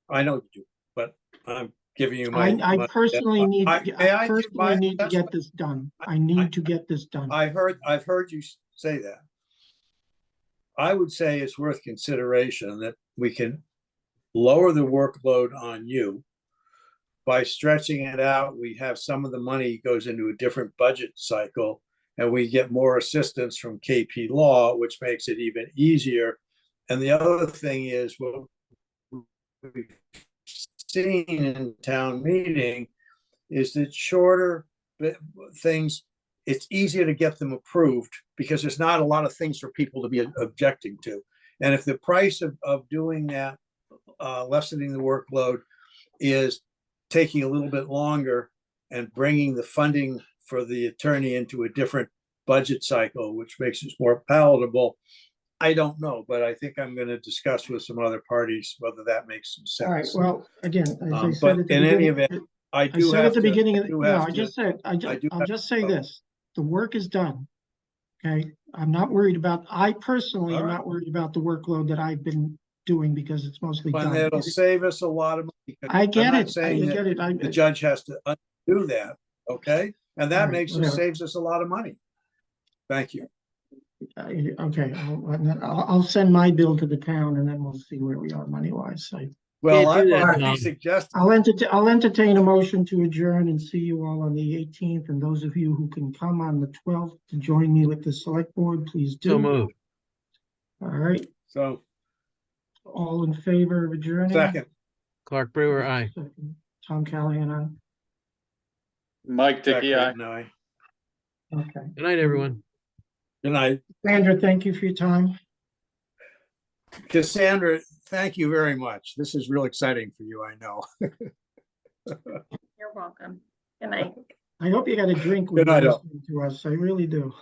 [SPEAKER 3] I know you do, but I'm giving you my.
[SPEAKER 1] I personally need,
[SPEAKER 3] May I give my
[SPEAKER 1] to get
[SPEAKER 3] assessment?
[SPEAKER 1] this done. I need to get this done.
[SPEAKER 3] I've heard you say that. I would say it's worth consideration that we can lower the workload on you. By stretching it out, we have some of the money goes into a different budget cycle, and we get more assistance from KP Law, which makes it even easier. And the other thing is, what we've seen in town meeting is that shorter things, it's easier to get them approved because there's not a lot of things for people to be objecting to. And if the price of doing that, lessening the workload, is taking a little bit longer and bringing the funding for the attorney into a different budget cycle, which makes it more palatable, I don't know, but I think I'm going to discuss with some other parties whether that makes some
[SPEAKER 1] All right,
[SPEAKER 3] sense.
[SPEAKER 1] well, again, as I said
[SPEAKER 3] But
[SPEAKER 1] at the
[SPEAKER 3] in any
[SPEAKER 1] beginning,
[SPEAKER 3] event, I
[SPEAKER 1] I
[SPEAKER 3] do
[SPEAKER 1] said at
[SPEAKER 3] have
[SPEAKER 1] the
[SPEAKER 3] to.
[SPEAKER 1] beginning,
[SPEAKER 3] do
[SPEAKER 1] no,
[SPEAKER 3] have
[SPEAKER 1] I
[SPEAKER 3] to-
[SPEAKER 1] just said,
[SPEAKER 3] I do
[SPEAKER 1] I'll
[SPEAKER 3] have
[SPEAKER 1] just
[SPEAKER 3] to
[SPEAKER 1] say
[SPEAKER 3] vote.
[SPEAKER 1] this, the work is done. Okay, I'm not worried about, I personally
[SPEAKER 3] All
[SPEAKER 1] am
[SPEAKER 3] right.
[SPEAKER 1] not worried about the workload that I've been doing because it's mostly
[SPEAKER 3] And
[SPEAKER 1] done.
[SPEAKER 3] it'll save us a lot of money.
[SPEAKER 1] I get
[SPEAKER 3] I'm not
[SPEAKER 1] it, I
[SPEAKER 3] saying that
[SPEAKER 1] get it,
[SPEAKER 3] the judge has to undo that, okay? And
[SPEAKER 1] All
[SPEAKER 3] that
[SPEAKER 1] right,
[SPEAKER 3] saves us a lot of money. Thank you.
[SPEAKER 1] Okay, I'll send my bill to the town, and then we'll see where we are money wise.
[SPEAKER 3] Well,
[SPEAKER 2] Can't do
[SPEAKER 3] I've
[SPEAKER 2] that,
[SPEAKER 3] already
[SPEAKER 2] Tom.
[SPEAKER 3] suggested,
[SPEAKER 1] I'll entertain a motion to adjourn and see you all on the 18th, and those of you who can come on the 12th to join me with the select board, please do.
[SPEAKER 2] So moved.
[SPEAKER 1] All right,
[SPEAKER 3] so,
[SPEAKER 1] all in favor of adjourning?
[SPEAKER 3] second,
[SPEAKER 2] Clark Brewer, aye.
[SPEAKER 1] Second. Tom Callahan, aye.
[SPEAKER 6] Mike
[SPEAKER 3] Jack
[SPEAKER 6] Dickey, aye.
[SPEAKER 3] Creighton, aye.
[SPEAKER 1] Okay.
[SPEAKER 2] Good night, everyone.
[SPEAKER 3] Good night.
[SPEAKER 1] Sandra, thank you for your time.
[SPEAKER 3] Cassandra, thank you very much. This is real exciting for you, I know.
[SPEAKER 8] You're welcome. Good night.
[SPEAKER 1] I hope you got a drink
[SPEAKER 3] Good
[SPEAKER 1] when
[SPEAKER 3] night,
[SPEAKER 1] you're
[SPEAKER 3] all.
[SPEAKER 1] listening to us. I really do.